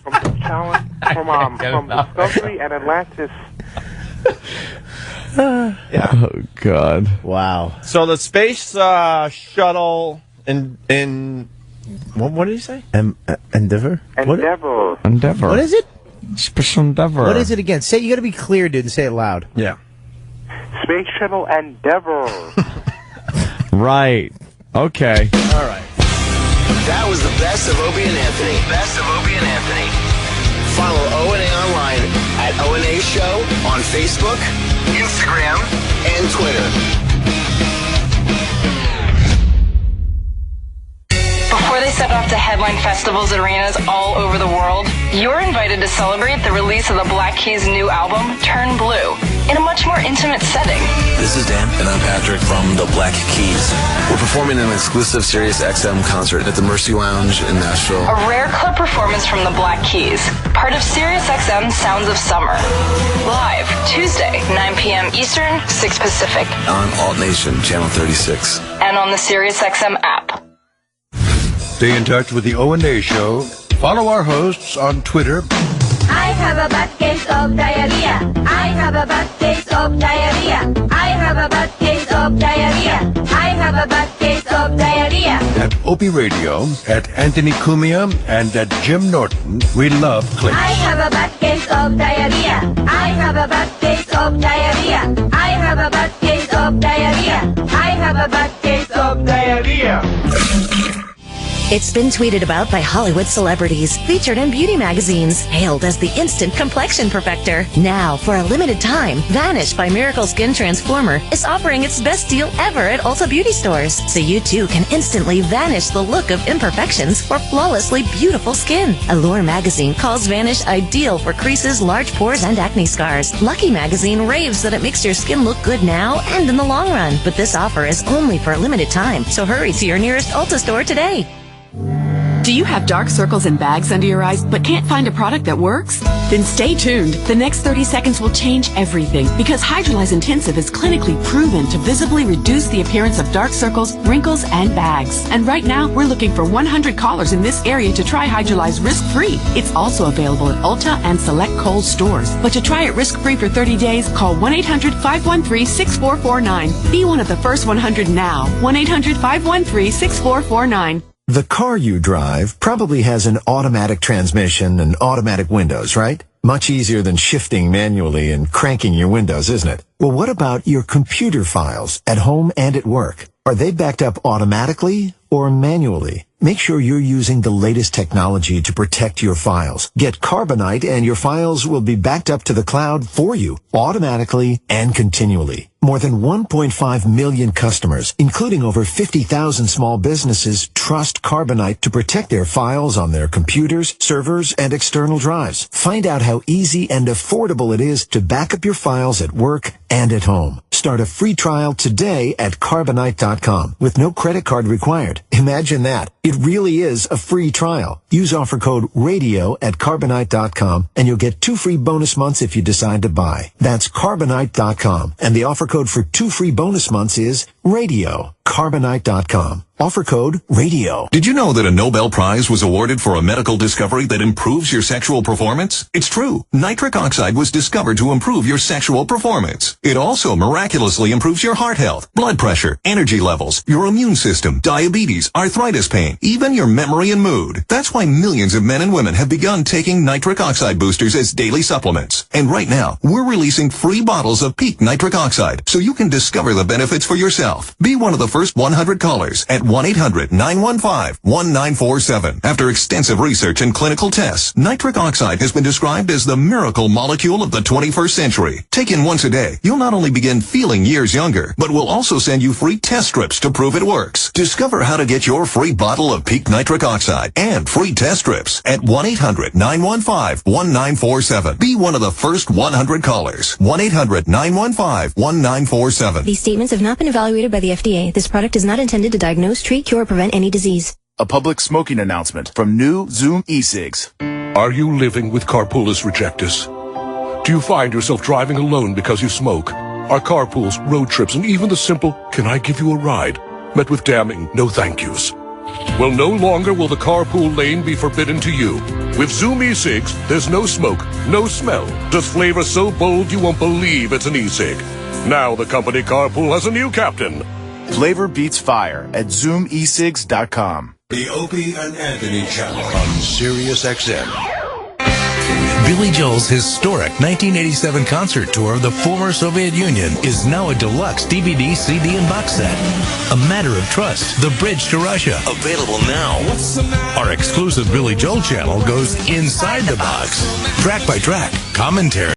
from the from Discovery and Atlantis. Yeah. Oh God! Wow. So the space shuttle in what did he say? Endeavour. Endeavour. Endeavour. What is it? Space Endeavour. What is it again? Say. You got to be clear, dude, and say it loud. Yeah. Space Shuttle Endeavour. Right. Okay. All right. That was the best of Opie and Anthony. Best of Opie and Anthony. Follow O&A online at O&A Show on Facebook, Instagram, and Twitter. Before they set off to headline festivals and arenas all over the world, you're invited to celebrate the release of the Black Keys' new album, Turn Blue, in a much more intimate setting. This is Dan, and I'm Patrick from the Black Keys. We're performing an exclusive Sirius XM concert at the Mercy Lounge in Nashville. A rare club performance from the Black Keys, part of Sirius XM Sounds of Summer. Live, Tuesday, 9 p.m. Eastern, 6 Pacific. On Alt Nation, Channel 36. And on the Sirius XM app. Stay in touch with the O&A Show. Follow our hosts on Twitter. I've have a bad case of diarrhea. I have a bad case of diarrhea. I have a bad case of diarrhea. I have a bad case of diarrhea. At Opie Radio, at Anthony Cumia, and at Jim Norton, we love clicks. I have a bad case of diarrhea. I have a bad case of diarrhea. I have a bad case of diarrhea. I have a bad case of diarrhea. It's been tweeted about by Hollywood celebrities, featured in beauty magazines, hailed as the instant complexion perfector. Now, for a limited time, Vanish by Miracle Skin Transformer is offering its best deal ever at Ulta Beauty Stores, so you too can instantly vanish the look of imperfections for flawlessly beautiful skin. Allure magazine calls Vanish ideal for creases, large pores, and acne scars. Lucky magazine raves that it makes your skin look good now and in the long run. But this offer is only for a limited time, so hurry to your nearest Ulta store today. Do you have dark circles and bags under your eyes but can't find a product that works? Then stay tuned. The next 30 seconds will change everything because Hydrolyze Intensive is clinically proven to visibly reduce the appearance of dark circles, wrinkles, and bags. And right now, we're looking for 100 callers in this area to try Hydrolyze risk-free. It's also available at Ulta and select Kohl's stores. But to try it risk-free for 30 days, call 1-800-513-6449. Be one of the first 100 now. 1-800-513-6449. The car you drive probably has an automatic transmission and automatic windows, right? Much easier than shifting manually and cranking your windows, isn't it? Well, what about your computer files at home and at work? Are they backed up automatically or manually? Make sure you're using the latest technology to protect your files. Get Carbonite and your files will be backed up to the cloud for you, automatically and continually. More than 1.5 million customers, including over 50,000 small businesses, trust Carbonite to protect their files on their computers, servers, and external drives. Find out how easy and affordable it is to back up your files at work and at home. Start a free trial today at Carbonite.com with no credit card required. Imagine that. It really is a free trial. Use offer code RADIO at Carbonite.com and you'll get 2 free bonus months if you decide to buy. That's Carbonite.com. And the offer code for 2 free bonus months is RADIO. Carbonite.com. Offer code RADIO. Did you know that a Nobel Prize was awarded for a medical discovery that improves your sexual performance? It's true. Nitric oxide was discovered to improve your sexual performance. It also miraculously improves your heart health, blood pressure, energy levels, your immune system, diabetes, arthritis pain, even your memory and mood. That's why millions of men and women have begun taking nitric oxide boosters as daily supplements. And right now, we're releasing free bottles of Peak Nitric Oxide so you can discover the benefits for yourself. Be one of the first 100 callers at 1-800-915-1947. After extensive research and clinical tests, nitric oxide has been described as the miracle molecule of the 21st century. Taken once a day, you'll not only begin feeling years younger, but we'll also send you free test strips to prove it works. Discover how to get your free bottle of Peak Nitric Oxide and free test strips at 1-800-915-1947. Be one of the first 100 callers. 1-800-915-1947. These statements have not been evaluated by the FDA. This product is not intended to diagnose, treat, cure, or prevent any disease. A public smoking announcement from new Zoom e-cigs. Are you living with carpoolus rejectus? Do you find yourself driving alone because you smoke? Are carpools, road trips, and even the simple, "Can I give you a ride?" met with damning no thank yous? Well, no longer will the carpool lane be forbidden to you. With Zoom e-cigs, there's no smoke, no smell, just flavor so bold you won't believe it's an e-cig. Now the company carpool has a new captain. Flavor beats fire at ZoomEcigs.com. The Opie and Anthony channel on Sirius XM. Billy Joel's historic 1987 concert tour of the former Soviet Union is now a deluxe DVD, CD, and box set. A Matter of Trust, The Bridge to Russia. Available now. Our exclusive Billy Joel channel goes inside the box. Track by track, commentary.